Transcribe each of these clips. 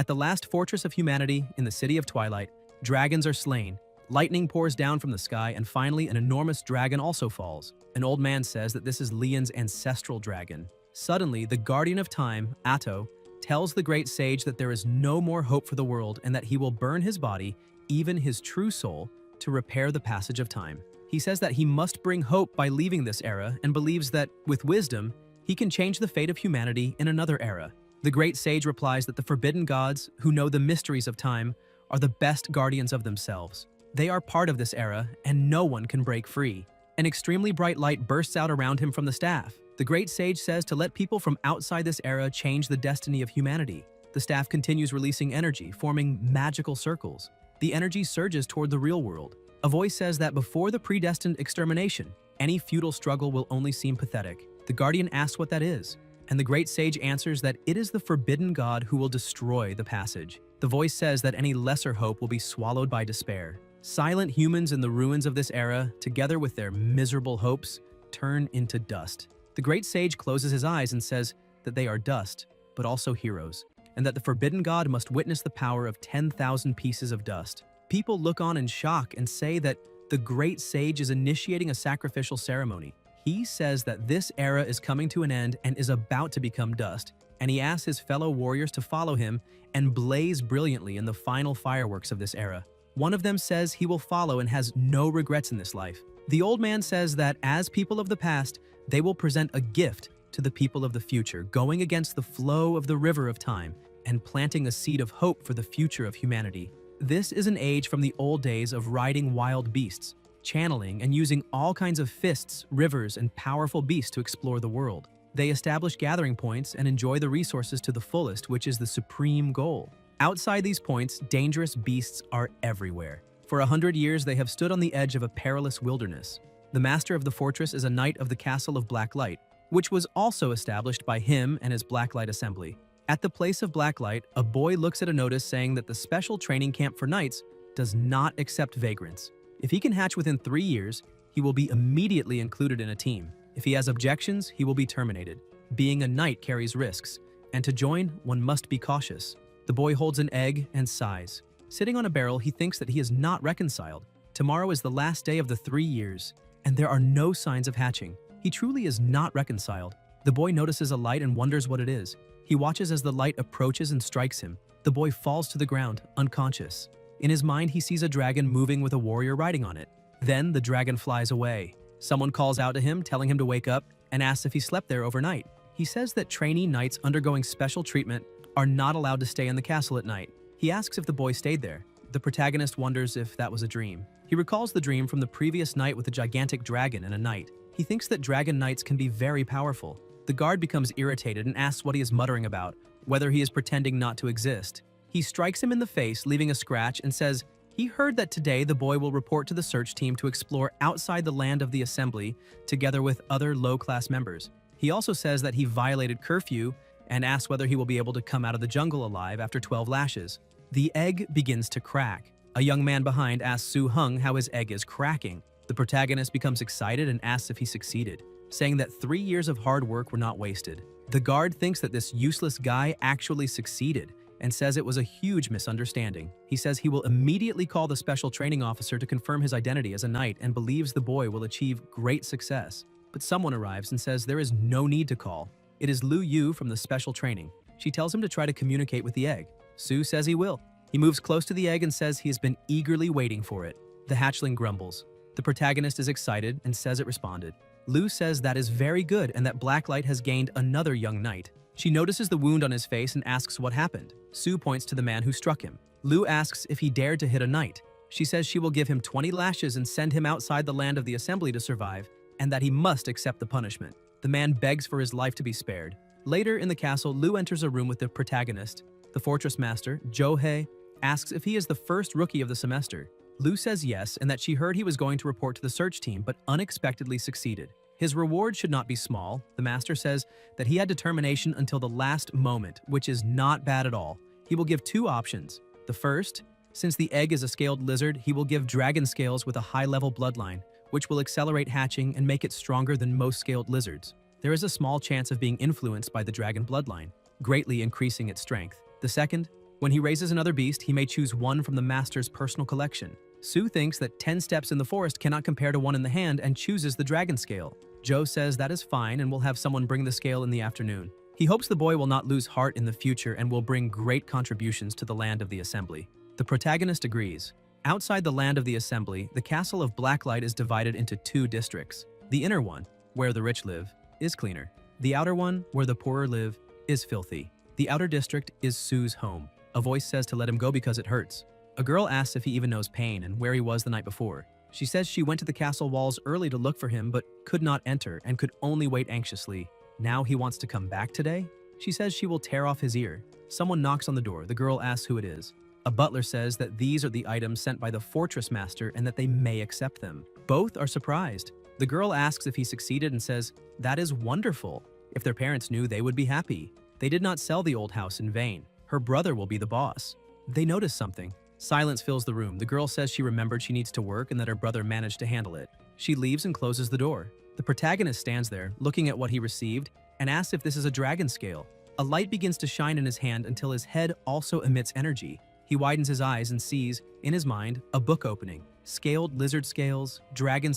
At the last fortress of humanity in the city of Twilight, dragons are slain. Lightning pours down from the sky, and finally an enormous dragon also falls. An old man says that this is Leon's ancestral dragon. Suddenly, the guardian of time, Atto, tells the great sage that there is no more hope for the world and that he will burn his body, even his true soul, to repair the passage of time. He says that he must bring hope by leaving this era and believes that, with wisdom, he can change the fate of humanity in another era. The great sage replies that the forbidden gods, who know the mysteries of time, are the best guardians of themselves. They are part of this era, and no one can break free. An extremely bright light bursts out around him from the staff. The great sage says to let people from outside this era change the destiny of humanity. The staff continues releasing energy, forming magical circles. The energy surges toward the real world. A voice says that before the predestined extermination, any futile struggle will only seem pathetic. The guardian asks what that is, and the great sage answers that it is the forbidden god who will destroy the passage. The voice says that any lesser hope will be swallowed by despair. Silent humans in the ruins of this era, together with their miserable hopes, turn into dust. The great sage closes his eyes and says that they are dust, but also heroes, and that the forbidden god must witness the power of 10,000 pieces of dust. People look on in shock and say that the great sage is initiating a sacrificial ceremony. He says that this era is coming to an end and is about to become dust, and he asks his fellow warriors to follow him and blaze brilliantly in the final fireworks of this era. One of them says he will follow and has no regrets in this life. The old man says that as people of the past, they will present a gift to the people of the future, going against the flow of the river of time and planting a seed of hope for the future of humanity. This is an age from the old days of riding wild beasts, channeling and using all kinds of fists, rivers, and powerful beasts to explore the world. They establish gathering points and enjoy the resources to the fullest, which is the supreme goal. Outside these points, dangerous beasts are everywhere. For 100 years, they have stood on the edge of a perilous wilderness. The master of the fortress is a knight of the Castle of Blacklight, which was also established by him and his Blacklight Assembly. At the place of Blacklight, a boy looks at a notice saying that the special training camp for knights does not accept vagrants. If he can hatch within 3 years, he will be immediately included in a team. If he has objections, he will be terminated. Being a knight carries risks, and to join, one must be cautious. The boy holds an egg and sighs. Sitting on a barrel, he thinks that he is not reconciled. Tomorrow is the last day of the 3 years, and there are no signs of hatching. He truly is not reconciled. The boy notices a light and wonders what it is. He watches as the light approaches and strikes him. The boy falls to the ground, unconscious. In his mind, he sees a dragon moving with a warrior riding on it. Then the dragon flies away. Someone calls out to him, telling him to wake up, and asks if he slept there overnight. He says that trainee knights undergoing special treatment are not allowed to stay in the castle at night. He asks if the boy stayed there. The protagonist wonders if that was a dream. He recalls the dream from the previous night with a gigantic dragon and a knight. He thinks that dragon knights can be very powerful. The guard becomes irritated and asks what he is muttering about, whether he is pretending not to exist. He strikes him in the face, leaving a scratch, and says he heard that today the boy will report to the search team to explore outside the land of the assembly together with other low-class members. He also says that he violated curfew and asks whether he will be able to come out of the jungle alive after 12 lashes. The egg begins to crack. A young man behind asks Su Hung how his egg is cracking. The protagonist becomes excited and asks if he succeeded, saying that 3 years of hard work were not wasted. The guard thinks that this useless guy actually succeeded and says it was a huge misunderstanding. He says he will immediately call the special training officer to confirm his identity as a knight and believes the boy will achieve great success. But someone arrives and says there is no need to call. It is Lu Yu from the special training. She tells him to try to communicate with the egg. Su says he will. He moves close to the egg and says he has been eagerly waiting for it. The hatchling grumbles. The protagonist is excited and says it responded. Lu says that is very good and that Blacklight has gained another young knight. She notices the wound on his face and asks what happened. Su points to the man who struck him. Lu asks if he dared to hit a knight. She says she will give him 20 lashes and send him outside the land of the assembly to survive, and that he must accept the punishment. The man begs for his life to be spared. Later in the castle, Lu enters a room with the protagonist. The fortress master, Johei, asks if he is the first rookie of the semester. Lu says yes, and that she heard he was going to report to the search team, but unexpectedly succeeded. His reward should not be small. The master says that he had determination until the last moment, which is not bad at all. He will give 2 options. The first, since the egg is a scaled lizard, he will give dragon scales with a high-level bloodline, which will accelerate hatching and make it stronger than most scaled lizards. There is a small chance of being influenced by the dragon bloodline, greatly increasing its strength. The second, When he raises another beast, he may choose one from the master's personal collection. Sue thinks that 10 steps in the forest cannot compare to one in the hand and chooses the dragon scale. Joe says that is fine and will have someone bring the scale in the afternoon. He hopes the boy will not lose heart in the future and will bring great contributions to the land of the assembly. The protagonist agrees. Outside the land of the assembly, the castle of Blacklight is divided into 2 districts. The inner one, where the rich live, is cleaner. The outer one, where the poorer live, is filthy. The outer district is Sue's home. A voice says to let him go because it hurts. A girl asks if he even knows pain and where he was the night before. She says she went to the castle walls early to look for him but could not enter and could only wait anxiously. Now he wants to come back today? She says she will tear off his ear. Someone knocks on the door. The girl asks who it is. A butler says that these are the items sent by the fortress master and that they may accept them. Both are surprised. The girl asks if he succeeded and says, "That is wonderful. If their parents knew, they would be happy. They did not sell the old house in vain. Her brother will be the boss." They notice something. Silence fills the room. The girl says she remembered she needs to work and that her brother managed to handle it. She leaves and closes the door. The protagonist stands there, looking at what he received, and asks if this is a dragon scale. A light begins to shine in his hand until his head also emits energy. He widens his eyes and sees, in his mind, a book opening. Scaled lizard scales, dragon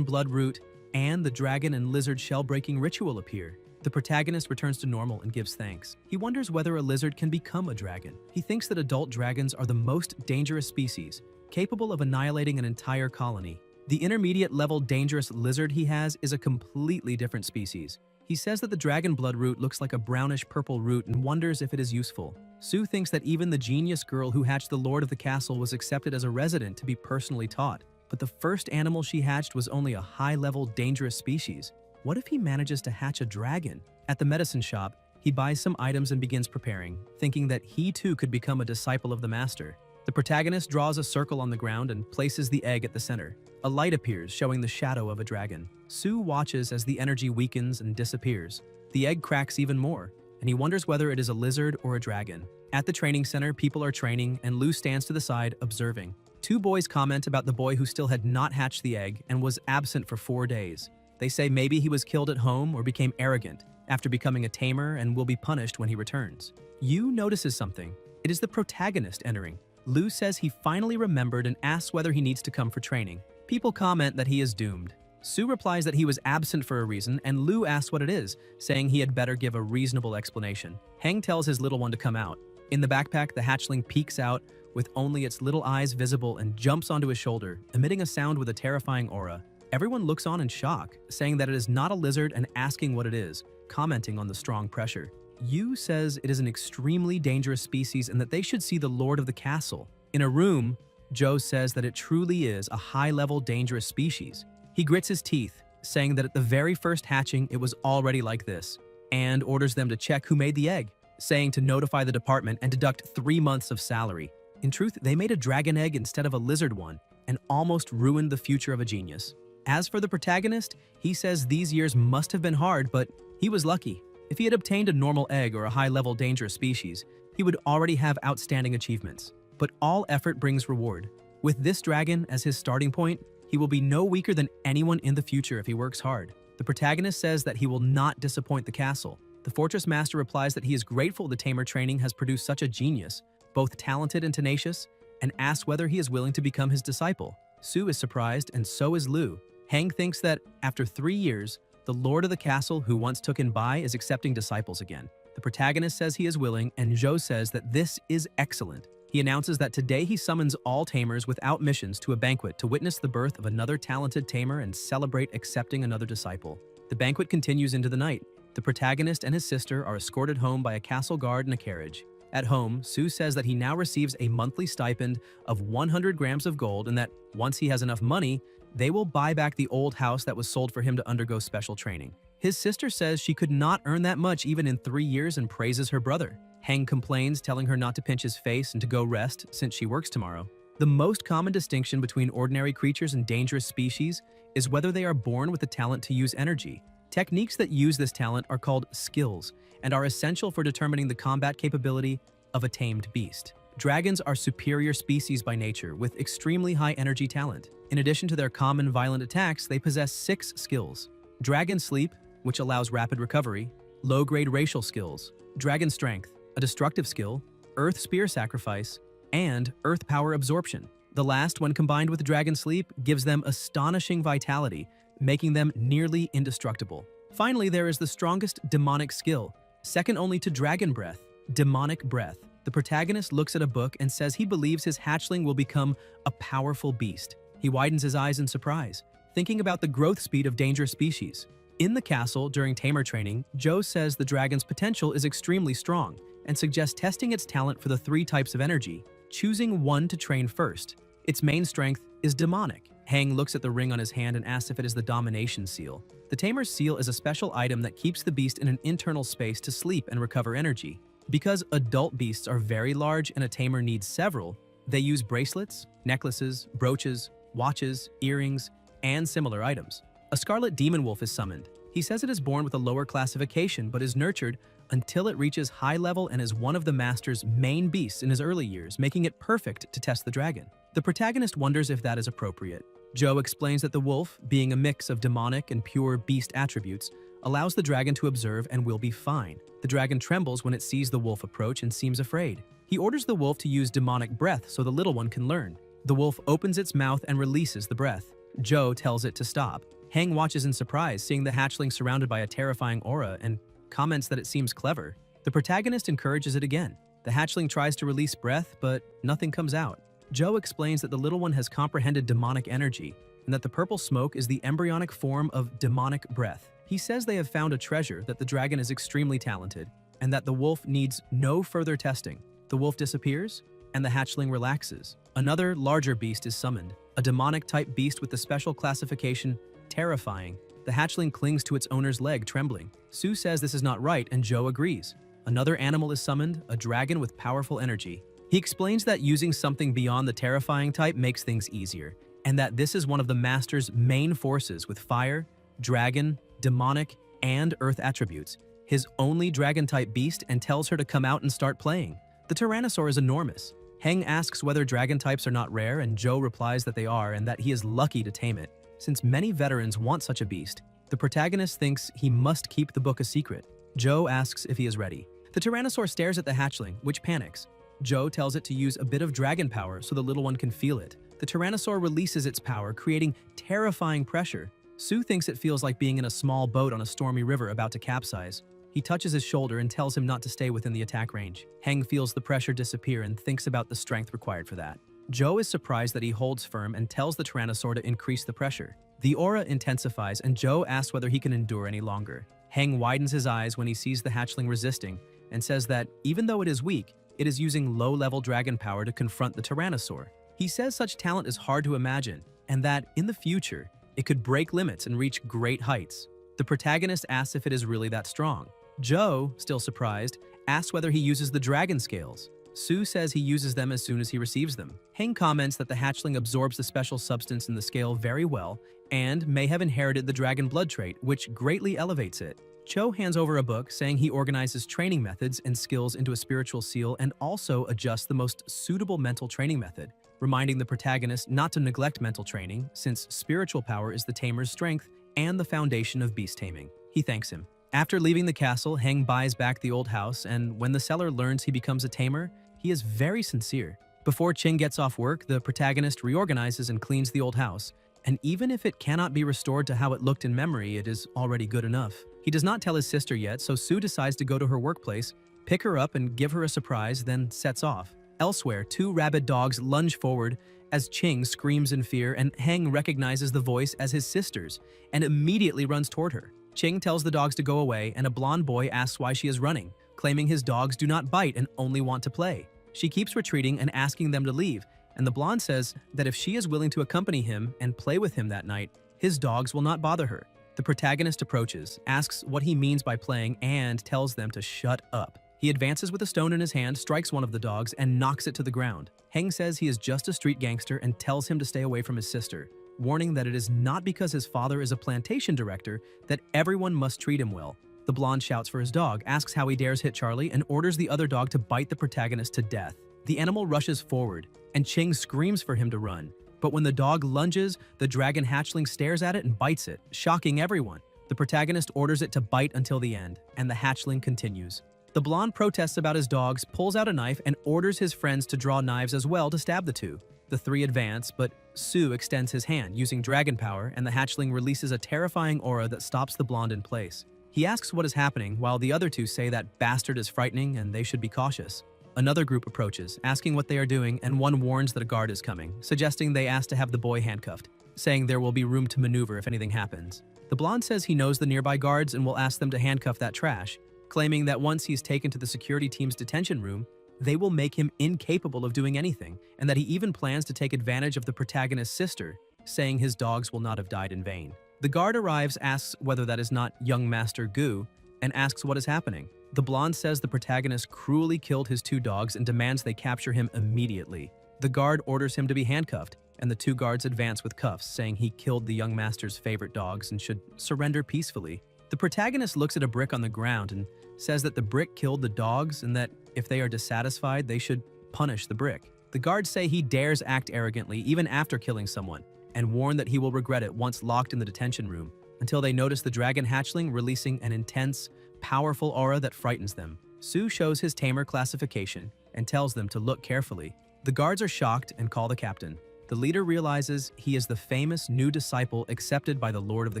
blood root, and the dragon and lizard shell-breaking ritual appear. The protagonist returns to normal and gives thanks. He wonders whether a lizard can become a dragon. He thinks that adult dragons are the most dangerous species, capable of annihilating an entire colony. The intermediate level dangerous lizard he has is a completely different species. He says that the dragon blood root looks like a brownish-purple root and wonders if it is useful. Sue thinks that even the genius girl who hatched the lord of the castle was accepted as a resident to be personally taught. But the first animal she hatched was only a high-level dangerous species. What if he manages to hatch a dragon? At the medicine shop, he buys some items and begins preparing, thinking that he too could become a disciple of the master. The protagonist draws a circle on the ground and places the egg at the center. A light appears, showing the shadow of a dragon. Sue watches as the energy weakens and disappears. The egg cracks even more, and he wonders whether it is a lizard or a dragon. At the training center, people are training, and Lou stands to the side, observing. 2 boys comment about the boy who still had not hatched the egg and was absent for 4 days. They say maybe he was killed at home or became arrogant after becoming a tamer and will be punished when he returns. Yu notices something. It is the protagonist entering. Lou says he finally remembered and asks whether he needs to come for training. People comment that he is doomed. Sue replies that he was absent for a reason, and Lou asks what it is, saying he had better give a reasonable explanation. Heng tells his little one to come out. In the backpack, the hatchling peeks out with only its little eyes visible and jumps onto his shoulder, emitting a sound with a terrifying aura. Everyone looks on in shock, saying that it is not a lizard and asking what it is, commenting on the strong pressure. Yu says it is an extremely dangerous species and that they should see the lord of the castle. In a room, Joe says that it truly is a high-level dangerous species. He grits his teeth, saying that at the very first hatching it was already like this, and orders them to check who made the egg, saying to notify the department and deduct 3 months of salary. In truth, they made a dragon egg instead of a lizard one, and almost ruined the future of a genius. As for the protagonist, he says these years must have been hard, but he was lucky. If he had obtained a normal egg or a high-level dangerous species, he would already have outstanding achievements. But all effort brings reward. With this dragon as his starting point, he will be no weaker than anyone in the future if he works hard. The protagonist says that he will not disappoint the castle. The fortress master replies that he is grateful the tamer training has produced such a genius, both talented and tenacious, and asks whether he is willing to become his disciple. Sue is surprised, and so is Lou. Heng thinks that, after 3 years, the lord of the castle who once took in Bai is accepting disciples again. The protagonist says he is willing, and Zhou says that this is excellent. He announces that today he summons all tamers without missions to a banquet to witness the birth of another talented tamer and celebrate accepting another disciple. The banquet continues into the night. The protagonist and his sister are escorted home by a castle guard in a carriage. At home, Sue says that he now receives a monthly stipend of 100 grams of gold and that, once he has enough money, they will buy back the old house that was sold for him to undergo special training. His sister says she could not earn that much even in 3 years and praises her brother. Heng complains, telling her not to pinch his face and to go rest since she works tomorrow. The most common distinction between ordinary creatures and dangerous species is whether they are born with the talent to use energy. Techniques that use this talent are called skills and are essential for determining the combat capability of a tamed beast. Dragons are superior species by nature with extremely high energy talent. In addition to their common violent attacks, they possess 6 skills. Dragon Sleep, which allows rapid recovery. Low-grade racial skills. Dragon Strength, a destructive skill. Earth Spear Sacrifice, and Earth Power Absorption. The last, when combined with Dragon Sleep, gives them astonishing vitality, making them nearly indestructible. Finally, there is the strongest demonic skill, second only to Dragon Breath, Demonic Breath. The protagonist looks at a book and says he believes his hatchling will become a powerful beast. He widens his eyes in surprise, thinking about the growth speed of dangerous species. In the castle, during tamer training, Joe says the dragon's potential is extremely strong and suggests testing its talent for the 3 types of energy, choosing one to train first. Its main strength is demonic. Hang looks at the ring on his hand and asks if it is the domination seal. The tamer's seal is a special item that keeps the beast in an internal space to sleep and recover energy. Because adult beasts are very large and a tamer needs several, they use bracelets, necklaces, brooches, watches, earrings, and similar items. A scarlet demon wolf is summoned. He says it is born with a lower classification but is nurtured until it reaches high level and is one of the master's main beasts in his early years, making it perfect to test the dragon. The protagonist wonders if that is appropriate. Joe explains that the wolf, being a mix of demonic and pure beast attributes, allows the dragon to observe and will be fine. The dragon trembles when it sees the wolf approach and seems afraid. He orders the wolf to use demonic breath so the little one can learn. The wolf opens its mouth and releases the breath. Joe tells it to stop. Hang watches in surprise, seeing the hatchling surrounded by a terrifying aura, and comments that it seems clever. The protagonist encourages it again. The hatchling tries to release breath, but nothing comes out. Joe explains that the little one has comprehended demonic energy, and that the purple smoke is the embryonic form of demonic breath. He says they have found a treasure, that the dragon is extremely talented, and that the wolf needs no further testing. The wolf disappears, and the hatchling relaxes. Another, larger beast is summoned, a demonic-type beast with the special classification Terrifying. The hatchling clings to its owner's leg, trembling. Sue says this is not right, and Joe agrees. Another animal is summoned, a dragon with powerful energy. He explains that using something beyond the terrifying type makes things easier, and that this is one of the master's main forces with fire, dragon, demonic, and earth attributes, his only dragon-type beast, and tells her to come out and start playing. The Tyrannosaur is enormous. Heng asks whether dragon types are not rare, and Joe replies that they are and that he is lucky to tame it. Since many veterans want such a beast, the protagonist thinks he must keep the book a secret. Joe asks if he is ready. The Tyrannosaur stares at the hatchling, which panics. Joe tells it to use a bit of dragon power so the little one can feel it. The Tyrannosaur releases its power, creating terrifying pressure. Sue thinks it feels like being in a small boat on a stormy river about to capsize. He touches his shoulder and tells him not to stay within the attack range. Heng feels the pressure disappear and thinks about the strength required for that. Joe is surprised that he holds firm and tells the Tyrannosaur to increase the pressure. The aura intensifies, and Joe asks whether he can endure any longer. Heng widens his eyes when he sees the hatchling resisting and says that, even though it is weak, it is using low-level dragon power to confront the Tyrannosaur. He says such talent is hard to imagine, and that, in the future, it could break limits and reach great heights. The protagonist asks if it is really that strong. Joe, still surprised, asks whether he uses the dragon scales. Sue says he uses them as soon as he receives them. Heng comments that the hatchling absorbs the special substance in the scale very well and may have inherited the dragon blood trait, which greatly elevates it. Cho hands over a book saying he organizes training methods and skills into a spiritual seal and also adjusts the most suitable mental training method, reminding the protagonist not to neglect mental training since spiritual power is the tamer's strength and the foundation of beast taming. He thanks him. After leaving the castle, Heng buys back the old house, and when the seller learns he becomes a tamer, he is very sincere. Before Ching gets off work, the protagonist reorganizes and cleans the old house, and even if it cannot be restored to how it looked in memory, it is already good enough. He does not tell his sister yet, so Sue decides to go to her workplace, pick her up and give her a surprise, then sets off. Elsewhere, 2 rabid dogs lunge forward as Ching screams in fear, and Heng recognizes the voice as his sister's and immediately runs toward her. Ching tells the dogs to go away, and a blonde boy asks why she is running, claiming his dogs do not bite and only want to play. She keeps retreating and asking them to leave, and the blonde says that if she is willing to accompany him and play with him that night, his dogs will not bother her. The protagonist approaches, asks what he means by playing, and tells them to shut up. He advances with a stone in his hand, strikes one of the dogs, and knocks it to the ground. Heng says he is just a street gangster and tells him to stay away from his sister, warning that it is not because his father is a plantation director that everyone must treat him well. The blonde shouts for his dog, asks how he dares hit Charlie, and orders the other dog to bite the protagonist to death. The animal rushes forward, and Ching screams for him to run. But when the dog lunges, the dragon hatchling stares at it and bites it, shocking everyone. The protagonist orders it to bite until the end, and the hatchling continues. The blonde protests about his dogs, pulls out a knife, and orders his friends to draw knives as well to stab the two. The three advance, but Su extends his hand using dragon power, and the hatchling releases a terrifying aura that stops the blonde in place. He asks what is happening, while the other two say that bastard is frightening and they should be cautious. Another group approaches, asking what they are doing, and one warns that a guard is coming, suggesting they ask to have the boy handcuffed, saying there will be room to maneuver if anything happens. The blonde says he knows the nearby guards and will ask them to handcuff that trash, claiming that once he's taken to the security team's detention room, they will make him incapable of doing anything, and that he even plans to take advantage of the protagonist's sister, saying his dogs will not have died in vain. The guard arrives, asks whether that is not young Master Gu, and asks what is happening. The blonde says the protagonist cruelly killed his two dogs and demands they capture him immediately. The guard orders him to be handcuffed, and the two guards advance with cuffs, saying he killed the young master's favorite dogs and should surrender peacefully. The protagonist looks at a brick on the ground and says that the brick killed the dogs and that if they are dissatisfied, they should punish the brick. The guards say he dares act arrogantly even after killing someone, and warn that he will regret it once locked in the detention room, until they notice the dragon hatchling releasing an intense, powerful aura that frightens them. Su shows his tamer classification and tells them to look carefully. The guards are shocked and call the captain. The leader realizes he is the famous new disciple accepted by the lord of the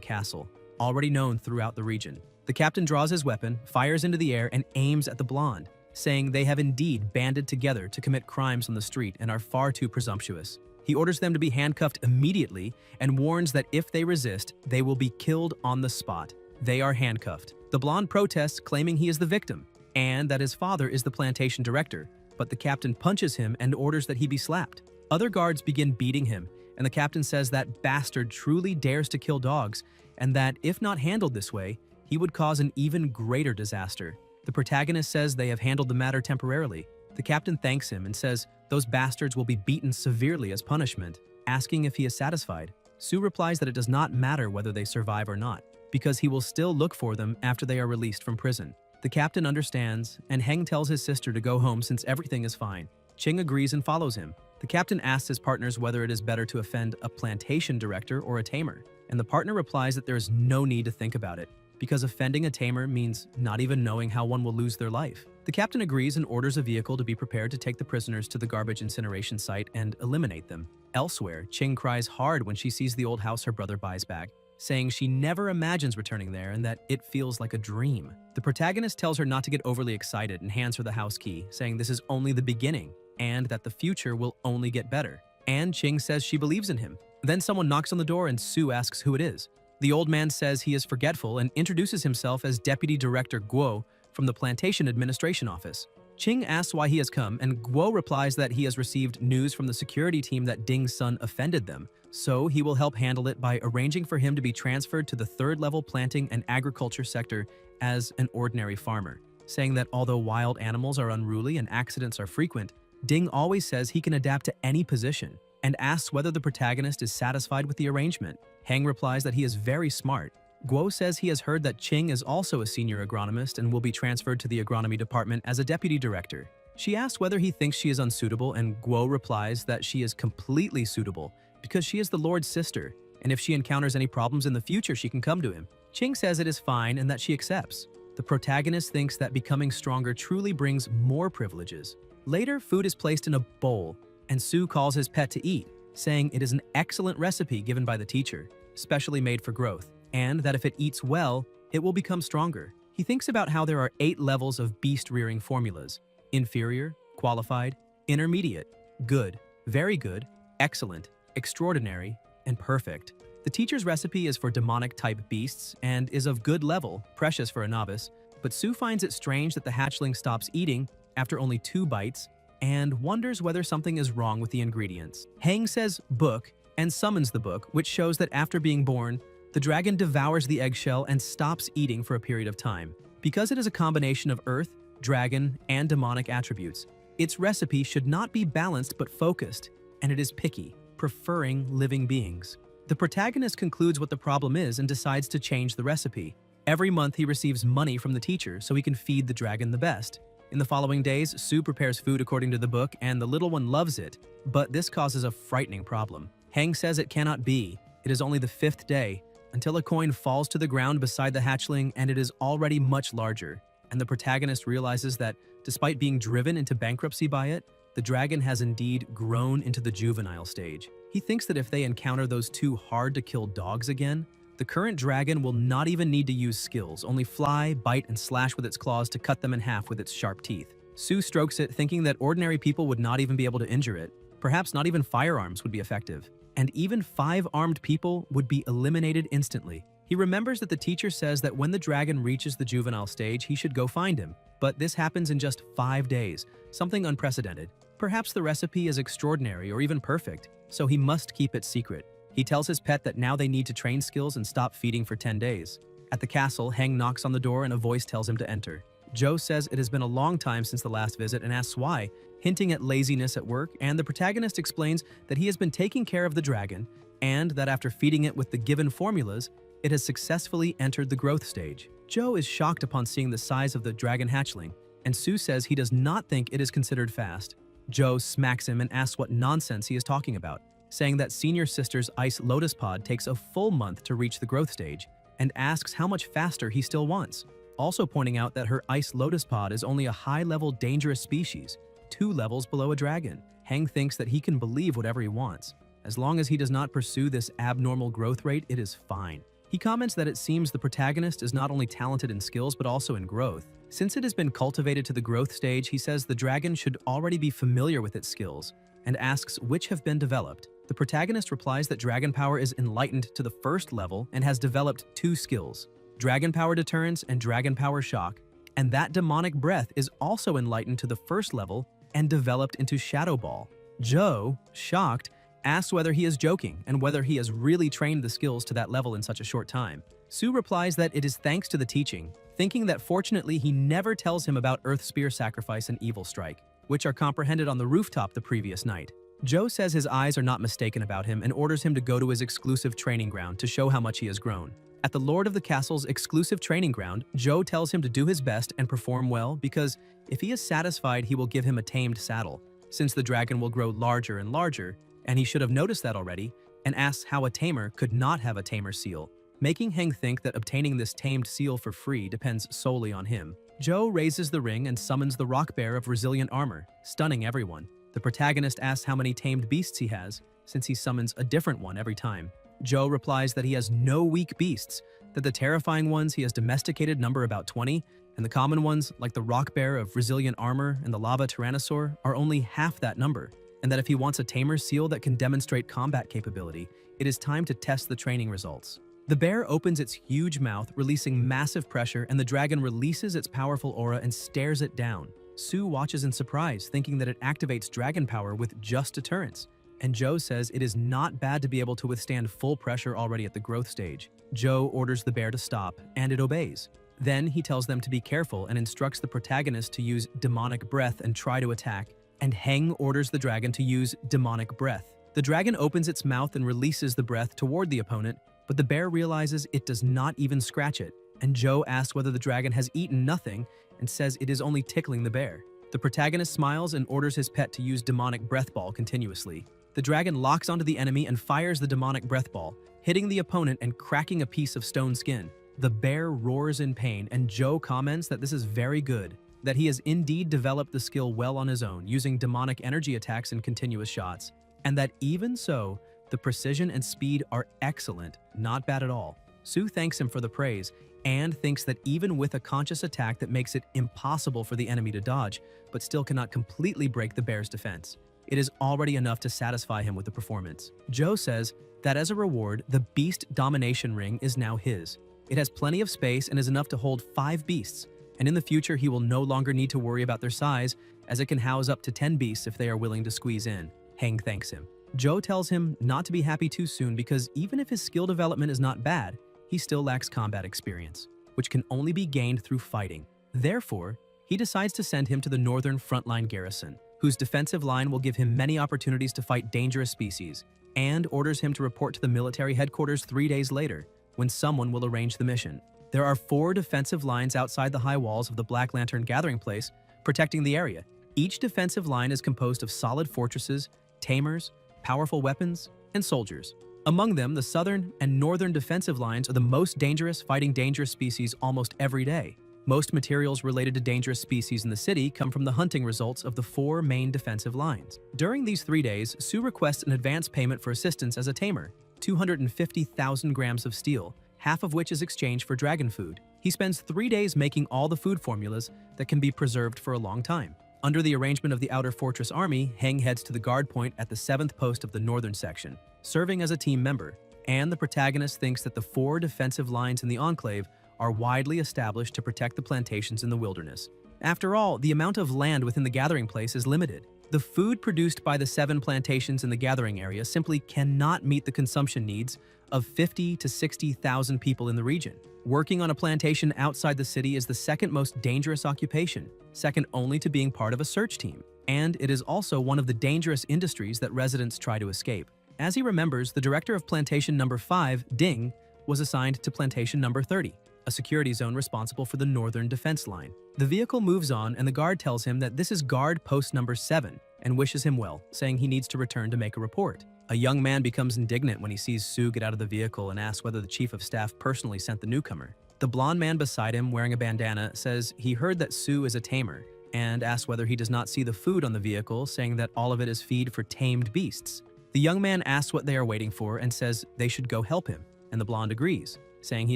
castle, already known throughout the region. The captain draws his weapon, fires into the air, and aims at the blonde, saying they have indeed banded together to commit crimes on the street and are far too presumptuous. He orders them to be handcuffed immediately and warns that if they resist, they will be killed on the spot. They are handcuffed. The blonde protests, claiming he is the victim and that his father is the plantation director, but the captain punches him and orders that he be slapped. Other guards begin beating him, and the captain says that bastard truly dares to kill dogs and that if not handled this way, he would cause an even greater disaster. The protagonist says they have handled the matter temporarily. The captain thanks him and says those bastards will be beaten severely as punishment, asking if he is satisfied. Su replies that it does not matter whether they survive or not, because he will still look for them after they are released from prison. The captain understands, and Heng tells his sister to go home since everything is fine. Ching agrees and follows him. The captain asks his partners whether it is better to offend a plantation director or a tamer, and the partner replies that there is no need to think about it, because offending a tamer means not even knowing how one will lose their life. The captain agrees and orders a vehicle to be prepared to take the prisoners to the garbage incineration site and eliminate them. Elsewhere, Ching cries hard when she sees the old house her brother buys back, saying she never imagines returning there and that it feels like a dream. The protagonist tells her not to get overly excited and hands her the house key, saying this is only the beginning and that the future will only get better. And Ching says she believes in him. Then someone knocks on the door and Su asks who it is. The old man says he is forgetful and introduces himself as Deputy Director Guo from the Plantation Administration Office. Ching asks why he has come, and Guo replies that he has received news from the security team that Ding's son offended them, so he will help handle it by arranging for him to be transferred to the third-level planting and agriculture sector as an ordinary farmer, saying that although wild animals are unruly and accidents are frequent, Ding always says he can adapt to any position, and asks whether the protagonist is satisfied with the arrangement. Heng replies that he is very smart. Guo says he has heard that Ching is also a senior agronomist and will be transferred to the agronomy department as a deputy director. She asks whether he thinks she is unsuitable, and Guo replies that she is completely suitable because she is the Lord's sister, and if she encounters any problems in the future, she can come to him. Ching says it is fine and that she accepts. The protagonist thinks that becoming stronger truly brings more privileges. Later, food is placed in a bowl, and Su calls his pet to eat, saying it is an excellent recipe given by the teacher, specially made for growth, and that if it eats well, it will become stronger. He thinks about how there are 8 levels of beast-rearing formulas: inferior, qualified, intermediate, good, very good, excellent, extraordinary, and perfect. The teacher's recipe is for demonic-type beasts and is of good level, precious for a novice, but Su finds it strange that the hatchling stops eating after only 2 bites and wonders whether something is wrong with the ingredients. Heng says book and summons the book, which shows that after being born, the dragon devours the eggshell and stops eating for a period of time. Because it is a combination of earth, dragon, and demonic attributes, its recipe should not be balanced but focused, and it is picky, preferring living beings. The protagonist concludes what the problem is and decides to change the recipe. Every month he receives money from the teacher so he can feed the dragon the best. In the following days, Su prepares food according to the book and the little one loves it, but this causes a frightening problem. Heng says it cannot be. It is only the 5th day, until a coin falls to the ground beside the hatchling and it is already much larger. and the protagonist realizes that, despite being driven into bankruptcy by it, the dragon has indeed grown into the juvenile stage. He thinks that if they encounter those two hard-to-kill dogs again, the current dragon will not even need to use skills, only fly, bite, and slash with its claws to cut them in half with its sharp teeth. Sue strokes it, thinking that ordinary people would not even be able to injure it. Perhaps not even firearms would be effective. And even 5 armed people would be eliminated instantly. He remembers that the teacher says that when the dragon reaches the juvenile stage, he should go find him. But this happens in just 5 days, something unprecedented. Perhaps the recipe is extraordinary or even perfect, so he must keep it secret. He tells his pet that now they need to train skills and stop feeding for 10 days. At the castle, Heng knocks on the door and a voice tells him to enter. Joe says it has been a long time since the last visit and asks why, hinting at laziness at work, and the protagonist explains that he has been taking care of the dragon and that after feeding it with the given formulas, it has successfully entered the growth stage. Joe is shocked upon seeing the size of the dragon hatchling, and Sue says he does not think it is considered fast. Joe smacks him and asks what nonsense he is talking about, saying that senior sister's ice lotus pod takes a full month to reach the growth stage, and asks how much faster he still wants, also pointing out that her ice lotus pod is only a high-level dangerous species, 2 levels below a dragon. Heng thinks that he can believe whatever he wants. As long as he does not pursue this abnormal growth rate, it is fine. He comments that it seems the protagonist is not only talented in skills but also in growth. Since it has been cultivated to the growth stage, he says the dragon should already be familiar with its skills, and asks which have been developed. The protagonist replies that dragon power is enlightened to the 1st level and has developed 2 skills, Dragon Power Deterrence and Dragon Power Shock, and that Demonic Breath is also enlightened to the 1st level and developed into Shadow Ball. Joe, shocked, asks whether he is joking and whether he has really trained the skills to that level in such a short time. Sue replies that it is thanks to the teaching, thinking that fortunately he never tells him about Earth Spear Sacrifice and Evil Strike, which are comprehended on the rooftop the previous night. Joe says his eyes are not mistaken about him and orders him to go to his exclusive training ground to show how much he has grown. At the Lord of the Castle's exclusive training ground, Joe tells him to do his best and perform well because if he is satisfied, he will give him a tamed saddle, since the dragon will grow larger and larger, and he should have noticed that already, and asks how a tamer could not have a tamer seal, making Heng think that obtaining this tamed seal for free depends solely on him. Joe raises the ring and summons the rock bear of resilient armor, stunning everyone. The protagonist asks how many tamed beasts he has, since he summons a different one every time. Joe replies that he has no weak beasts, that the terrifying ones he has domesticated number about 20, and the common ones, like the rock bear of resilient armor and the lava tyrannosaur, are only half that number, and that if he wants a tamer seal that can demonstrate combat capability, it is time to test the training results. The bear opens its huge mouth, releasing massive pressure, and the dragon releases its powerful aura and stares it down. Sue watches in surprise, thinking that it activates dragon power with just deterrence. And Joe says it is not bad to be able to withstand full pressure already at the growth stage. Joe orders the bear to stop, and it obeys. Then he tells them to be careful and instructs the protagonist to use demonic breath and try to attack, and Heng orders the dragon to use demonic breath. The dragon opens its mouth and releases the breath toward the opponent, but the bear realizes it does not even scratch it, and Joe asks whether the dragon has eaten nothing and says it is only tickling the bear. The protagonist smiles and orders his pet to use demonic breath ball continuously. The dragon locks onto the enemy and fires the demonic breath ball, hitting the opponent and cracking a piece of stone skin. The bear roars in pain, and Joe comments that this is very good, that he has indeed developed the skill well on his own, using demonic energy attacks and continuous shots, and that even so, the precision and speed are excellent, not bad at all. Sue thanks him for the praise, and thinks that even with a conscious attack that makes it impossible for the enemy to dodge, but still cannot completely break the bear's defense, it is already enough to satisfy him with the performance. Joe says that as a reward, the Beast Domination Ring is now his. It has plenty of space and is enough to hold 5 beasts, and in the future he will no longer need to worry about their size, as it can house up to 10 beasts if they are willing to squeeze in. Heng thanks him. Joe tells him not to be happy too soon because even if his skill development is not bad, he still lacks combat experience, which can only be gained through fighting. Therefore, he decides to send him to the northern frontline garrison, whose defensive line will give him many opportunities to fight dangerous species, and orders him to report to the military headquarters 3 days later, when someone will arrange the mission. There are 4 defensive lines outside the high walls of the Black Lantern Gathering Place, protecting the area. Each defensive line is composed of solid fortresses, tamers, powerful weapons, and soldiers. Among them, the southern and northern defensive lines are the most dangerous, fighting dangerous species almost every day. Most materials related to dangerous species in the city come from the hunting results of the 4 main defensive lines. During these 3 days, Su requests an advance payment for assistance as a tamer, 250,000 grams of steel, half of which is exchanged for dragon food. He spends 3 days making all the food formulas that can be preserved for a long time. Under the arrangement of the Outer Fortress Army, Heng heads to the guard point at the 7th post of the northern section, serving as a team member, and the protagonist thinks that the 4 defensive lines in the Enclave are widely established to protect the plantations in the wilderness. After all, the amount of land within the gathering place is limited. The food produced by the 7 plantations in the gathering area simply cannot meet the consumption needs of 50 to 60,000 people in the region. Working on a plantation outside the city is the second most dangerous occupation, second only to being part of a search team. And it is also one of the dangerous industries that residents try to escape. As he remembers, the director of Plantation Number 5, Ding, was assigned to Plantation Number 30, a security zone responsible for the northern defense line. The vehicle moves on and the guard tells him that this is guard post number 7 and wishes him well, saying he needs to return to make a report. A young man becomes indignant when he sees Su get out of the vehicle and asks whether the chief of staff personally sent the newcomer. The blonde man beside him, wearing a bandana, says he heard that Su is a tamer and asks whether he does not see the food on the vehicle, saying that all of it is feed for tamed beasts. The young man asks what they are waiting for and says they should go help him, and the blonde agrees, saying he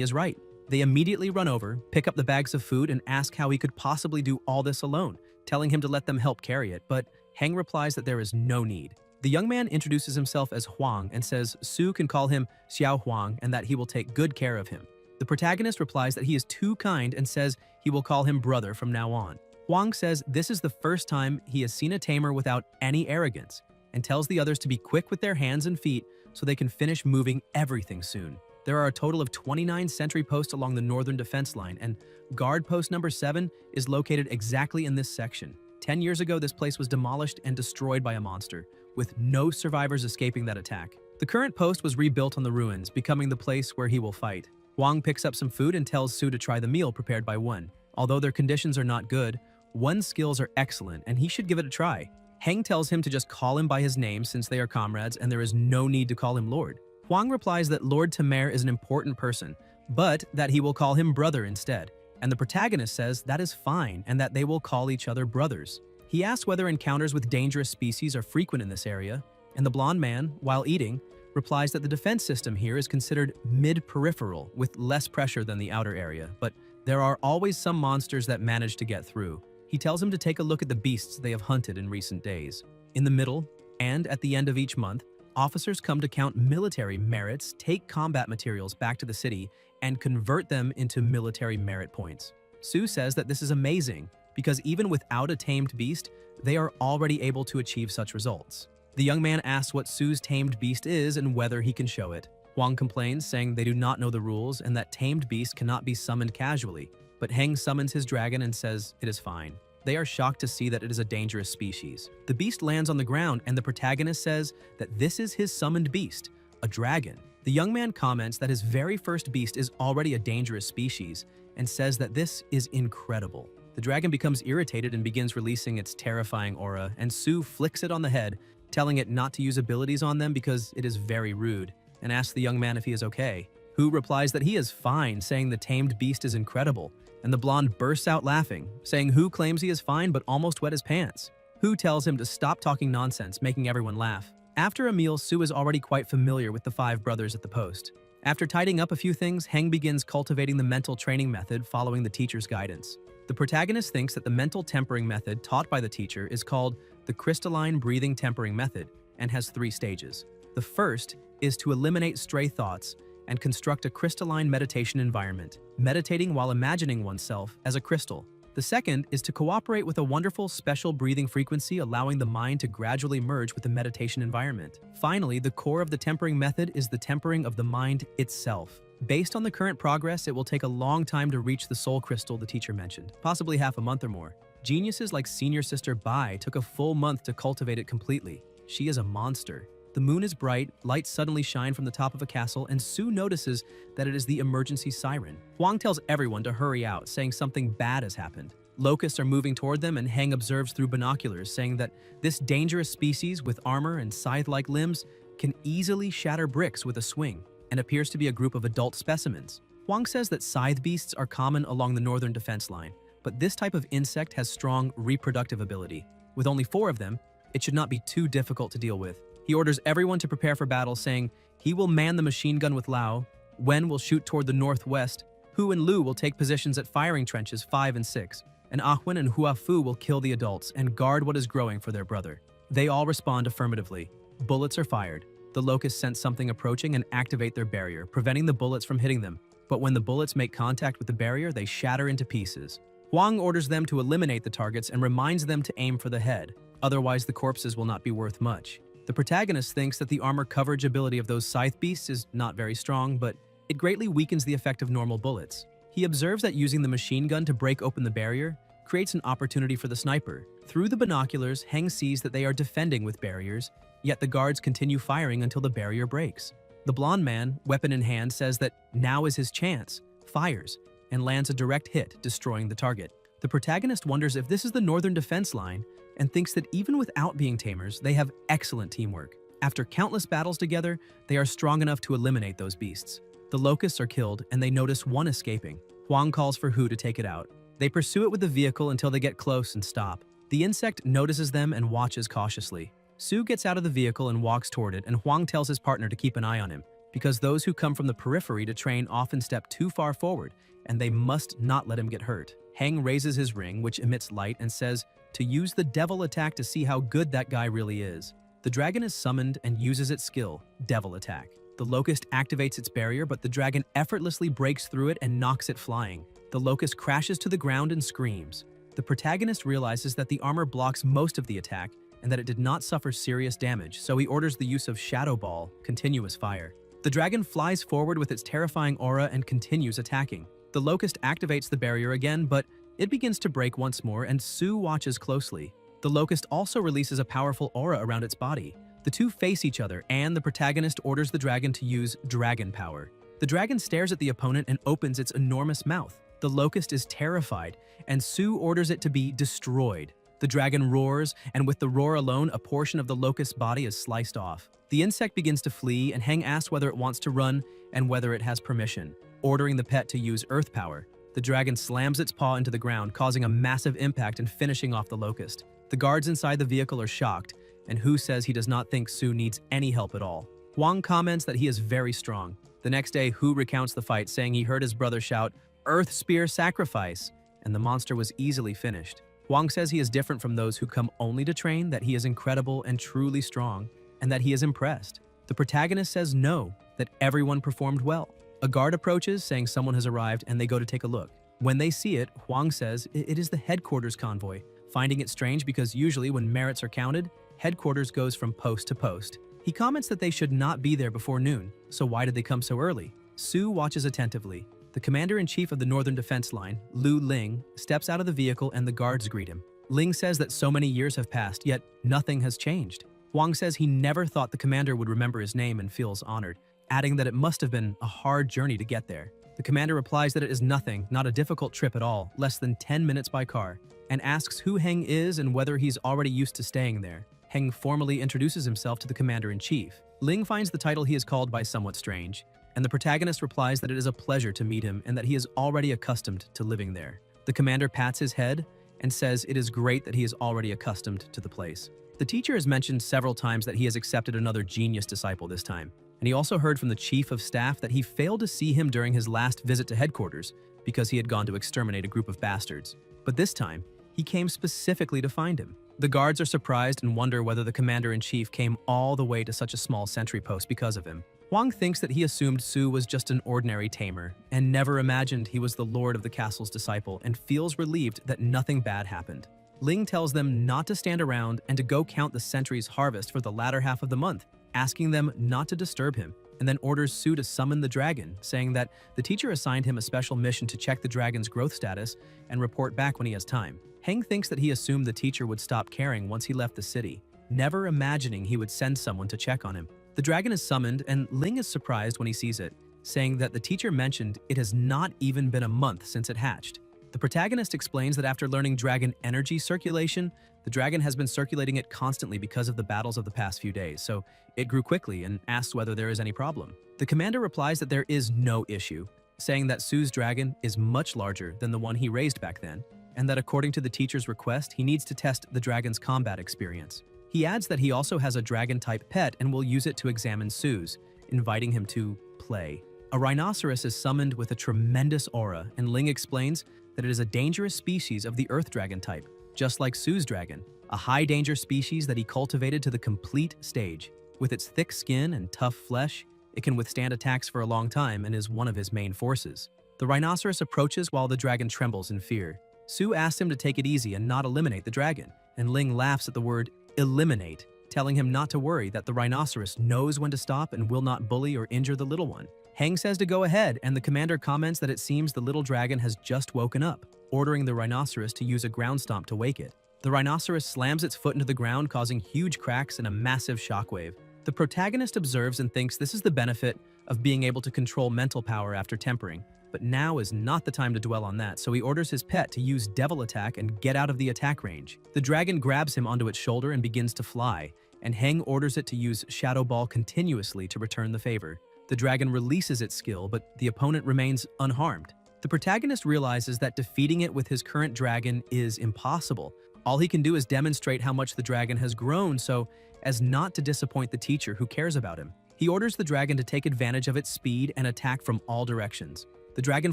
is right. They immediately run over, pick up the bags of food, and ask how he could possibly do all this alone, telling him to let them help carry it, but Heng replies that there is no need. The young man introduces himself as Huang and says Su can call him Xiao Huang and that he will take good care of him. The protagonist replies that he is too kind and says he will call him brother from now on. Huang says this is the first time he has seen a tamer without any arrogance and tells the others to be quick with their hands and feet so they can finish moving everything soon. There are a total of 29 sentry posts along the northern defense line, and guard post number 7 is located exactly in this section. 10 years ago, this place was demolished and destroyed by a monster, with no survivors escaping that attack. The current post was rebuilt on the ruins, becoming the place where he will fight. Wang picks up some food and tells Su to try the meal prepared by Wen. Although their conditions are not good, Wen's skills are excellent and he should give it a try. Heng tells him to just call him by his name since they are comrades and there is no need to call him Lord. Huang replies that Lord Tamer is an important person, but that he will call him brother instead, and the protagonist says that is fine and that they will call each other brothers. He asks whether encounters with dangerous species are frequent in this area, and the blonde man, while eating, replies that the defense system here is considered mid-peripheral with less pressure than the outer area, but there are always some monsters that manage to get through. He tells him to take a look at the beasts they have hunted in recent days. In the middle, and at the end of each month, officers come to count military merits, take combat materials back to the city, and convert them into military merit points. Su says that this is amazing because even without a tamed beast, they are already able to achieve such results. The young man asks what Su's tamed beast is and whether he can show it. Huang complains, saying they do not know the rules and that tamed beasts cannot be summoned casually, but Heng summons his dragon and says it is fine. They are shocked to see that it is a dangerous species. The beast lands on the ground and the protagonist says that this is his summoned beast, a dragon. The young man comments that his very first beast is already a dangerous species and says that this is incredible. The dragon becomes irritated and begins releasing its terrifying aura, and Su flicks it on the head, telling it not to use abilities on them because it is very rude, and asks the young man if he is okay. Hu replies that he is fine, saying the tamed beast is incredible, and the blonde bursts out laughing, saying Hu claims he is fine but almost wet his pants. Hu tells him to stop talking nonsense, making everyone laugh. After a meal, Su is already quite familiar with the 5 brothers at the post. After tidying up a few things, Heng begins cultivating the mental training method following the teacher's guidance. The protagonist thinks that the mental tempering method taught by the teacher is called the crystalline breathing tempering method and has 3 stages. The first is to eliminate stray thoughts and construct a crystalline meditation environment, meditating while imagining oneself as a crystal. The second is to cooperate with a wonderful special breathing frequency, allowing the mind to gradually merge with the meditation environment. Finally, the core of the tempering method is the tempering of the mind itself. Based on the current progress, it will take a long time to reach the soul crystal the teacher mentioned, possibly half a month or more. Geniuses like senior sister Bai took a full month to cultivate it completely. She is a monster. The moon is bright, lights suddenly shine from the top of a castle, and Su notices that it is the emergency siren. Huang tells everyone to hurry out, saying something bad has happened. Locusts are moving toward them, and Heng observes through binoculars, saying that this dangerous species with armor and scythe-like limbs can easily shatter bricks with a swing, and appears to be a group of adult specimens. Huang says that scythe beasts are common along the northern defense line, but this type of insect has strong reproductive ability. With only 4 of them, it should not be too difficult to deal with. He orders everyone to prepare for battle, saying he will man the machine gun with Lao, Wen will shoot toward the northwest, Hu and Lu will take positions at firing trenches 5 and 6, and Ahwen and Huafu will kill the adults and guard what is growing for their brother. They all respond affirmatively. Bullets are fired. The locusts sense something approaching and activate their barrier, preventing the bullets from hitting them. But when the bullets make contact with the barrier, they shatter into pieces. Huang orders them to eliminate the targets and reminds them to aim for the head. Otherwise, the corpses will not be worth much. The protagonist thinks that the armor coverage ability of those scythe beasts is not very strong, but it greatly weakens the effect of normal bullets. He observes that using the machine gun to break open the barrier creates an opportunity for the sniper. Through the binoculars, Heng sees that they are defending with barriers, yet the guards continue firing until the barrier breaks. The blonde man, weapon in hand, says that now is his chance, fires, and lands a direct hit, destroying the target. The protagonist wonders if this is the northern defense line and thinks that even without being tamers, they have excellent teamwork. After countless battles together, they are strong enough to eliminate those beasts. The locusts are killed and they notice one escaping. Huang calls for Hu to take it out. They pursue it with the vehicle until they get close and stop. The insect notices them and watches cautiously. Su gets out of the vehicle and walks toward it, and Huang tells his partner to keep an eye on him, because those who come from the periphery to train often step too far forward, and they must not let him get hurt. Heng raises his ring, which emits light, and says to use the devil attack to see how good that guy really is. The dragon is summoned and uses its skill, devil attack. The locust activates its barrier, but the dragon effortlessly breaks through it and knocks it flying. The locust crashes to the ground and screams. The protagonist realizes that the armor blocks most of the attack and that it did not suffer serious damage, so he orders the use of Shadow Ball, continuous fire. The dragon flies forward with its terrifying aura and continues attacking. The locust activates the barrier again, but it begins to break once more, and Su watches closely. The locust also releases a powerful aura around its body. The two face each other, and the protagonist orders the dragon to use dragon power. The dragon stares at the opponent and opens its enormous mouth. The locust is terrified, and Su orders it to be destroyed. The dragon roars, and with the roar alone, a portion of the locust's body is sliced off. The insect begins to flee, and Heng asks whether it wants to run and whether it has permission. Ordering the pet to use earth power, the dragon slams its paw into the ground, causing a massive impact and finishing off the locust. The guards inside the vehicle are shocked, and Hu says he does not think Su needs any help at all. Huang comments that he is very strong. The next day, Hu recounts the fight, saying he heard his brother shout, "Earth Spear Sacrifice," and the monster was easily finished. Huang says he is different from those who come only to train, that he is incredible and truly strong, and that he is impressed. The protagonist says no, that everyone performed well. A guard approaches, saying someone has arrived, and they go to take a look. When they see it, Huang says it is the headquarters convoy, finding it strange because usually when merits are counted, headquarters goes from post to post. He comments that they should not be there before noon, so why did they come so early? Su watches attentively. The commander-in-chief of the Northern Defense Line, Lu Ling, steps out of the vehicle and the guards greet him. Ling says that so many years have passed, yet nothing has changed. Huang says he never thought the commander would remember his name and feels honored, adding that it must have been a hard journey to get there. The commander replies that it is nothing, not a difficult trip at all, less than 10 minutes by car, and asks who Heng is and whether he's already used to staying there. Heng formally introduces himself to the commander-in-chief. Ling finds the title he is called by somewhat strange, and the protagonist replies that it is a pleasure to meet him and that he is already accustomed to living there. The commander pats his head and says it is great that he is already accustomed to the place. The teacher has mentioned several times that he has accepted another genius disciple this time, and he also heard from the chief of staff that he failed to see him during his last visit to headquarters because he had gone to exterminate a group of bastards. But this time, he came specifically to find him. The guards are surprised and wonder whether the commander-in-chief came all the way to such a small sentry post because of him. Huang thinks that he assumed Su was just an ordinary tamer and never imagined he was the lord of the castle's disciple, and feels relieved that nothing bad happened. Ling tells them not to stand around and to go count the sentry's harvest for the latter half of the month, asking them not to disturb him, and then orders Su to summon the dragon, saying that the teacher assigned him a special mission to check the dragon's growth status and report back when he has time. Heng thinks that he assumed the teacher would stop caring once he left the city, never imagining he would send someone to check on him. The dragon is summoned, and Ling is surprised when he sees it, saying that the teacher mentioned it has not even been a month since it hatched. The protagonist explains that after learning dragon energy circulation, the dragon has been circulating it constantly because of the battles of the past few days, so it grew quickly and asks whether there is any problem. The commander replies that there is no issue, saying that Su's dragon is much larger than the one he raised back then, and that according to the teacher's request, he needs to test the dragon's combat experience. He adds that he also has a dragon-type pet and will use it to examine Su's, inviting him to play. A rhinoceros is summoned with a tremendous aura, and Ling explains that it is a dangerous species of the earth dragon type, just like Su's dragon, a high-danger species that he cultivated to the complete stage. With its thick skin and tough flesh, it can withstand attacks for a long time and is one of his main forces. The rhinoceros approaches while the dragon trembles in fear. Su asks him to take it easy and not eliminate the dragon, and Ling laughs at the word eliminate, telling him not to worry, that the rhinoceros knows when to stop and will not bully or injure the little one. Heng says to go ahead, and the commander comments that it seems the little dragon has just woken up, ordering the rhinoceros to use a ground stomp to wake it. The rhinoceros slams its foot into the ground, causing huge cracks and a massive shockwave. The protagonist observes and thinks this is the benefit of being able to control mental power after tempering, but now is not the time to dwell on that, so he orders his pet to use Devil Attack and get out of the attack range. The dragon grabs him onto its shoulder and begins to fly, and Heng orders it to use Shadow Ball continuously to return the favor. The dragon releases its skill, but the opponent remains unharmed. The protagonist realizes that defeating it with his current dragon is impossible. All he can do is demonstrate how much the dragon has grown so as not to disappoint the teacher who cares about him. He orders the dragon to take advantage of its speed and attack from all directions. The dragon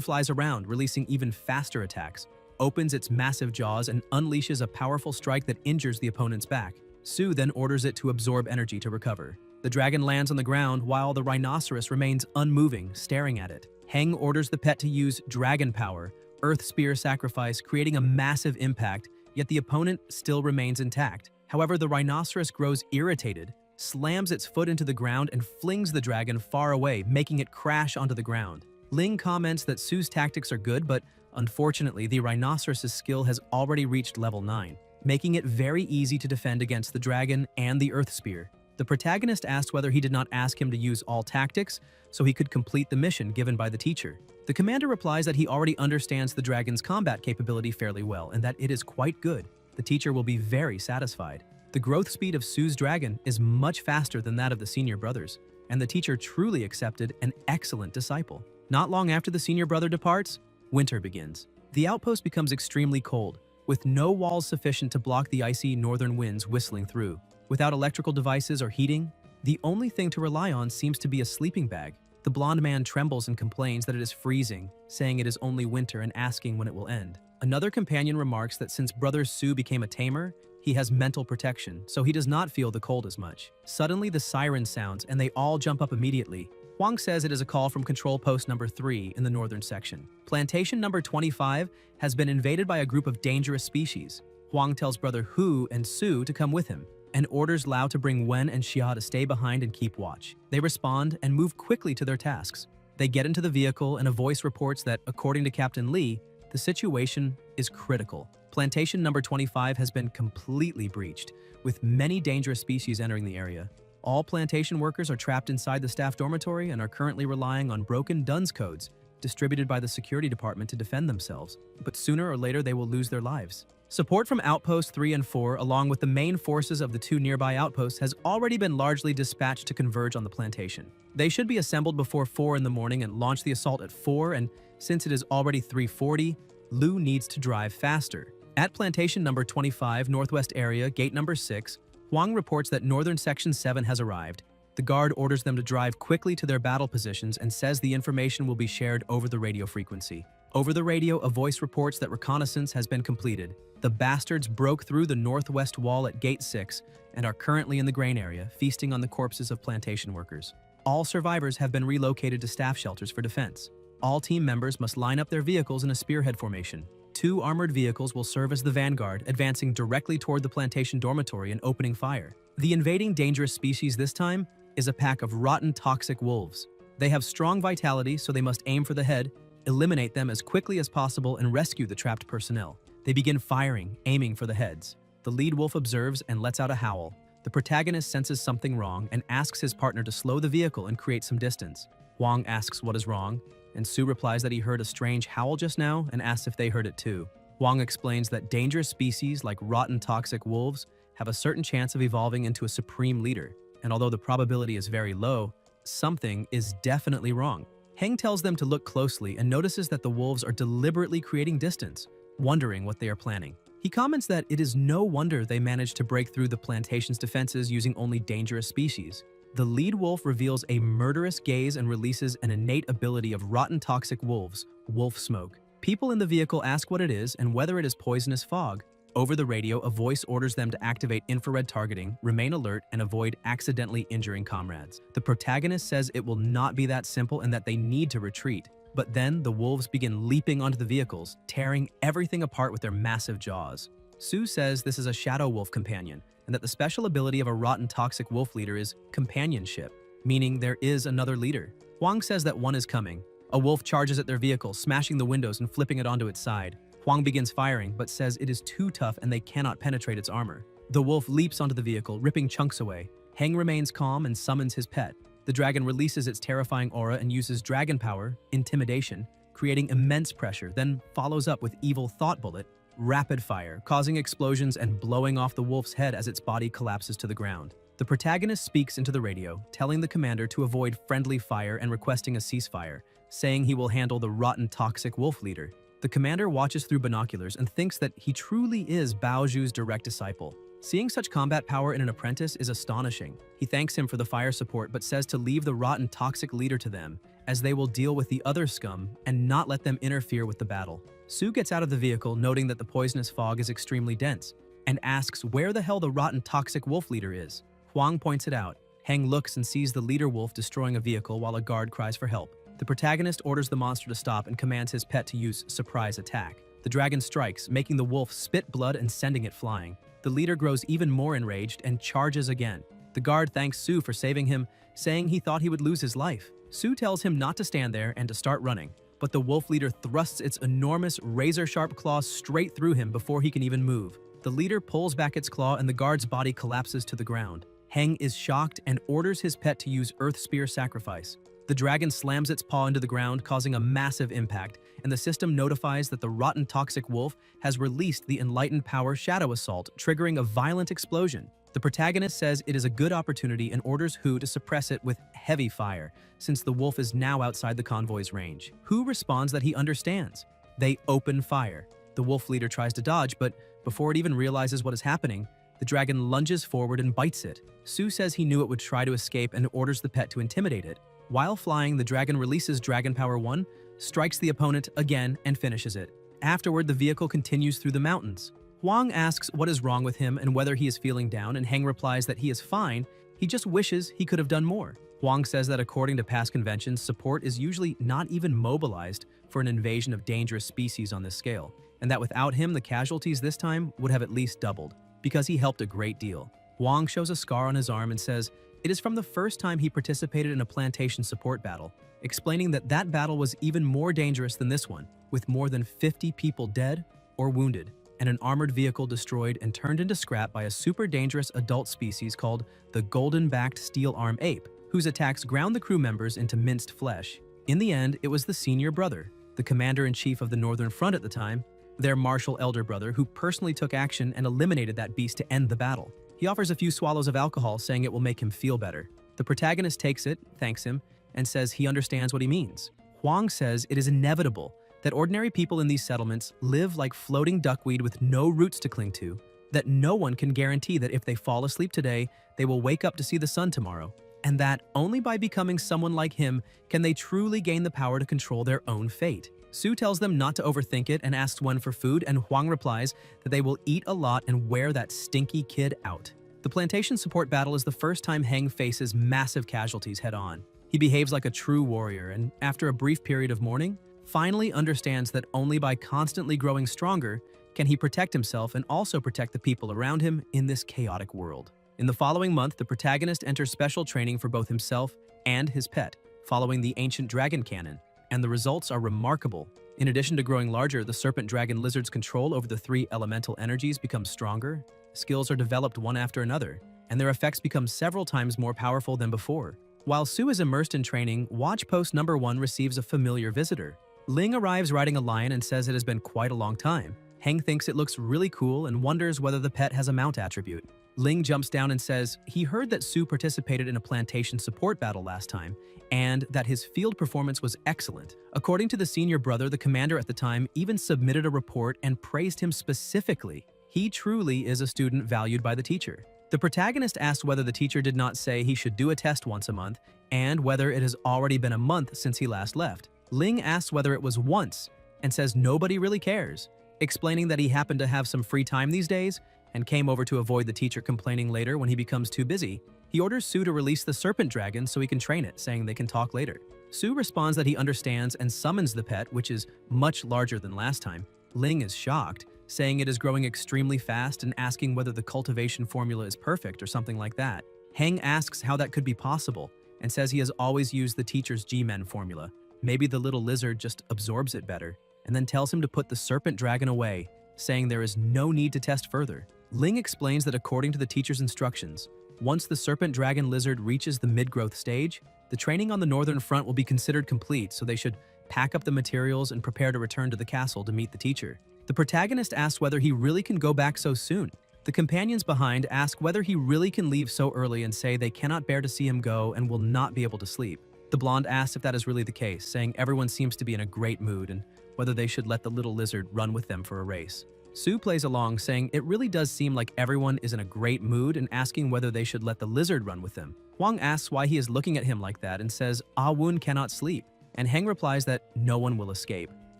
flies around, releasing even faster attacks, opens its massive jaws, and unleashes a powerful strike that injures the opponent's back. Su then orders it to absorb energy to recover. The dragon lands on the ground while the rhinoceros remains unmoving, staring at it. Heng orders the pet to use Dragon Power, Earth Spear Sacrifice, creating a massive impact, yet the opponent still remains intact. However, the rhinoceros grows irritated, slams its foot into the ground, and flings the dragon far away, making it crash onto the ground. Ling comments that Su's tactics are good, but unfortunately, the rhinoceros's skill has already reached level 9, making it very easy to defend against the dragon and the Earth Spear. The protagonist asked whether he did not ask him to use all tactics so he could complete the mission given by the teacher. The commander replies that he already understands the dragon's combat capability fairly well and that it is quite good. The teacher will be very satisfied. The growth speed of Su's dragon is much faster than that of the senior brothers, and the teacher truly accepted an excellent disciple. Not long after the senior brother departs, winter begins. The outpost becomes extremely cold, with no walls sufficient to block the icy northern winds whistling through. Without electrical devices or heating, the only thing to rely on seems to be a sleeping bag. The blonde man trembles and complains that it is freezing, saying it is only winter and asking when it will end. Another companion remarks that since Brother Su became a tamer, he has mental protection, so he does not feel the cold as much. Suddenly, the siren sounds, and they all jump up immediately. Huang says it is a call from control post number 3 in the northern section. Plantation number 25 has been invaded by a group of dangerous species. Huang tells Brother Hu and Su to come with him, and orders Lao to bring Wen and Xia to stay behind and keep watch. They respond and move quickly to their tasks. They get into the vehicle, and a voice reports that, according to Captain Li, the situation is critical. Plantation number 25 has been completely breached, with many dangerous species entering the area. All plantation workers are trapped inside the staff dormitory and are currently relying on broken DUNS codes distributed by the security department to defend themselves, but sooner or later they will lose their lives. Support from Outposts 3 and 4, along with the main forces of the 2 nearby outposts, has already been largely dispatched to converge on the plantation. They should be assembled before 4 in the morning and launch the assault at 4, and since it is already 3:40, Lu needs to drive faster. At Plantation number 25, Northwest Area, Gate number 6, Huang reports that Northern Section 7 has arrived. The guard orders them to drive quickly to their battle positions and says the information will be shared over the radio frequency. Over the radio, a voice reports that reconnaissance has been completed. The bastards broke through the northwest wall at Gate 6 and are currently in the grain area, feasting on the corpses of plantation workers. All survivors have been relocated to staff shelters for defense. All team members must line up their vehicles in a spearhead formation. 2 armored vehicles will serve as the vanguard, advancing directly toward the plantation dormitory and opening fire. The invading dangerous species this time is a pack of rotten toxic wolves. They have strong vitality, so they must aim for the head, eliminate them as quickly as possible, and rescue the trapped personnel. They begin firing, aiming for the heads. The lead wolf observes and lets out a howl. The protagonist senses something wrong and asks his partner to slow the vehicle and create some distance. Huang asks what is wrong, and Su replies that he heard a strange howl just now and asks if they heard it too. Huang explains that dangerous species like rotten toxic wolves have a certain chance of evolving into a supreme leader, and although the probability is very low, something is definitely wrong. Heng tells them to look closely and notices that the wolves are deliberately creating distance, wondering what they are planning. He comments that it is no wonder they managed to break through the plantation's defenses using only dangerous species. The lead wolf reveals a murderous gaze and releases an innate ability of rotten toxic wolves, wolf smoke. People in the vehicle ask what it is and whether it is poisonous fog. Over the radio, a voice orders them to activate infrared targeting, remain alert, and avoid accidentally injuring comrades. The protagonist says it will not be that simple and that they need to retreat. But then the wolves begin leaping onto the vehicles, tearing everything apart with their massive jaws. Sue says this is a shadow wolf companion, and that the special ability of a rotten toxic wolf leader is companionship, meaning there is another leader. Huang says that one is coming. A wolf charges at their vehicle, smashing the windows and flipping it onto its side. Huang begins firing, but says it is too tough and they cannot penetrate its armor. The wolf leaps onto the vehicle, ripping chunks away. Heng remains calm and summons his pet. The dragon releases its terrifying aura and uses dragon power, intimidation, creating immense pressure, then follows up with evil thought bullet, rapid fire, causing explosions and blowing off the wolf's head as its body collapses to the ground. The protagonist speaks into the radio, telling the commander to avoid friendly fire and requesting a ceasefire, saying he will handle the rotten toxic wolf leader. The commander watches through binoculars and thinks that he truly is Bao Zhu's direct disciple. Seeing such combat power in an apprentice is astonishing. He thanks him for the fire support but says to leave the rotten toxic leader to them, as they will deal with the other scum and not let them interfere with the battle. Sue gets out of the vehicle, noting that the poisonous fog is extremely dense, and asks where the hell the rotten toxic wolf leader is. Huang points it out. Heng looks and sees the leader wolf destroying a vehicle while a guard cries for help. The protagonist orders the monster to stop and commands his pet to use surprise attack. The dragon strikes, making the wolf spit blood and sending it flying. The leader grows even more enraged and charges again. The guard thanks Sue for saving him, saying he thought he would lose his life. Sue tells him not to stand there and to start running, but the wolf leader thrusts its enormous razor-sharp claws straight through him before he can even move. The leader pulls back its claw and the guard's body collapses to the ground. Heng is shocked and orders his pet to use Earth Spear Sacrifice. The dragon slams its paw into the ground, causing a massive impact, and the system notifies that the rotten toxic wolf has released the enlightened power Shadow Assault, triggering a violent explosion. The protagonist says it is a good opportunity and orders Hu to suppress it with heavy fire, since the wolf is now outside the convoy's range. Hu responds that he understands. They open fire. The wolf leader tries to dodge, but before it even realizes what is happening, the dragon lunges forward and bites it. Sue says he knew it would try to escape and orders the pet to intimidate it. While flying, the dragon releases Dragon Power 1, strikes the opponent again, and finishes it. Afterward, the vehicle continues through the mountains. Huang asks what is wrong with him and whether he is feeling down, and Heng replies that he is fine, he just wishes he could have done more. Huang says that according to past conventions, support is usually not even mobilized for an invasion of dangerous species on this scale, and that without him, the casualties this time would have at least doubled, because he helped a great deal. Huang shows a scar on his arm and says it is from the first time he participated in a plantation support battle, explaining that that battle was even more dangerous than this one, with more than 50 people dead or wounded, and an armored vehicle destroyed and turned into scrap by a super dangerous adult species called the golden-backed steel arm ape, whose attacks ground the crew members into minced flesh. In the end, it was the senior brother, the commander-in-chief of the Northern Front at the time, their martial elder brother, who personally took action and eliminated that beast to end the battle. He offers a few swallows of alcohol, saying it will make him feel better. The protagonist takes it, thanks him, and says he understands what he means. Huang says it is inevitable that ordinary people in these settlements live like floating duckweed with no roots to cling to, that no one can guarantee that if they fall asleep today, they will wake up to see the sun tomorrow, and that only by becoming someone like him can they truly gain the power to control their own fate. Sue tells them not to overthink it and asks when for food, and Huang replies that they will eat a lot and wear that stinky kid out. The plantation support battle is the first time Heng faces massive casualties head-on. He behaves like a true warrior, and after a brief period of mourning, finally understands that only by constantly growing stronger can he protect himself and also protect the people around him in this chaotic world. In the following month, the protagonist enters special training for both himself and his pet, following the ancient dragon canon, and the results are remarkable. In addition to growing larger, the serpent dragon lizard's control over the 3 elemental energies becomes stronger, skills are developed one after another, and their effects become several times more powerful than before. While Sue is immersed in training, Watch Post number 1 receives a familiar visitor. Ling arrives riding a lion and says it has been quite a long time. Heng thinks it looks really cool and wonders whether the pet has a mount attribute. Ling jumps down and says he heard that Su participated in a plantation support battle last time, and that his field performance was excellent. According to the senior brother, the commander at the time even submitted a report and praised him specifically. He truly is a student valued by the teacher. The protagonist asks whether the teacher did not say he should do a test once a month, and whether it has already been a month since he last left. Ling asks whether it was once, and says nobody really cares, explaining that he happened to have some free time these days and came over to avoid the teacher complaining later when he becomes too busy. He orders Su to release the serpent dragon so he can train it, saying they can talk later. Su responds that he understands and summons the pet, which is much larger than last time. Ling is shocked, saying it is growing extremely fast and asking whether the cultivation formula is perfect or something like that. Heng asks how that could be possible and says he has always used the teacher's G-Men formula. Maybe the little lizard just absorbs it better, and then tells him to put the serpent dragon away, saying there is no need to test further. Ling explains that according to the teacher's instructions, once the serpent dragon lizard reaches the mid-growth stage, the training on the northern front will be considered complete, so they should pack up the materials and prepare to return to the castle to meet the teacher. The protagonist asks whether he really can go back so soon. The companions behind ask whether he really can leave so early and say they cannot bear to see him go and will not be able to sleep. The blonde asks if that is really the case, saying everyone seems to be in a great mood and whether they should let the little lizard run with them for a race. Su plays along, saying it really does seem like everyone is in a great mood and asking whether they should let the lizard run with them. Huang asks why he is looking at him like that and says Ah Wun cannot sleep, and Heng replies that no one will escape.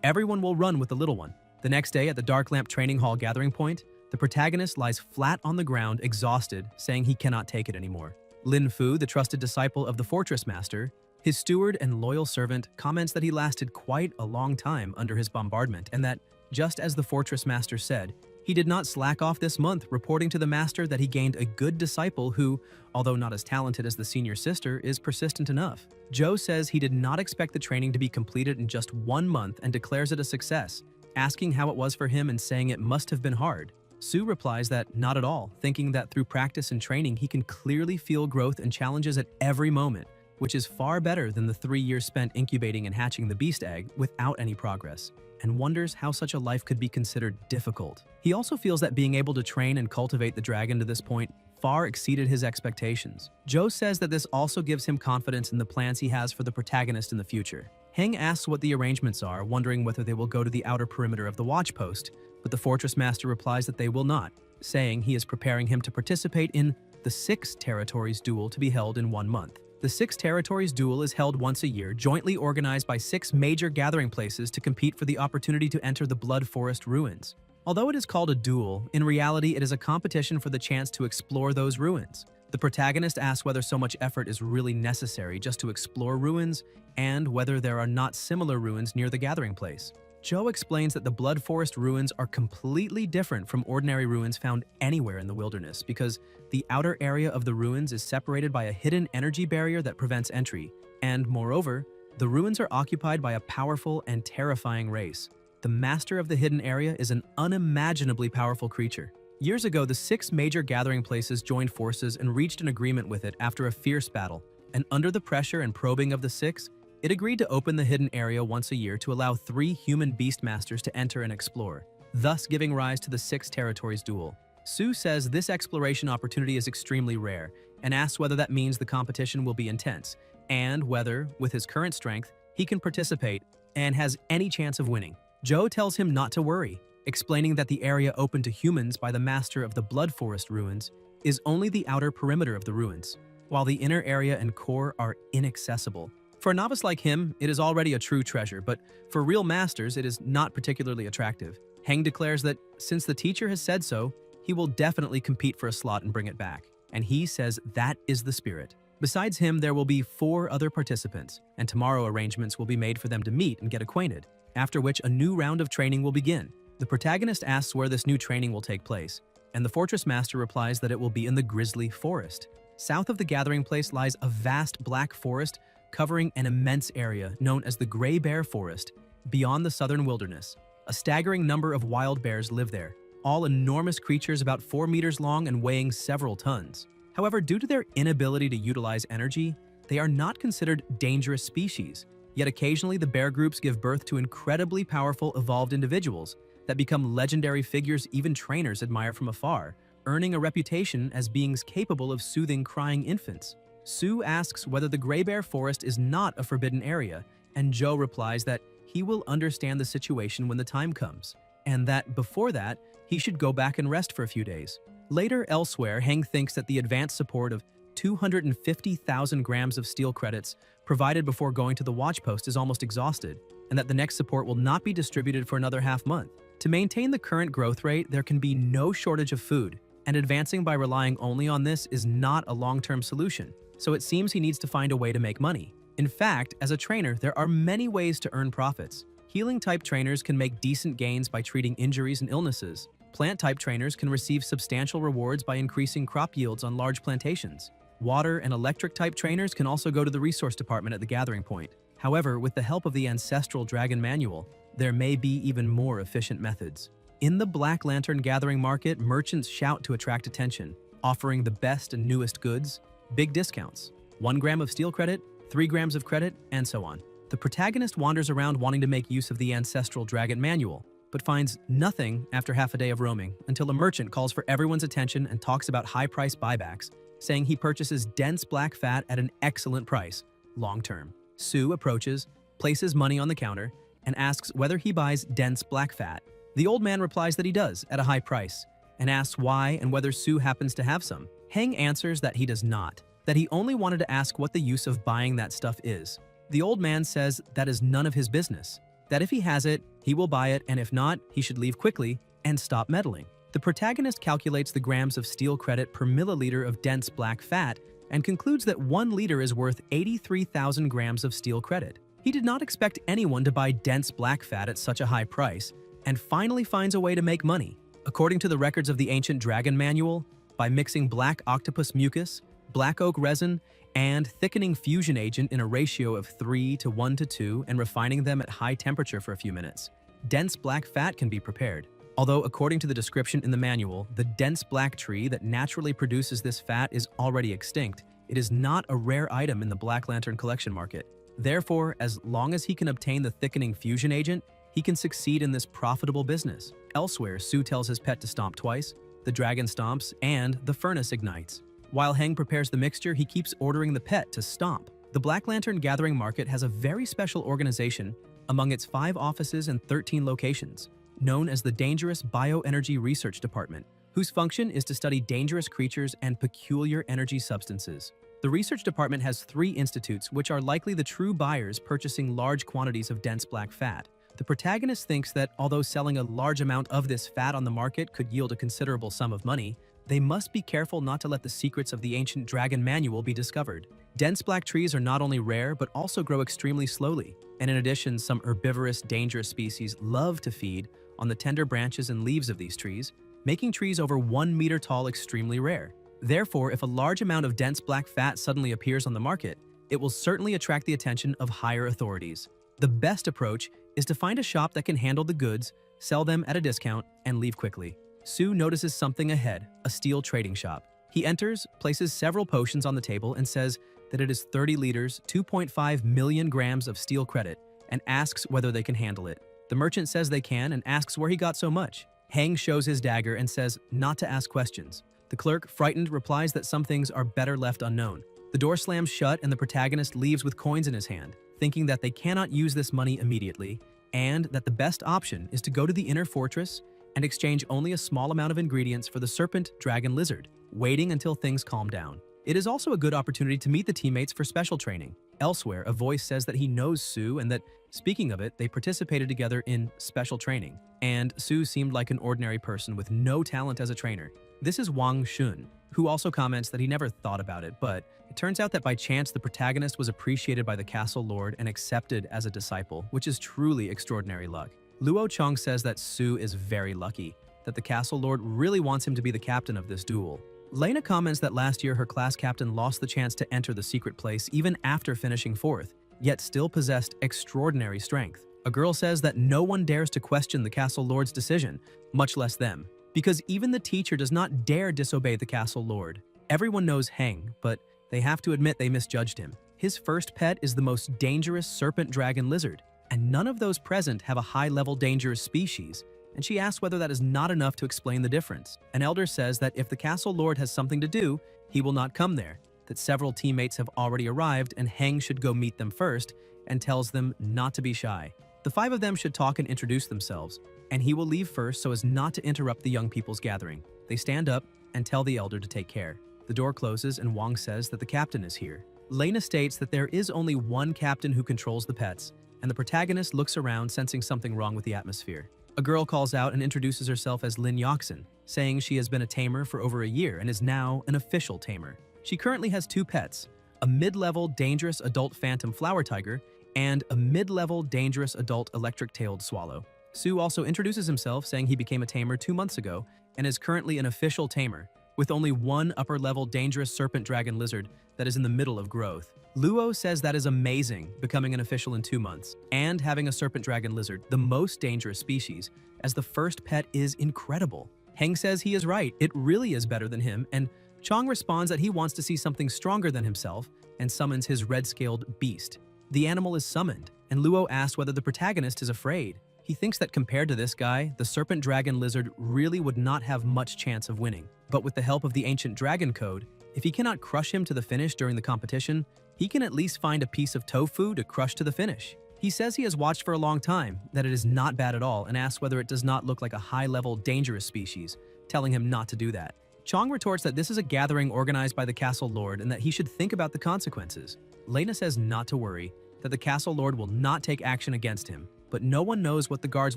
Everyone will run with the little one. The next day at the Dark Lamp Training Hall gathering point, the protagonist lies flat on the ground, exhausted, saying he cannot take it anymore. Lin Fu, the trusted disciple of the Fortress Master, his steward and loyal servant, comments that he lasted quite a long time under his bombardment and that, just as the Fortress Master said, he did not slack off this month, reporting to the Master that he gained a good disciple who, although not as talented as the senior sister, is persistent enough. Zhou says he did not expect the training to be completed in just 1 month and declares it a success, asking how it was for him and saying it must have been hard. Su replies that not at all, thinking that through practice and training he can clearly feel growth and challenges at every moment, which is far better than the 3 years spent incubating and hatching the beast egg without any progress, and wonders how such a life could be considered difficult. He also feels that being able to train and cultivate the dragon to this point far exceeded his expectations. Zhou says that this also gives him confidence in the plans he has for the protagonist in the future. Heng asks what the arrangements are, wondering whether they will go to the outer perimeter of the watch post, but the Fortress Master replies that they will not, saying he is preparing him to participate in the 6 Territories duel to be held in 1 month. The 6 Territories duel is held once a year, jointly organized by 6 major gathering places to compete for the opportunity to enter the Blood Forest ruins. Although it is called a duel, in reality it is a competition for the chance to explore those ruins. The protagonist asks whether so much effort is really necessary just to explore ruins, and whether there are not similar ruins near the gathering place. Zhou explains that the Blood Forest ruins are completely different from ordinary ruins found anywhere in the wilderness because the outer area of the ruins is separated by a hidden energy barrier that prevents entry, and moreover, the ruins are occupied by a powerful and terrifying race. The master of the hidden area is an unimaginably powerful creature. Years ago, the 6 major gathering places joined forces and reached an agreement with it after a fierce battle, and under the pressure and probing of the 6, it agreed to open the hidden area once a year to allow 3 human beast masters to enter and explore, thus giving rise to the 6 Territories duel. Su says this exploration opportunity is extremely rare, and asks whether that means the competition will be intense, and whether, with his current strength, he can participate and has any chance of winning. Zhou tells him not to worry, explaining that the area open to humans by the master of the Blood Forest ruins is only the outer perimeter of the ruins, while the inner area and core are inaccessible. For a novice like him, it is already a true treasure, but for real masters, it is not particularly attractive. Heng declares that since the teacher has said so, he will definitely compete for a slot and bring it back, and he says that is the spirit. Besides him, there will be 4 other participants, and tomorrow arrangements will be made for them to meet and get acquainted, after which a new round of training will begin. The protagonist asks where this new training will take place, and the Fortress Master replies that it will be in the Grizzly Forest. South of the gathering place lies a vast black forest covering an immense area known as the Gray Bear Forest, beyond the southern wilderness. A staggering number of wild bears live there, all enormous creatures about 4 meters long and weighing several tons. However, due to their inability to utilize energy, they are not considered dangerous species, yet occasionally the bear groups give birth to incredibly powerful evolved individuals that become legendary figures even trainers admire from afar, earning a reputation as beings capable of soothing crying infants. Sue asks whether the Gray Bear Forest is not a forbidden area, and Joe replies that he will understand the situation when the time comes, and that before that, he should go back and rest for a few days. Later, elsewhere, Heng thinks that the advance support of 250,000 grams of steel credits provided before going to the watch post is almost exhausted, and that the next support will not be distributed for another half-month. To maintain the current growth rate, there can be no shortage of food, and advancing by relying only on this is not a long-term solution, so it seems he needs to find a way to make money. In fact, as a trainer, there are many ways to earn profits. Healing-type trainers can make decent gains by treating injuries and illnesses. Plant-type trainers can receive substantial rewards by increasing crop yields on large plantations. Water and electric-type trainers can also go to the resource department at the gathering point. However, with the help of the ancestral dragon manual, there may be even more efficient methods. In the Black Lantern gathering market, merchants shout to attract attention, offering the best and newest goods, big discounts, 1 gram of steel credit, 3 grams of credit, and so on. The protagonist wanders around wanting to make use of the ancestral dragon manual, but finds nothing after half a day of roaming until a merchant calls for everyone's attention and talks about high-price buybacks, saying he purchases dense black fat at an excellent price, long-term. Sue approaches, places money on the counter, and asks whether he buys dense black fat. The old man replies that he does, at a high price, and asks why and whether Sue happens to have some. Heng answers that he does not, that he only wanted to ask what the use of buying that stuff is. The old man says that is none of his business, that if he has it, he will buy it, and if not, he should leave quickly and stop meddling. The protagonist calculates the grams of steel credit per milliliter of dense black fat and concludes that 1 liter is worth 83,000 grams of steel credit. He did not expect anyone to buy dense black fat at such a high price, and finally finds a way to make money. According to the records of the ancient dragon manual, by mixing black octopus mucus, black oak resin, and thickening fusion agent in a ratio of 3 to 1 to 2 and refining them at high temperature for a few minutes, dense black fat can be prepared. Although according to the description in the manual, the dense black tree that naturally produces this fat is already extinct, it is not a rare item in the Black Lantern collection market. Therefore, as long as he can obtain the thickening fusion agent, he can succeed in this profitable business. Elsewhere, Sue tells his pet to stomp twice, the dragon stomps, and the furnace ignites. While Heng prepares the mixture, he keeps ordering the pet to stomp. The Black Lantern gathering market has a very special organization among its 5 offices and 13 locations, known as the Dangerous Bioenergy Research Department, whose function is to study dangerous creatures and peculiar energy substances. The research department has 3 institutes which are likely the true buyers purchasing large quantities of dense black fat. The protagonist thinks that although selling a large amount of this fat on the market could yield a considerable sum of money, they must be careful not to let the secrets of the ancient dragon manual be discovered. Dense black trees are not only rare, but also grow extremely slowly. And in addition, some herbivorous, dangerous species love to feed on the tender branches and leaves of these trees, making trees over 1 meter tall extremely rare. Therefore, if a large amount of dense black fat suddenly appears on the market, it will certainly attract the attention of higher authorities. The best approach is to find a shop that can handle the goods, sell them at a discount, and leave quickly. Sue notices something ahead, a steel trading shop. He enters, places several potions on the table, and says that it is 30 liters, 2.5 million grams of steel credit, and asks whether they can handle it. The merchant says they can and asks where he got so much. Heng shows his dagger and says not to ask questions. The clerk, frightened, replies that some things are better left unknown. The door slams shut and the protagonist leaves with coins in his hand, thinking that they cannot use this money immediately, and that the best option is to go to the inner fortress and exchange only a small amount of ingredients for the serpent, dragon, lizard, waiting until things calm down. It is also a good opportunity to meet the teammates for special training. Elsewhere, a voice says that he knows Sue and that, speaking of it, they participated together in special training. And Sue seemed like an ordinary person with no talent as a trainer. This is Wang Shun, who also comments that he never thought about it, but it turns out that by chance the protagonist was appreciated by the castle lord and accepted as a disciple, which is truly extraordinary luck. Luo Chong says that Sue is very lucky, that the castle lord really wants him to be the captain of this duel. Lena comments that last year her class captain lost the chance to enter the secret place even after finishing 4th, yet still possessed extraordinary strength. A girl says that no one dares to question the castle lord's decision, much less them, because even the teacher does not dare disobey the castle lord. Everyone knows Heng, but they have to admit they misjudged him. His first pet is the most dangerous serpent dragon lizard, and none of those present have a high-level dangerous species, and she asks whether that is not enough to explain the difference. An elder says that if the castle lord has something to do, he will not come there, that several teammates have already arrived and Heng should go meet them first, and tells them not to be shy. The 5 of them should talk and introduce themselves, and he will leave first so as not to interrupt the young people's gathering. They stand up and tell the elder to take care. The door closes and Wang says that the captain is here. Lena states that there is only one captain who controls the pets, and the protagonist looks around sensing something wrong with the atmosphere. A girl calls out and introduces herself as Lin Yoxin, saying she has been a tamer for over a year and is now an official tamer. She currently has 2 pets, a mid-level dangerous adult phantom flower tiger and a mid-level dangerous adult electric-tailed swallow. Su also introduces himself saying he became a tamer 2 months ago and is currently an official tamer, with only one upper-level dangerous serpent dragon lizard that is in the middle of growth. Luo says that is amazing, becoming an official in 2 months, and having a serpent dragon lizard, the most dangerous species, as the first pet is incredible. Heng says he is right, it really is better than him, and Chong responds that he wants to see something stronger than himself and summons his red-scaled beast. The animal is summoned, and Luo asks whether the protagonist is afraid. He thinks that compared to this guy, the serpent dragon lizard really would not have much chance of winning. But with the help of the ancient dragon code, if he cannot crush him to the finish during the competition, he can at least find a piece of tofu to crush to the finish. He says he has watched for a long time, that it is not bad at all, and asks whether it does not look like a high-level dangerous species, telling him not to do that. Chong retorts that this is a gathering organized by the castle lord and that he should think about the consequences. Lena says not to worry, that the castle lord will not take action against him, but no one knows what the guards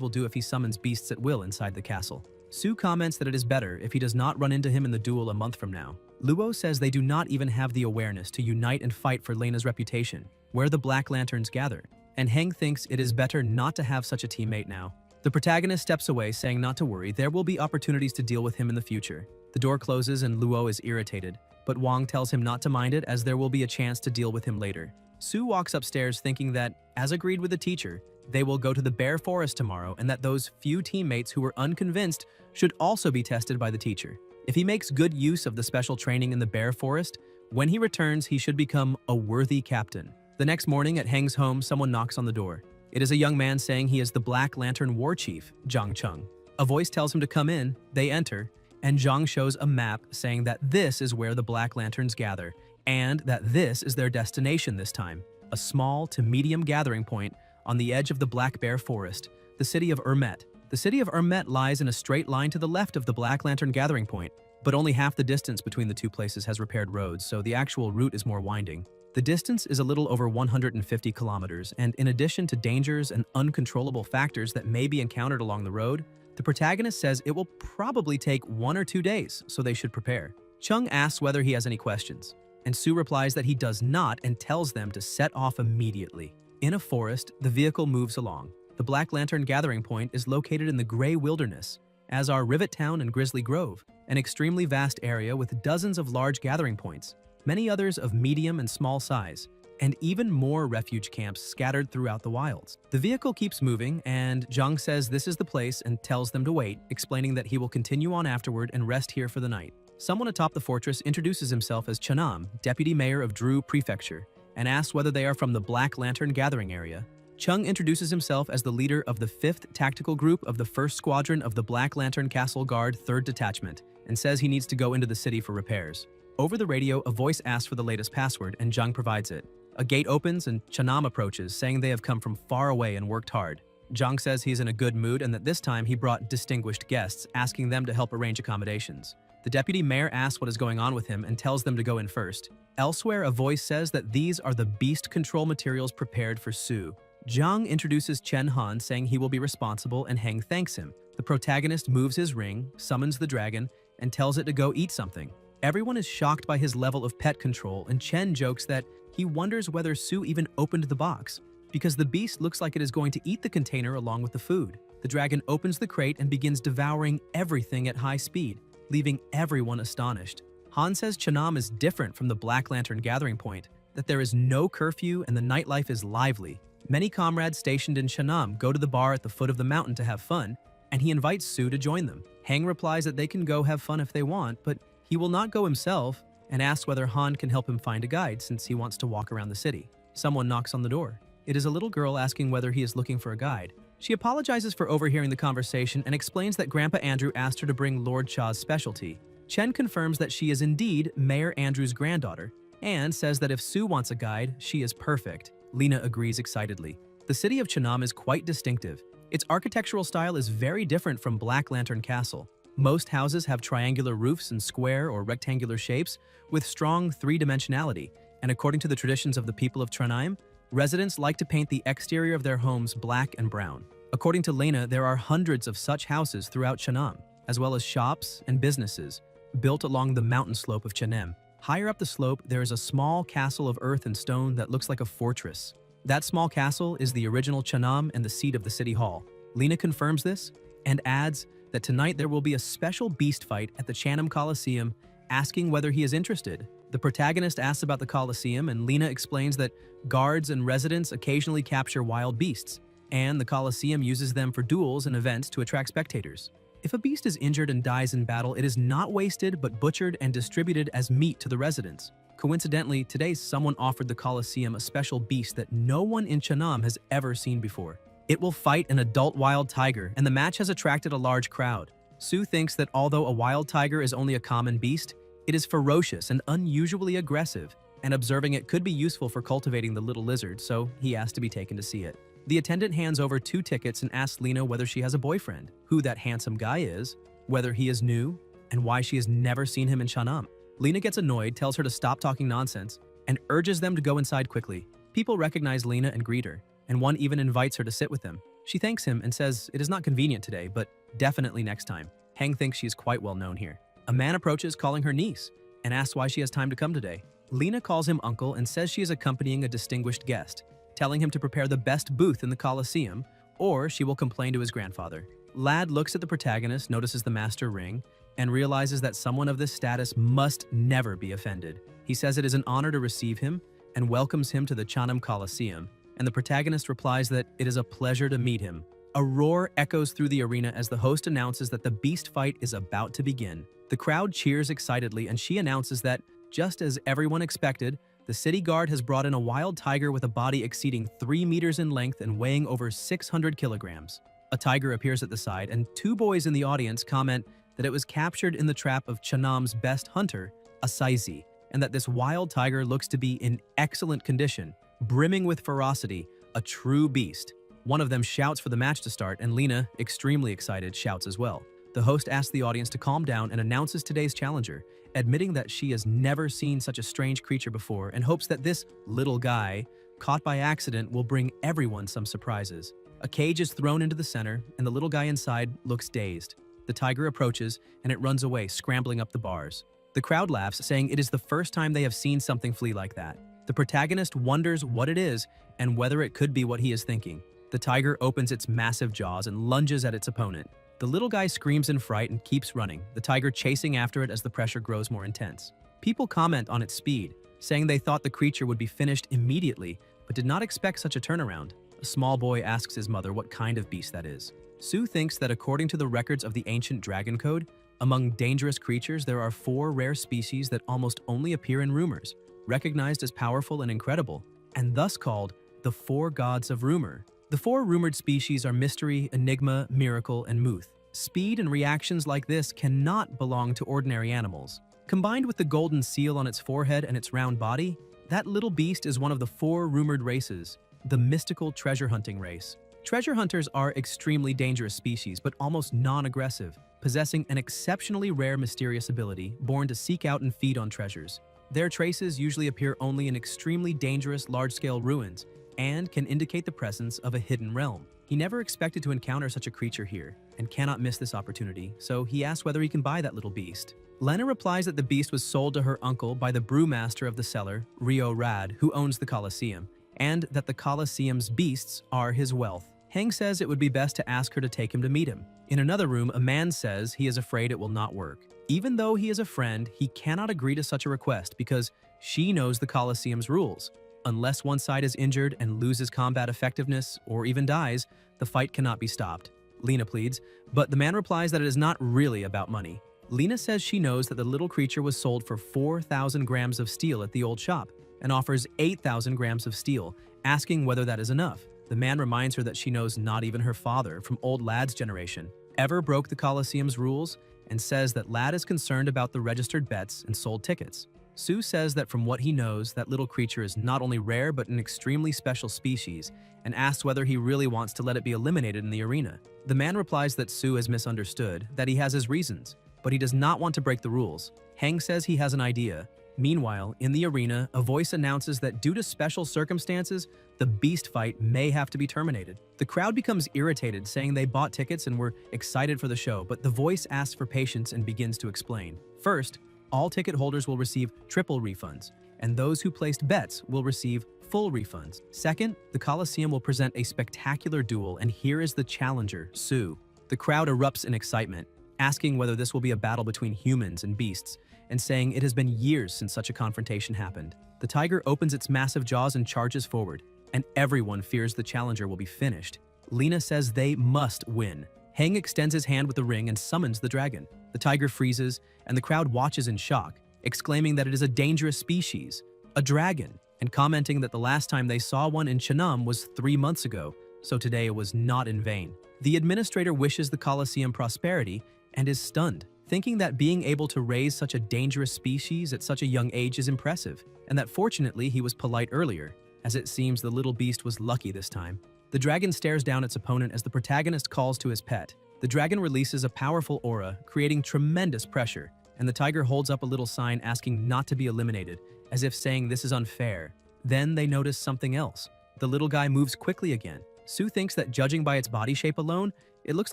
will do if he summons beasts at will inside the castle. Su comments that it is better if he does not run into him in the duel a month from now. Luo says they do not even have the awareness to unite and fight for Lena's reputation, where the Black Lanterns gather, and Heng thinks it is better not to have such a teammate now. The protagonist steps away, saying not to worry, there will be opportunities to deal with him in the future. The door closes and Luo is irritated, but Wang tells him not to mind it as there will be a chance to deal with him later. Su walks upstairs thinking that, as agreed with the teacher, they will go to the Bear Forest tomorrow and that those few teammates who were unconvinced should also be tested by the teacher. If he makes good use of the special training in the Bear Forest, when he returns he should become a worthy captain. The next morning at Heng's home, someone knocks on the door. It is a young man saying he is the Black Lantern War Chief, Zhang Cheng. A voice tells him to come in, they enter, and Zhang shows a map saying that this is where the Black Lanterns gather, and that this is their destination this time, a small to medium gathering point on the edge of the Black Bear Forest, the city of Ermet. The city of Ermet lies in a straight line to the left of the Black Lantern gathering point, but only half the distance between the two places has repaired roads, so the actual route is more winding. The distance is a little over 150 kilometers, and in addition to dangers and uncontrollable factors that may be encountered along the road, the protagonist says it will probably take 1 or 2 days, so they should prepare. Chung asks whether he has any questions, and Su replies that he does not and tells them to set off immediately. In a forest, the vehicle moves along. The Black Lantern gathering point is located in the Gray Wilderness, as are Rivet Town and Grizzly Grove, an extremely vast area with dozens of large gathering points, many others of medium and small size, and even more refuge camps scattered throughout the wilds. The vehicle keeps moving, and Zhang says this is the place and tells them to wait, explaining that he will continue on afterward and rest here for the night. Someone atop the fortress introduces himself as Chanam, Deputy Mayor of Dru Prefecture, and asks whether they are from the Black Lantern gathering area. Chung introduces himself as the leader of the 5th Tactical Group of the 1st Squadron of the Black Lantern Castle Guard 3rd Detachment, and says he needs to go into the city for repairs. Over the radio, a voice asks for the latest password, and Zhang provides it. A gate opens, and Chanam approaches, saying they have come from far away and worked hard. Zhang says he's in a good mood and that this time he brought distinguished guests, asking them to help arrange accommodations. The deputy mayor asks what is going on with him and tells them to go in first. Elsewhere, a voice says that these are the beast control materials prepared for Su. Zhang introduces Chen Han, saying he will be responsible, and Heng thanks him. The protagonist moves his ring, summons the dragon, and tells it to go eat something. Everyone is shocked by his level of pet control, and Chen jokes that he wonders whether Su even opened the box, because the beast looks like it is going to eat the container along with the food. The dragon opens the crate and begins devouring everything at high speed, leaving everyone astonished. Han says Chanam is different from the Black Lantern gathering point, that there is no curfew and the nightlife is lively. Many comrades stationed in Chanam go to the bar at the foot of the mountain to have fun, and he invites Su to join them. Heng replies that they can go have fun if they want, but he will not go himself, and asks whether Han can help him find a guide since he wants to walk around the city. Someone knocks on the door. It is a little girl asking whether he is looking for a guide. She apologizes for overhearing the conversation and explains that Grandpa Andrew asked her to bring Lord Cha's specialty. Chen confirms that she is indeed Mayor Andrew's granddaughter and says that if Sue wants a guide, she is perfect. Lena agrees excitedly. The city of Chennam is quite distinctive. Its architectural style is very different from Black Lantern Castle. Most houses have triangular roofs and square or rectangular shapes with strong three-dimensionality, and according to the traditions of the people of Chennai, residents like to paint the exterior of their homes black and brown. According to Lena, there are hundreds of such houses throughout Chennai, as well as shops and businesses built along the mountain slope of Chennai. Higher up the slope, there is a small castle of earth and stone that looks like a fortress. That small castle is the original Chennai and the seat of the city hall. Lena confirms this and adds that tonight there will be a special beast fight at the Chennai Coliseum, asking whether he is interested. The protagonist asks about the Coliseum, and Lena explains that guards and residents occasionally capture wild beasts, and the Coliseum uses them for duels and events to attract spectators. If a beast is injured and dies in battle, it is not wasted but butchered and distributed as meat to the residents. Coincidentally, today someone offered the Coliseum a special beast that no one in Chennai has ever seen before. It will fight an adult wild tiger, and the match has attracted a large crowd. Sue thinks that although a wild tiger is only a common beast, it is ferocious and unusually aggressive, and observing it could be useful for cultivating the little lizard, so he asked to be taken to see it. The attendant hands over 2 tickets and asks Lena whether she has a boyfriend, who that handsome guy is, whether he is new, and why she has never seen him in Chennai. Lena gets annoyed, tells her to stop talking nonsense, and urges them to go inside quickly. People recognize Lena and greet her, and one even invites her to sit with them. She thanks him and says it is not convenient today, but definitely next time. Heng thinks she is quite well known here. A man approaches calling her niece and asks why she has time to come today. Lena calls him uncle and says she is accompanying a distinguished guest, telling him to prepare the best booth in the Coliseum, or she will complain to his grandfather. Lad looks at the protagonist, notices the master ring, and realizes that someone of this status must never be offended. He says it is an honor to receive him and welcomes him to the Chennai Coliseum, and the protagonist replies that it is a pleasure to meet him. A roar echoes through the arena as the host announces that the beast fight is about to begin. The crowd cheers excitedly, and she announces that, just as everyone expected, the city guard has brought in a wild tiger with a body exceeding 3 meters in length and weighing over 600 kilograms. A tiger appears at the side, and 2 boys in the audience comment that it was captured in the trap of Chennam's best hunter, a Saizi, and that this wild tiger looks to be in excellent condition, brimming with ferocity, a true beast. One of them shouts for the match to start, and Lena, extremely excited, shouts as well. The host asks the audience to calm down and announces today's challenger, admitting that she has never seen such a strange creature before and hopes that this little guy, caught by accident, will bring everyone some surprises. A cage is thrown into the center, and the little guy inside looks dazed. The tiger approaches, and it runs away, scrambling up the bars. The crowd laughs, saying it is the first time they have seen something flee like that. The protagonist wonders what it is and whether it could be what he is thinking. The tiger opens its massive jaws and lunges at its opponent. The little guy screams in fright and keeps running, the tiger chasing after it as the pressure grows more intense. People comment on its speed, saying they thought the creature would be finished immediately, but did not expect such a turnaround. A small boy asks his mother what kind of beast that is. Sue thinks that according to the records of the ancient dragon code, among dangerous creatures there are 4 rare species that almost only appear in rumors, recognized as powerful and incredible, and thus called the 4 gods of rumor. The 4 rumored species are mystery, enigma, miracle, and muth. Speed and reactions like this cannot belong to ordinary animals. Combined with the golden seal on its forehead and its round body, that little beast is one of the 4 rumored races, the mystical treasure hunting race. Treasure hunters are extremely dangerous species, but almost non-aggressive, possessing an exceptionally rare mysterious ability, born to seek out and feed on treasures. Their traces usually appear only in extremely dangerous large-scale ruins, and can indicate the presence of a hidden realm. He never expected to encounter such a creature here, and cannot miss this opportunity, so he asks whether he can buy that little beast. Lena replies that the beast was sold to her uncle by the brewmaster of the cellar, Rio Rad, who owns the Coliseum, and that the Coliseum's beasts are his wealth. Heng says it would be best to ask her to take him to meet him. In another room, a man says he is afraid it will not work. Even though he is a friend, he cannot agree to such a request because she knows the Coliseum's rules. Unless one side is injured and loses combat effectiveness or even dies, the fight cannot be stopped. Lena pleads, but the man replies that it is not really about money. Lena says she knows that the little creature was sold for 4,000 grams of steel at the old shop and offers 8,000 grams of steel, asking whether that is enough. The man reminds her that she knows not even her father, from old Lad's generation, ever broke the Colosseum's rules, and says that Lad is concerned about the registered bets and sold tickets. Sue says that from what he knows, that little creature is not only rare but an extremely special species, and asks whether he really wants to let it be eliminated in the arena. The man replies that Sue has misunderstood, that he has his reasons, but he does not want to break the rules. Hang says he has an idea. Meanwhile, in the arena, a voice announces that due to special circumstances, the beast fight may have to be terminated. The crowd becomes irritated, saying they bought tickets and were excited for the show, but the voice asks for patience and begins to explain. First, all ticket holders will receive triple refunds, and those who placed bets will receive full refunds. Second, the Colosseum will present a spectacular duel, and here is the challenger, Sue. The crowd erupts in excitement, asking whether this will be a battle between humans and beasts, and saying it has been years since such a confrontation happened. The tiger opens its massive jaws and charges forward, and everyone fears the challenger will be finished. Lena says they must win. Hang extends his hand with the ring and summons the dragon. The tiger freezes, and the crowd watches in shock, exclaiming that it is a dangerous species, a dragon, and commenting that the last time they saw one in Chennam was 3 months ago, so today it was not in vain. The administrator wishes the Colosseum prosperity and is stunned, thinking that being able to raise such a dangerous species at such a young age is impressive, and that fortunately he was polite earlier, as it seems the little beast was lucky this time. The dragon stares down its opponent as the protagonist calls to his pet. The dragon releases a powerful aura, creating tremendous pressure, and the tiger holds up a little sign asking not to be eliminated, as if saying this is unfair. Then they notice something else. The little guy moves quickly again. Sue thinks that judging by its body shape alone, it looks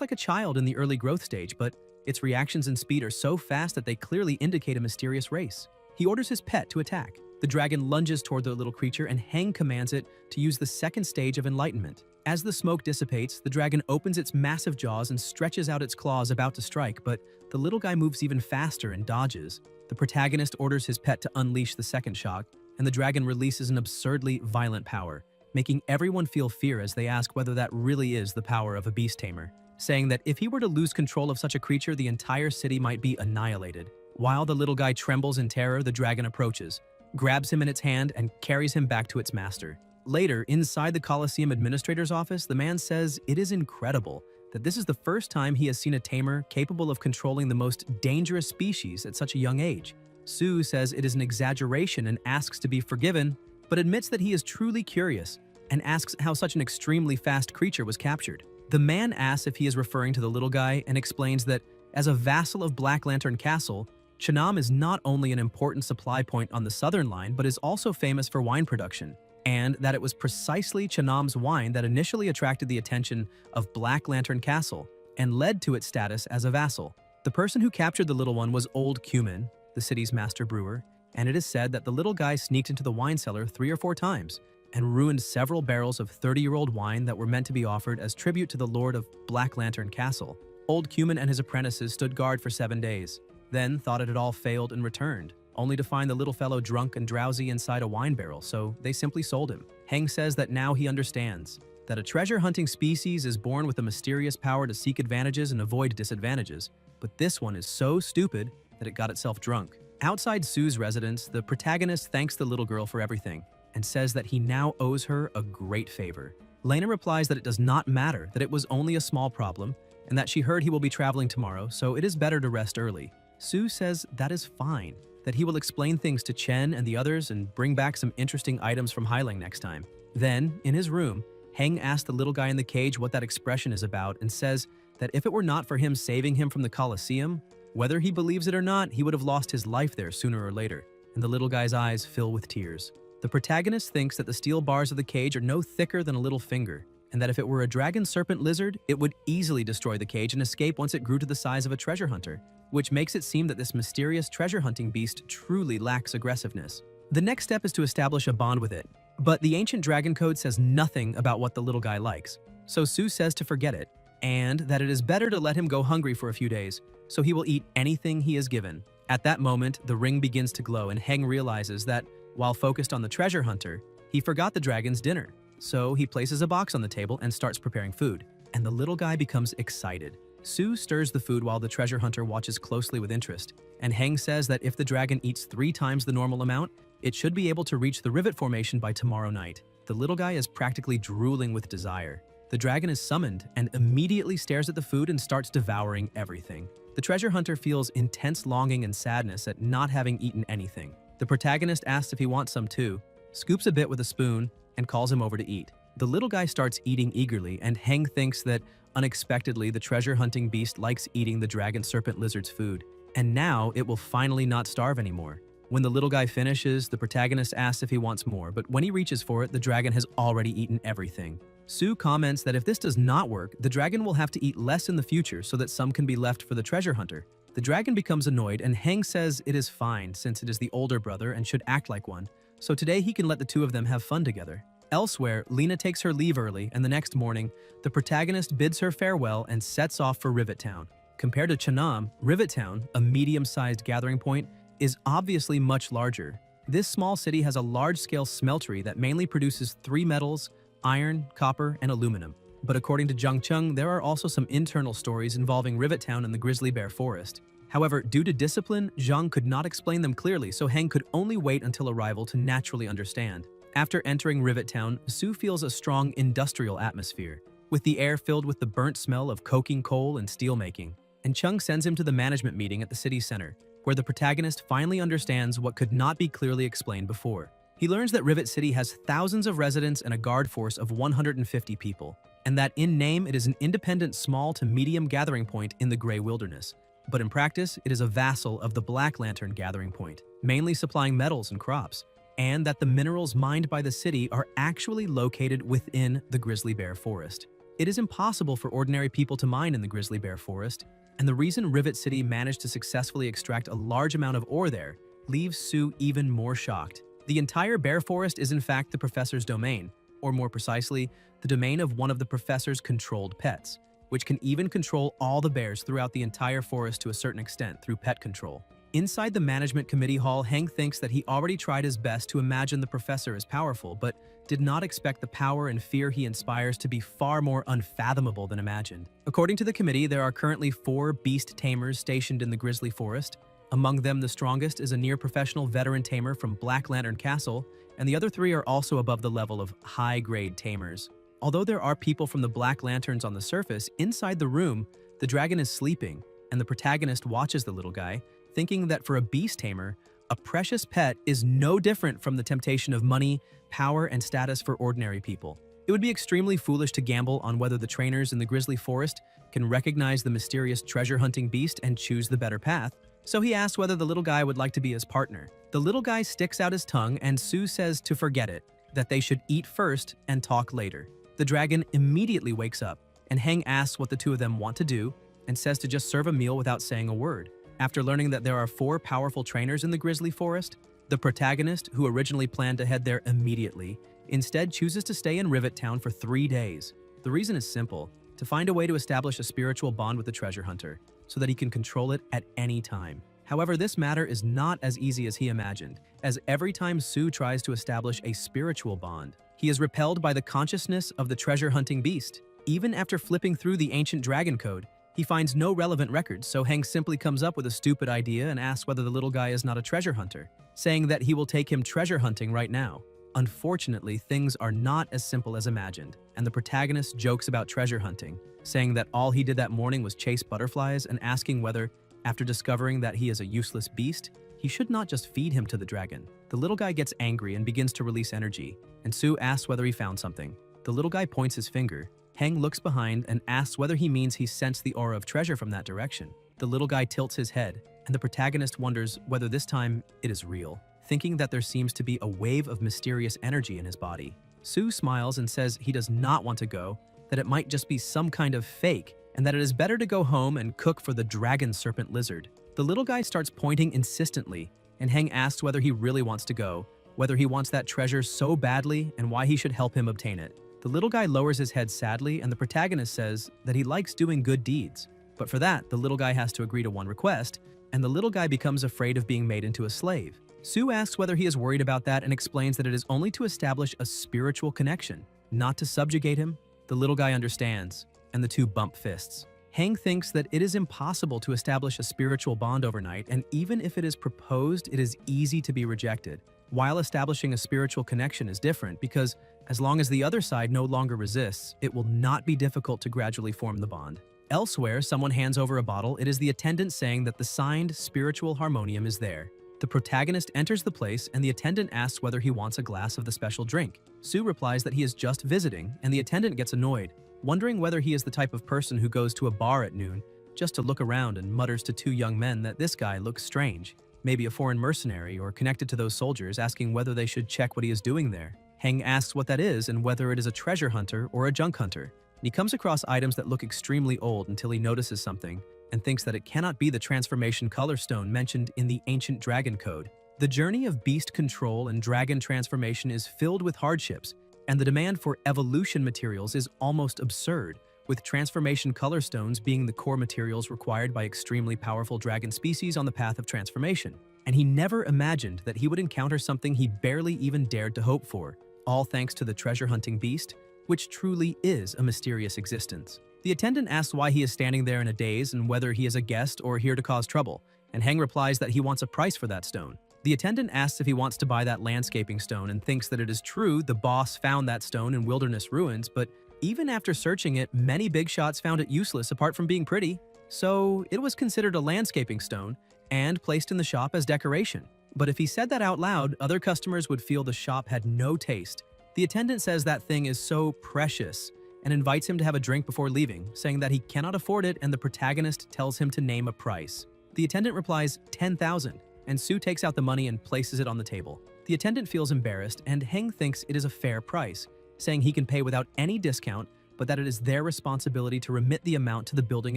like a child in the early growth stage, but its reactions and speed are so fast that they clearly indicate a mysterious race. He orders his pet to attack. The dragon lunges toward the little creature, and Hang commands it to use the second stage of enlightenment. As the smoke dissipates, the dragon opens its massive jaws and stretches out its claws about to strike, but the little guy moves even faster and dodges. The protagonist orders his pet to unleash the second shock, and the dragon releases an absurdly violent power, making everyone feel fear as they ask whether that really is the power of a beast tamer, saying that if he were to lose control of such a creature, the entire city might be annihilated. While the little guy trembles in terror, the dragon approaches, grabs him in its hand, and carries him back to its master. Later, inside the Colosseum administrator's office, the man says it is incredible that this is the first time he has seen a tamer capable of controlling the most dangerous species at such a young age. Sue says it is an exaggeration and asks to be forgiven, but admits that he is truly curious and asks how such an extremely fast creature was captured. The man asks if he is referring to the little guy and explains that, as a vassal of Black Lantern Castle, Chennam is not only an important supply point on the southern line, but is also famous for wine production, and that it was precisely Chennam's wine that initially attracted the attention of Black Lantern Castle and led to its status as a vassal. The person who captured the little one was Old Cumin, the city's master brewer, and it is said that the little guy sneaked into the wine cellar 3 or 4 times and ruined several barrels of 30-year-old wine that were meant to be offered as tribute to the Lord of Black Lantern Castle. Old Cumin and his apprentices stood guard for 7 days, then thought it had all failed and returned, only to find the little fellow drunk and drowsy inside a wine barrel, so they simply sold him. Heng says that now he understands that a treasure-hunting species is born with a mysterious power to seek advantages and avoid disadvantages, but this one is so stupid that it got itself drunk. Outside Sue's residence, the protagonist thanks the little girl for everything and says that he now owes her a great favor. Lena replies that it does not matter, that it was only a small problem, and that she heard he will be traveling tomorrow, so it is better to rest early. Sue says that is fine, that he will explain things to Chen and the others and bring back some interesting items from Highling next time. Then, in his room, Heng asks the little guy in the cage what that expression is about and says that if it were not for him saving him from the Colosseum, whether he believes it or not, he would have lost his life there sooner or later, and the little guy's eyes fill with tears. The protagonist thinks that the steel bars of the cage are no thicker than a little finger, and that if it were a dragon serpent lizard, it would easily destroy the cage and escape once it grew to the size of a treasure hunter, which makes it seem that this mysterious treasure-hunting beast truly lacks aggressiveness. The next step is to establish a bond with it, but the ancient dragon code says nothing about what the little guy likes, so Sue says to forget it, and that it is better to let him go hungry for a few days, so he will eat anything he is given. At that moment, the ring begins to glow, and Heng realizes that, while focused on the treasure hunter, he forgot the dragon's dinner. So he places a box on the table and starts preparing food, and the little guy becomes excited. Sue stirs the food while the treasure hunter watches closely with interest, and Heng says that if the dragon eats 3 times the normal amount, It should be able to reach the rivet formation by tomorrow night. The little guy is practically drooling with desire. The dragon is summoned and immediately stares at the food and starts devouring everything. The treasure hunter feels intense longing and sadness at not having eaten anything. The protagonist asks if he wants some too, scoops a bit with a spoon, and calls him over to eat. The little guy starts eating eagerly, and Heng thinks that, unexpectedly, the treasure hunting beast likes eating the dragon serpent lizard's food. And now it will finally not starve anymore. When the little guy finishes, the protagonist asks if he wants more, but when he reaches for it, the dragon has already eaten everything. Sue comments that if this does not work, the dragon will have to eat less in the future so that some can be left for the treasure hunter. The dragon becomes annoyed, and Heng says it is fine since it is the older brother and should act like one, so today he can let the two of them have fun together. Elsewhere, Lena takes her leave early, and the next morning, the protagonist bids her farewell and sets off for Rivet Town. Compared to Chanam, Rivet Town, a medium-sized gathering point, is obviously much larger. This small city has a large-scale smeltery that mainly produces 3 metals, iron, copper, and aluminum. But according to Zhang Cheng, there are also some internal stories involving Rivet Town and the Grizzly Bear Forest. However, due to discipline, Zhang could not explain them clearly, so Heng could only wait until arrival to naturally understand. After entering Rivet Town, Sue feels a strong industrial atmosphere, with the air filled with the burnt smell of coking coal and steelmaking. And Chung sends him to the management meeting at the city center, where the protagonist finally understands what could not be clearly explained before. He learns that Rivet City has thousands of residents and a guard force of 150 people, and that in name it is an independent small to medium gathering point in the Grey Wilderness. But in practice, it is a vassal of the Black Lantern gathering point, mainly supplying metals and crops, and that the minerals mined by the city are actually located within the Grizzly Bear Forest. It is impossible for ordinary people to mine in the Grizzly Bear Forest, and the reason Rivet City managed to successfully extract a large amount of ore there leaves Sue even more shocked. The entire bear forest is in fact the professor's domain, or more precisely, the domain of one of the professor's controlled pets, which can even control all the bears throughout the entire forest to a certain extent through pet control. Inside the management committee hall, Heng thinks that he already tried his best to imagine the professor as powerful, but did not expect the power and fear he inspires to be far more unfathomable than imagined. According to the committee, there are currently 4 beast tamers stationed in the Grizzly Forest. Among them, the strongest is a near-professional veteran tamer from Black Lantern Castle, and the other 3 are also above the level of high-grade tamers. Although there are people from the Black Lanterns on the surface, inside the room, the dragon is sleeping, and the protagonist watches the little guy, thinking that for a beast tamer, a precious pet is no different from the temptation of money, power, and status for ordinary people. It would be extremely foolish to gamble on whether the trainers in the Grizzly Forest can recognize the mysterious treasure-hunting beast and choose the better path, so he asks whether the little guy would like to be his partner. The little guy sticks out his tongue, and Sue says to forget it, that they should eat first and talk later. The dragon immediately wakes up, and Heng asks what the two of them want to do, and says to just serve a meal without saying a word. After learning that there are 4 powerful trainers in the Grizzly Forest, the protagonist, who originally planned to head there immediately, instead chooses to stay in Rivet Town for 3 days. The reason is simple: to find a way to establish a spiritual bond with the treasure hunter, so that he can control it at any time. However, this matter is not as easy as he imagined, as every time Sue tries to establish a spiritual bond, he is repelled by the consciousness of the treasure-hunting beast. Even after flipping through the ancient dragon code, he finds no relevant records, so Heng simply comes up with a stupid idea and asks whether the little guy is not a treasure hunter, saying that he will take him treasure hunting right now. Unfortunately, things are not as simple as imagined, and the protagonist jokes about treasure hunting, saying that all he did that morning was chase butterflies and asking whether, after discovering that he is a useless beast, he should not just feed him to the dragon. The little guy gets angry and begins to release energy, and Sue asks whether he found something. The little guy points his finger. Heng looks behind and asks whether he means he sensed the aura of treasure from that direction. The little guy tilts his head, and the protagonist wonders whether this time it is real, thinking that there seems to be a wave of mysterious energy in his body. Sue smiles and says he does not want to go, that it might just be some kind of fake, and that it is better to go home and cook for the dragon serpent lizard. The little guy starts pointing insistently, and Heng asks whether he really wants to go, whether he wants that treasure so badly, and why he should help him obtain it. The little guy lowers his head sadly, and the protagonist says that he likes doing good deeds. But for that, the little guy has to agree to one request, and the little guy becomes afraid of being made into a slave. Sue asks whether he is worried about that and explains that it is only to establish a spiritual connection, not to subjugate him. The little guy understands, and the two bump fists. Heng thinks that it is impossible to establish a spiritual bond overnight, and even if it is proposed, it is easy to be rejected. while establishing a spiritual connection is different because as long as the other side no longer resists, it will not be difficult to gradually form the bond. Elsewhere, someone hands over a bottle. It is the attendant saying that the signed spiritual harmonium is there. The protagonist enters the place and the attendant asks whether he wants a glass of the special drink. Sue replies that he is just visiting, and the attendant gets annoyed, wondering whether he is the type of person who goes to a bar at noon just to look around and mutters to two young men that this guy looks strange, maybe a foreign mercenary or connected to those soldiers, asking whether they should check what he is doing there. Heng asks what that is and whether it is a treasure hunter or a junk hunter. He comes across items that look extremely old until he notices something and thinks that it cannot be the transformation color stone mentioned in the ancient dragon code. The journey of beast control and dragon transformation is filled with hardships, and the demand for evolution materials is almost absurd, with transformation color stones being the core materials required by extremely powerful dragon species on the path of transformation. And he never imagined that he would encounter something he barely even dared to hope for, all thanks to the treasure hunting beast, which truly is a mysterious existence. The attendant asks why he is standing there in a daze and whether he is a guest or here to cause trouble, and Heng replies that he wants a price for that stone. The attendant asks if he wants to buy that landscaping stone and thinks that it is true the boss found that stone in wilderness ruins, but even after searching it, many big shots found it useless apart from being pretty, so it was considered a landscaping stone and placed in the shop as decoration. But if he said that out loud, other customers would feel the shop had no taste. The attendant says that thing is so precious and invites him to have a drink before leaving, saying that he cannot afford it, and the protagonist tells him to name a price. The attendant replies 10,000, and Sue takes out the money and places it on the table. The attendant feels embarrassed, and Heng thinks it is a fair price, saying he can pay without any discount, but that it is their responsibility to remit the amount to the building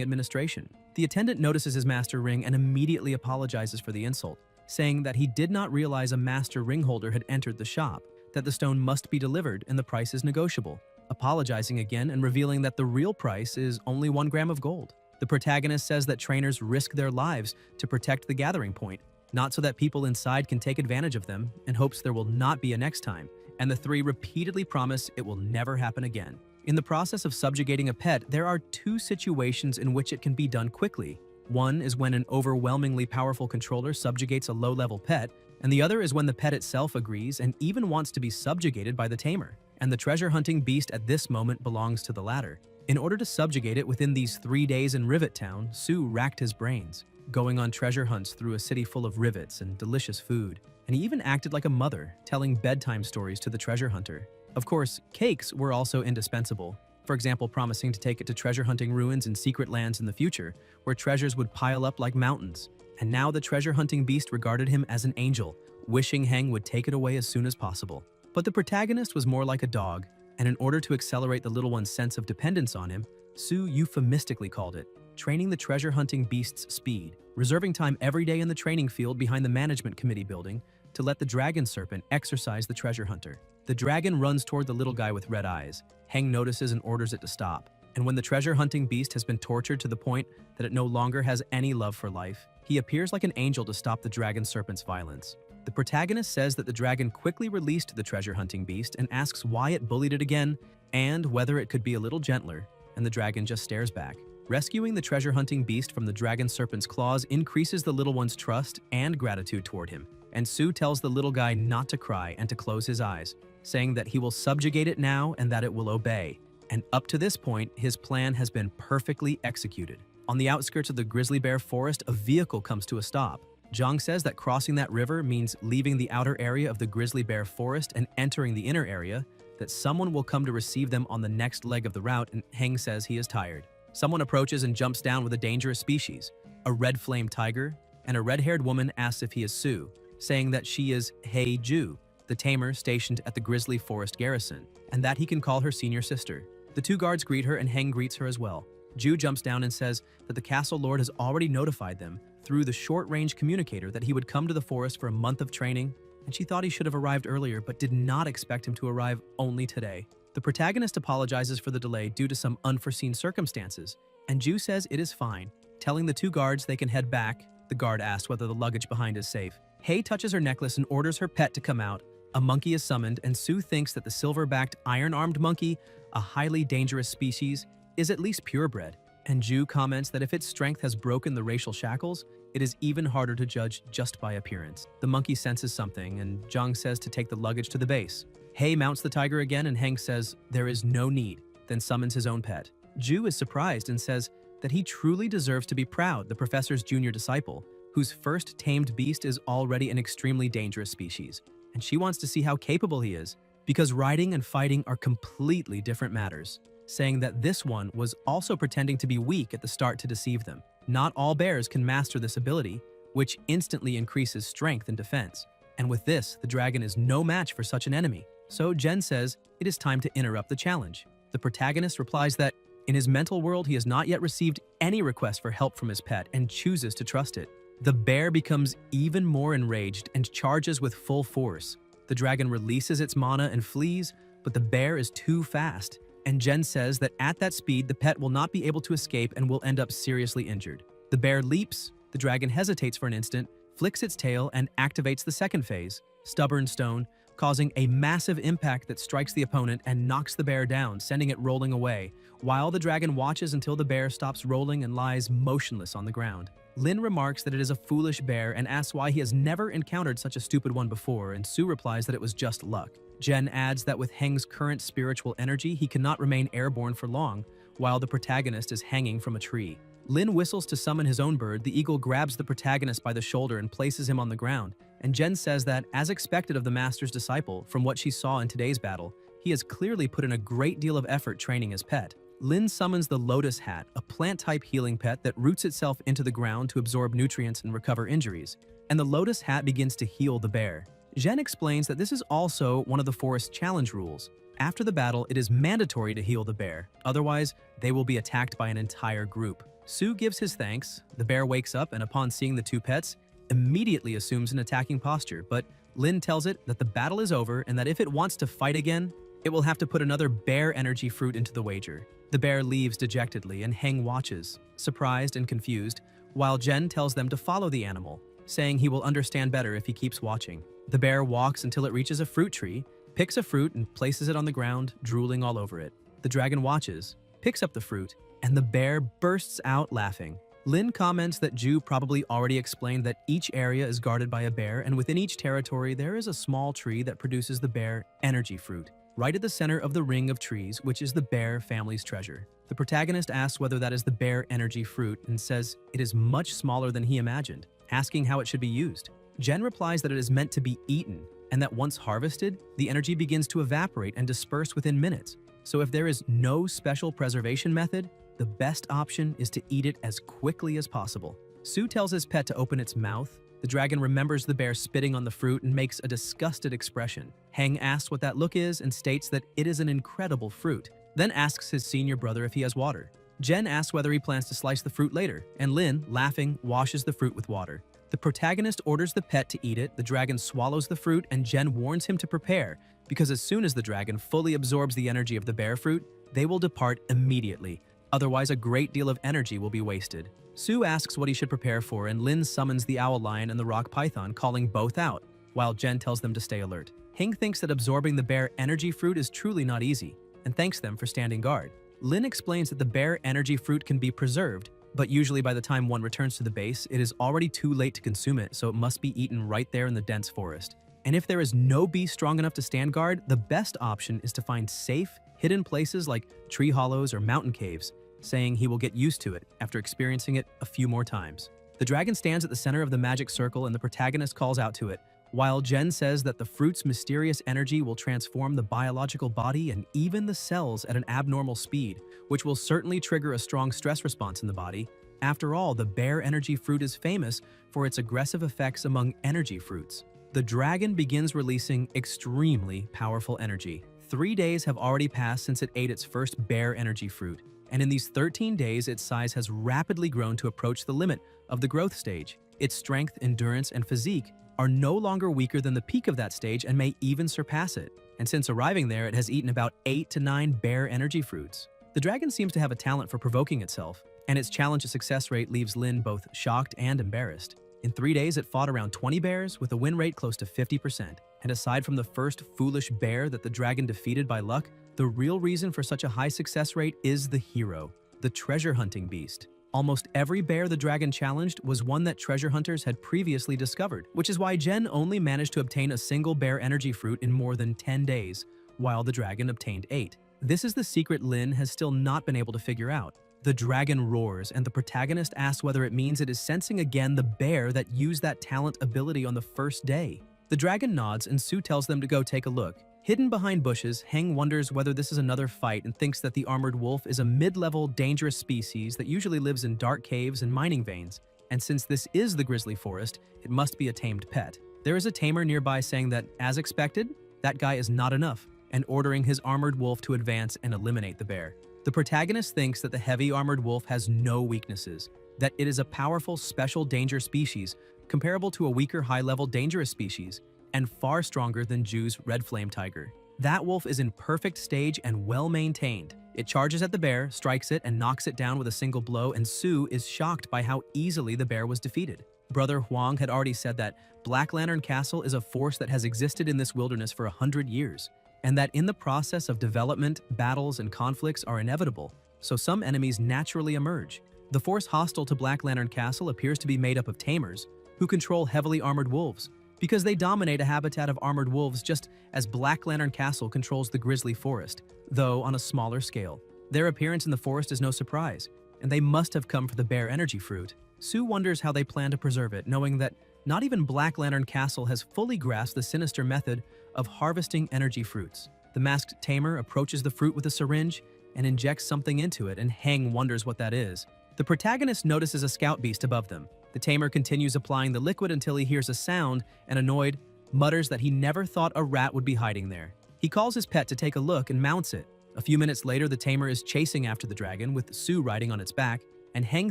administration. The attendant notices his master ring and immediately apologizes for the insult, saying that he did not realize a master ring holder had entered the shop, that the stone must be delivered and the price is negotiable, apologizing again and revealing that the real price is only 1 gram of gold. The protagonist says that trainers risk their lives to protect the gathering point, not so that people inside can take advantage of them, and hopes there will not be a next time, and the three repeatedly promise it will never happen again. In the process of subjugating a pet, there are 2 situations in which it can be done quickly. One is when an overwhelmingly powerful controller subjugates a low-level pet, and the other is when the pet itself agrees and even wants to be subjugated by the tamer. And the treasure hunting beast at this moment belongs to the latter. In order to subjugate it within these 3 days in Rivet Town, Sue racked his brains, going on treasure hunts through a city full of rivets and delicious food. And he even acted like a mother, telling bedtime stories to the treasure hunter. Of course, cakes were also indispensable. For example, promising to take it to treasure hunting ruins in secret lands in the future, where treasures would pile up like mountains. And now the treasure hunting beast regarded him as an angel, wishing Heng would take it away as soon as possible. But the protagonist was more like a dog, and in order to accelerate the little one's sense of dependence on him, Sue euphemistically called it training the treasure hunting beast's speed, reserving time every day in the training field behind the management committee building to let the dragon serpent exercise the treasure hunter. The dragon runs toward the little guy with red eyes. Heng notices and orders it to stop. And when the treasure hunting beast has been tortured to the point that it no longer has any love for life, he appears like an angel to stop the dragon serpent's violence. The protagonist says that the dragon quickly released the treasure hunting beast and asks why it bullied it again and whether it could be a little gentler, and the dragon just stares back. Rescuing the treasure hunting beast from the dragon serpent's claws increases the little one's trust and gratitude toward him, and Sue tells the little guy not to cry and to close his eyes, saying that he will subjugate it now and that it will obey. And up to this point, his plan has been perfectly executed. On the outskirts of the grizzly bear forest, a vehicle comes to a stop. Zhang says that crossing that river means leaving the outer area of the grizzly bear forest and entering the inner area, that someone will come to receive them on the next leg of the route, and Heng says he is tired. Someone approaches and jumps down with a dangerous species, a red flame tiger, and a red-haired woman asks if he is Sue, saying that she is Hei Ju, the tamer stationed at the grizzly forest garrison, and that he can call her senior sister. The 2 guards greet her and Heng greets her as well. Ju jumps down and says that the castle lord has already notified them through the short-range communicator that he would come to the forest for a month of training, and she thought he should have arrived earlier but did not expect him to arrive only today. The protagonist apologizes for the delay due to some unforeseen circumstances, and Ju says it is fine, telling the 2 guards they can head back. The guard asks whether the luggage behind is safe. Hei touches her necklace and orders her pet to come out. A monkey is summoned, and Sue thinks that the silver-backed, iron-armed monkey, a highly dangerous species, is at least purebred. And Ju comments that if its strength has broken the racial shackles, it is even harder to judge just by appearance. The monkey senses something, and Jung says to take the luggage to the base. Hei mounts the tiger again, and Hank says there is no need, then summons his own pet. Ju is surprised and says that he truly deserves to be proud, the professor's junior disciple, whose first tamed beast is already an extremely dangerous species, and she wants to see how capable he is, because riding and fighting are completely different matters, saying that this one was also pretending to be weak at the start to deceive them. Not all bears can master this ability, which instantly increases strength and defense, and with this, the dragon is no match for such an enemy. So Jen says it is time to interrupt the challenge. The protagonist replies that in his mental world he has not yet received any request for help from his pet and chooses to trust it. The bear becomes even more enraged and charges with full force. The dragon releases its mana and flees, but the bear is too fast, and Jen says that at that speed the pet will not be able to escape and will end up seriously injured. The bear leaps, the dragon hesitates for an instant, flicks its tail, and activates the second phase, Stubborn Stone, causing a massive impact that strikes the opponent and knocks the bear down, sending it rolling away, while the dragon watches until the bear stops rolling and lies motionless on the ground. Lin remarks that it is a foolish bear and asks why he has never encountered such a stupid one before, and Sue replies that it was just luck. Jen adds that with Heng's current spiritual energy, he cannot remain airborne for long, while the protagonist is hanging from a tree. Lin whistles to summon his own bird. The eagle grabs the protagonist by the shoulder and places him on the ground, and Jen says that, as expected of the master's disciple, from what she saw in today's battle, he has clearly put in a great deal of effort training his pet. Lin summons the Lotus Hat, a plant-type healing pet that roots itself into the ground to absorb nutrients and recover injuries, and the Lotus Hat begins to heal the bear. Jen explains that this is also one of the forest challenge rules. After the battle, it is mandatory to heal the bear, otherwise they will be attacked by an entire group. Sue gives his thanks, the bear wakes up and upon seeing the two pets, immediately assumes an attacking posture, but Lin tells it that the battle is over and that if it wants to fight again, it will have to put another bear energy fruit into the wager. The bear leaves dejectedly and Heng watches, surprised and confused, while Jen tells them to follow the animal, saying he will understand better if he keeps watching. The bear walks until it reaches a fruit tree, picks a fruit and places it on the ground, drooling all over it. The dragon watches, picks up the fruit, and the bear bursts out laughing. Lin comments that Ju probably already explained that each area is guarded by a bear, and within each territory there is a small tree that produces the bear energy fruit, right at the center of the ring of trees, which is the bear family's treasure. The protagonist asks whether that is the bear energy fruit and says it is much smaller than he imagined, asking how it should be used. Jen replies that it is meant to be eaten, and that once harvested, the energy begins to evaporate and disperse within minutes. So if there is no special preservation method, the best option is to eat it as quickly as possible. Sue tells his pet to open its mouth. The dragon remembers the bear spitting on the fruit and makes a disgusted expression. Heng asks what that look is and states that it is an incredible fruit, then asks his senior brother if he has water. Jen asks whether he plans to slice the fruit later, and Lin, laughing, washes the fruit with water. The protagonist orders the pet to eat it, the dragon swallows the fruit, and Jen warns him to prepare, because as soon as the dragon fully absorbs the energy of the bear fruit, they will depart immediately. Otherwise, a great deal of energy will be wasted. Sue asks what he should prepare for, and Lin summons the owl lion and the rock python, calling both out, while Jen tells them to stay alert. Hing thinks that absorbing the bear energy fruit is truly not easy, and thanks them for standing guard. Lin explains that the bear energy fruit can be preserved, but usually by the time one returns to the base, it is already too late to consume it, so it must be eaten right there in the dense forest. And if there is no beast strong enough to stand guard, the best option is to find safe, hidden places like tree hollows or mountain caves, saying he will get used to it after experiencing it a few more times. The dragon stands at the center of the magic circle and the protagonist calls out to it, while Jen says that the fruit's mysterious energy will transform the biological body and even the cells at an abnormal speed, which will certainly trigger a strong stress response in the body. After all, the bear energy fruit is famous for its aggressive effects among energy fruits. The dragon begins releasing extremely powerful energy. 3 days have already passed since it ate its first bear energy fruit, and in these 13 days its size has rapidly grown to approach the limit of the growth stage. Its strength, endurance, and physique are no longer weaker than the peak of that stage and may even surpass it. And since arriving there, it has eaten about 8 to 9 bear energy fruits. The dragon seems to have a talent for provoking itself, and its challenge to success rate leaves Lin both shocked and embarrassed. In 3 days, it fought around 20 bears with a win rate close to 50%. And aside from the first foolish bear that the dragon defeated by luck, the real reason for such a high success rate is the hero, the treasure hunting beast. Almost every bear the dragon challenged was one that treasure hunters had previously discovered, which is why Jen only managed to obtain a single bear energy fruit in more than 10 days, while the dragon obtained 8. This is the secret Lin has still not been able to figure out. The dragon roars, and the protagonist asks whether it means it is sensing again the bear that used that talent ability on the first day. The dragon nods, and Sue tells them to go take a look. Hidden behind bushes, Heng wonders whether this is another fight and thinks that the armored wolf is a mid-level, dangerous species that usually lives in dark caves and mining veins. And since this is the grizzly forest, it must be a tamed pet. There is a tamer nearby saying that, as expected, that guy is not enough, and ordering his armored wolf to advance and eliminate the bear. The protagonist thinks that the heavy armored wolf has no weaknesses, that it is a powerful special danger species, comparable to a weaker high-level dangerous species, and far stronger than Ju's red flame tiger. That wolf is in perfect stage and well-maintained. It charges at the bear, strikes it, and knocks it down with a single blow, and Sue is shocked by how easily the bear was defeated. Brother Huang had already said that Black Lantern Castle is a force that has existed in this wilderness for 100 years, and that in the process of development, battles and conflicts are inevitable, so some enemies naturally emerge. The force hostile to Black Lantern Castle appears to be made up of tamers, who control heavily armored wolves, because they dominate a habitat of armored wolves just as Black Lantern Castle controls the grizzly forest, though on a smaller scale. Their appearance in the forest is no surprise, and they must have come for the bear energy fruit. Sue wonders how they plan to preserve it, knowing that not even Black Lantern Castle has fully grasped the sinister method of harvesting energy fruits. The masked tamer approaches the fruit with a syringe and injects something into it, and Heng wonders what that is. The protagonist notices a scout beast above them. The tamer continues applying the liquid until he hears a sound and, annoyed, mutters that he never thought a rat would be hiding there. He calls his pet to take a look and mounts it. A few minutes later, the tamer is chasing after the dragon, with Sue riding on its back, and Heng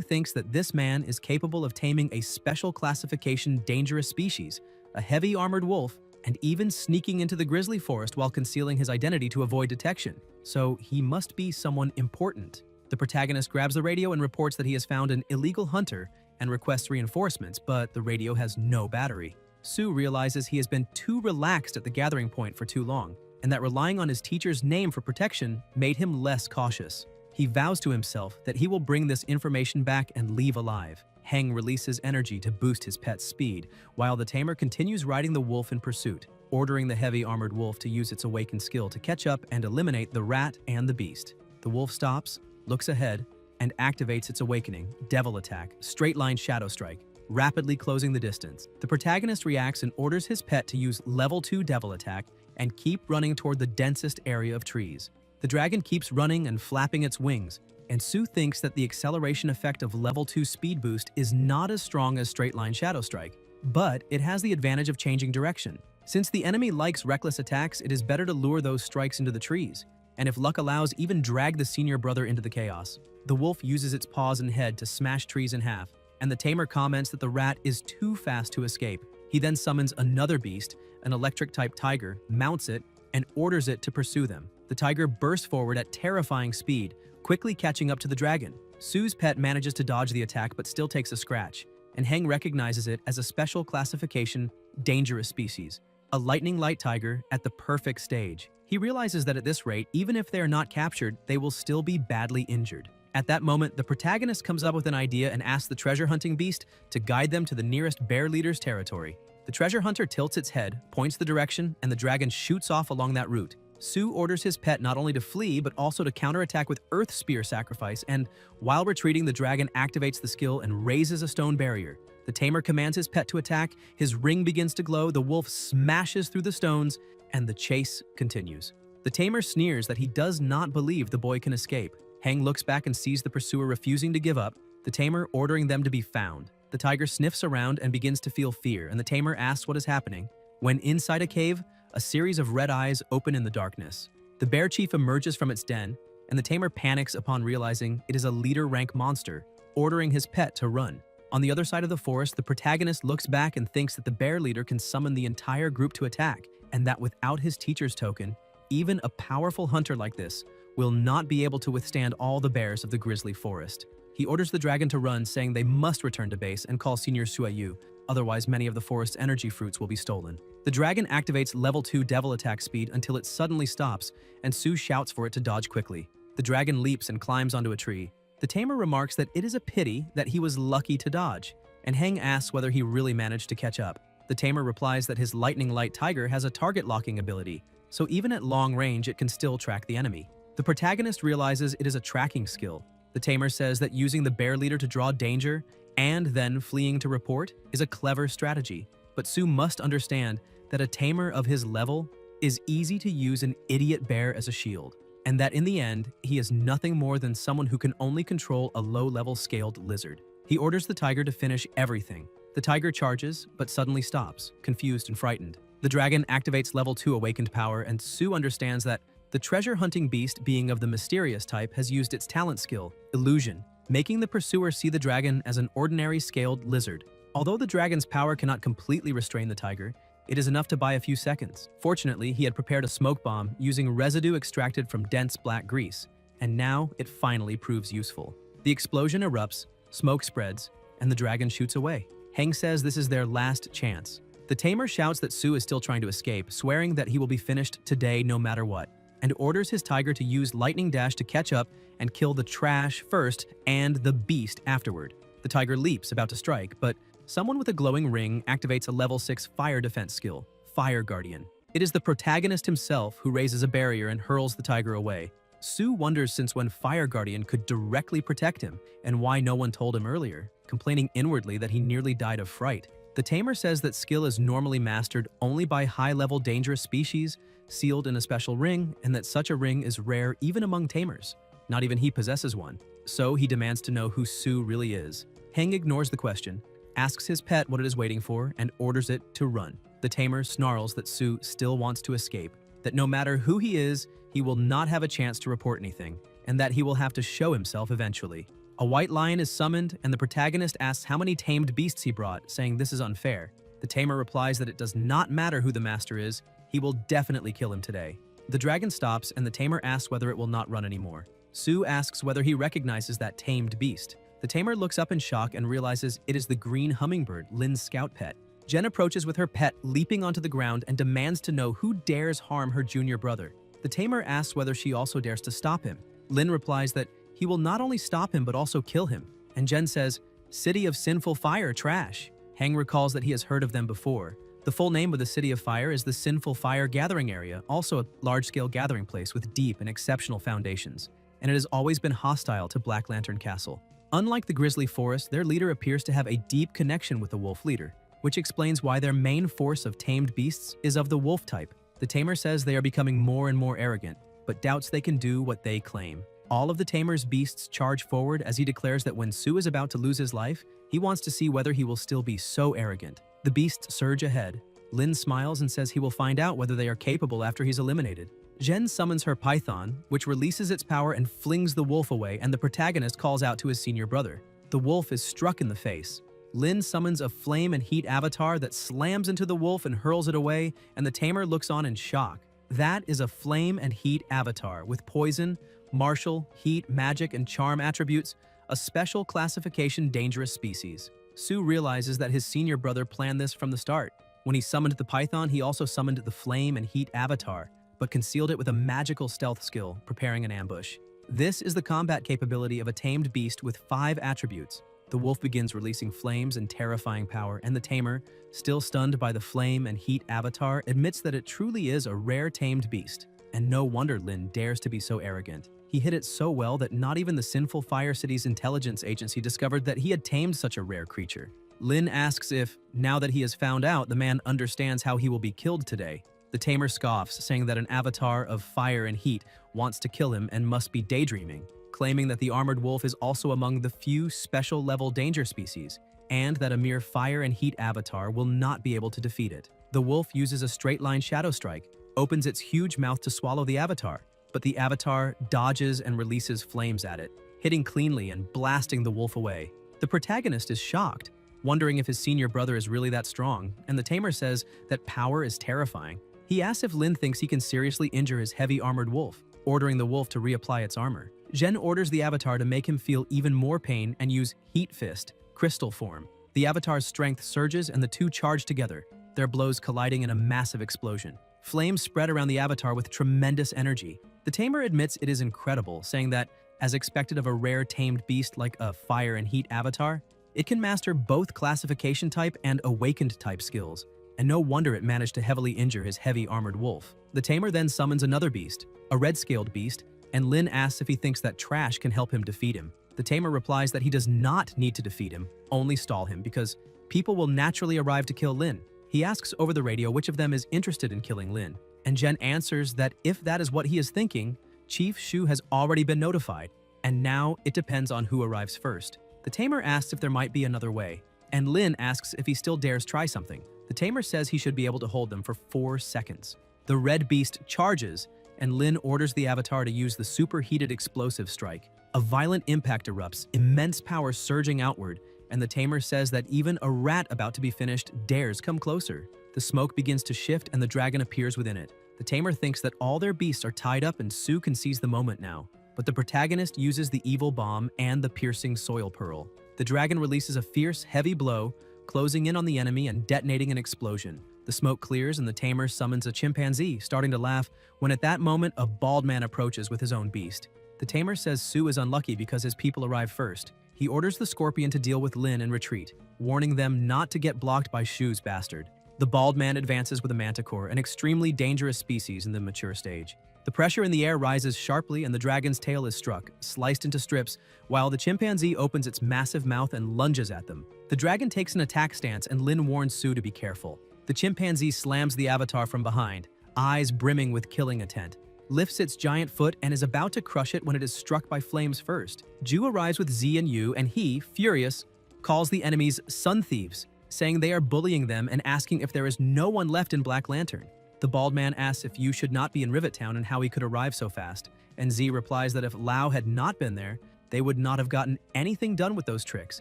thinks that this man is capable of taming a special classification dangerous species, a heavy armored wolf, and even sneaking into the grizzly forest while concealing his identity to avoid detection. So he must be someone important. The protagonist grabs the radio and reports that he has found an illegal hunter and requests reinforcements, but the radio has no battery. Sue realizes he has been too relaxed at the gathering point for too long, and that relying on his teacher's name for protection made him less cautious. He vows to himself that he will bring this information back and leave alive. Heng releases energy to boost his pet's speed, while the tamer continues riding the wolf in pursuit, ordering the heavy armored wolf to use its awakened skill to catch up and eliminate the rat and the beast. The wolf stops, looks ahead, and activates its awakening, Devil Attack, Straight Line Shadow Strike, rapidly closing the distance. The protagonist reacts and orders his pet to use Level 2 Devil Attack and keep running toward the densest area of trees. The dragon keeps running and flapping its wings, and Sue thinks that the acceleration effect of Level 2 Speed Boost is not as strong as Straight Line Shadow Strike, but it has the advantage of changing direction. Since the enemy likes reckless attacks, it is better to lure those strikes into the trees, and if luck allows, even drag the senior brother into the chaos. The wolf uses its paws and head to smash trees in half, and the tamer comments that the rat is too fast to escape. He then summons another beast, an electric-type tiger, mounts it, and orders it to pursue them. The tiger bursts forward at terrifying speed, quickly catching up to the dragon. Sue's pet manages to dodge the attack but still takes a scratch, and Heng recognizes it as a special classification, dangerous species, a lightning light tiger at the perfect stage. He realizes that at this rate, even if they are not captured, they will still be badly injured. At that moment, the protagonist comes up with an idea and asks the treasure hunting beast to guide them to the nearest bear leader's territory. The treasure hunter tilts its head, points the direction, and the dragon shoots off along that route. Sue orders his pet not only to flee, but also to counterattack with Earth Spear sacrifice, and while retreating, the dragon activates the skill and raises a stone barrier. The tamer commands his pet to attack, his ring begins to glow, the wolf smashes through the stones, and the chase continues. The tamer sneers that he does not believe the boy can escape. Heng looks back and sees the pursuer refusing to give up, the tamer ordering them to be found. The tiger sniffs around and begins to feel fear, and the tamer asks what is happening. When inside a cave, a series of red eyes open in the darkness. The bear chief emerges from its den, and the tamer panics upon realizing it is a leader-rank monster, ordering his pet to run. On the other side of the forest, the protagonist looks back and thinks that the bear leader can summon the entire group to attack, and that without his teacher's token, even a powerful hunter like this will not be able to withstand all the bears of the grizzly forest. He orders the dragon to run, saying they must return to base and call Senior Suayu, otherwise many of the forest's energy fruits will be stolen. The dragon activates Level 2 Devil Attack speed until it suddenly stops, and Sue shouts for it to dodge quickly. The dragon leaps and climbs onto a tree. The tamer remarks that it is a pity that he was lucky to dodge, and Heng asks whether he really managed to catch up. The tamer replies that his lightning light tiger has a target locking ability, so even at long range it can still track the enemy. The protagonist realizes it is a tracking skill. The tamer says that using the bear leader to draw danger and then fleeing to report is a clever strategy, but Su must understand that a tamer of his level is easy to use an idiot bear as a shield, and that in the end, he is nothing more than someone who can only control a low-level scaled lizard. He orders the tiger to finish everything. The tiger charges, but suddenly stops, confused and frightened. The dragon activates level 2 awakened power, and Su understands that the treasure-hunting beast, being of the mysterious type, has used its talent skill, illusion, making the pursuer see the dragon as an ordinary scaled lizard. Although the dragon's power cannot completely restrain the tiger, it is enough to buy a few seconds. Fortunately, he had prepared a smoke bomb using residue extracted from dense black grease, and now it finally proves useful. The explosion erupts, smoke spreads, and the dragon shoots away. Heng says this is their last chance. The tamer shouts that Su is still trying to escape, swearing that he will be finished today no matter what, and orders his tiger to use lightning dash to catch up and kill the trash first and the beast afterward. The tiger leaps, about to strike, but someone with a glowing ring activates a level 6 fire defense skill, Fire Guardian. It is the protagonist himself who raises a barrier and hurls the tiger away. Su wonders since when Fire Guardian could directly protect him and why no one told him earlier, complaining inwardly that he nearly died of fright. The tamer says that skill is normally mastered only by high-level dangerous species sealed in a special ring, and that such a ring is rare even among tamers. Not even he possesses one, so he demands to know who Su really is. Heng ignores the question, asks his pet what it is waiting for, and orders it to run. The tamer snarls that Su still wants to escape, that no matter who he is, he will not have a chance to report anything, and that he will have to show himself eventually. A white lion is summoned, and the protagonist asks how many tamed beasts he brought, saying this is unfair. The tamer replies that it does not matter who the master is, he will definitely kill him today. The dragon stops, and the tamer asks whether it will not run anymore. Su asks whether he recognizes that tamed beast. The tamer looks up in shock and realizes it is the green hummingbird, Lin's scout pet. Jen approaches with her pet leaping onto the ground and demands to know who dares harm her junior brother. The tamer asks whether she also dares to stop him. Lin replies that he will not only stop him but also kill him. And Jen says, "City of Sinful Fire, trash." Heng recalls that he has heard of them before. The full name of the City of Fire is the Sinful Fire Gathering Area, also a large-scale gathering place with deep and exceptional foundations, and it has always been hostile to Black Lantern Castle. Unlike the Grizzly Forest, their leader appears to have a deep connection with the wolf leader, which explains why their main force of tamed beasts is of the wolf type. The tamer says they are becoming more and more arrogant, but doubts they can do what they claim. All of the tamer's beasts charge forward as he declares that when Su is about to lose his life, he wants to see whether he will still be so arrogant. The beasts surge ahead. Lin smiles and says he will find out whether they are capable after he's eliminated. Jen summons her python, which releases its power and flings the wolf away, and the protagonist calls out to his senior brother. The wolf is struck in the face. Lin summons a flame and heat avatar that slams into the wolf and hurls it away, and the tamer looks on in shock. That is a flame and heat avatar with poison, martial, heat, magic, and charm attributes, a special classification dangerous species. Su realizes that his senior brother planned this from the start. When he summoned the python, he also summoned the flame and heat avatar, but concealed it with a magical stealth skill, preparing an ambush. This is the combat capability of a tamed beast with 5 attributes. The wolf begins releasing flames and terrifying power, and the tamer, still stunned by the flame and heat avatar, admits that it truly is a rare tamed beast. And no wonder Lin dares to be so arrogant. He hid it so well that not even the Sinful Fire City's intelligence agency discovered that he had tamed such a rare creature. Lin asks if, now that he has found out, the man understands how he will be killed today. The tamer scoffs, saying that an avatar of fire and heat wants to kill him and must be daydreaming, claiming that the armored wolf is also among the few special-level danger species, and that a mere fire and heat avatar will not be able to defeat it. The wolf uses a straight-line shadow strike, opens its huge mouth to swallow the avatar, but the avatar dodges and releases flames at it, hitting cleanly and blasting the wolf away. The protagonist is shocked, wondering if his senior brother is really that strong, and the tamer says that power is terrifying. He asks if Lin thinks he can seriously injure his heavy armored wolf, ordering the wolf to reapply its armor. Jen orders the avatar to make him feel even more pain and use Heat Fist, crystal form. The avatar's strength surges and the two charge together, their blows colliding in a massive explosion. Flames spread around the avatar with tremendous energy. The tamer admits it is incredible, saying that As expected of a rare tamed beast like a fire and heat avatar, it can master both classification type and awakened type skills, and no wonder it managed to heavily injure his heavy armored wolf. The tamer then summons another beast, a red-scaled beast, and Lin asks if he thinks that trash can help him defeat him. The tamer replies that he does not need to defeat him, only stall him, because people will naturally arrive to kill Lin. He asks over the radio which of them is interested in killing Lin, and Jen answers that if that is what he is thinking, Chief Shu has already been notified, and now it depends on who arrives first. The tamer asks if there might be another way, and Lin asks if he still dares try something. The tamer says he should be able to hold them for 4 seconds. The red beast charges, and Lin orders the avatar to use the superheated explosive strike. A violent impact erupts, immense power surging outward, and the tamer says that even a rat about to be finished dares come closer. The smoke begins to shift and the dragon appears within it. The tamer thinks that all their beasts are tied up and Sue can seize the moment now. But the protagonist uses the evil bomb and the piercing soil pearl. The dragon releases a fierce, heavy blow, closing in on the enemy and detonating an explosion. The smoke clears and the tamer summons a chimpanzee, starting to laugh, when at that moment a bald man approaches with his own beast. The tamer says Sue is unlucky because his people arrive first. He orders the scorpion to deal with Lin and retreat, warning them not to get blocked by Shu's bastard. The bald man advances with a manticore, an extremely dangerous species in the mature stage. The pressure in the air rises sharply and the dragon's tail is struck, sliced into strips, while the chimpanzee opens its massive mouth and lunges at them. The dragon takes an attack stance and Lin warns Sue to be careful. The chimpanzee slams the avatar from behind, eyes brimming with killing intent, lifts its giant foot and is about to crush it when it is struck by flames first. Ju arrives with Z and Yu, and he, furious, calls the enemies sun thieves, saying they are bullying them and asking if there is no one left in Black Lantern. The bald man asks if Yu should not be in Rivet Town and how he could arrive so fast, and Z replies that if Lao had not been there, they would not have gotten anything done with those tricks,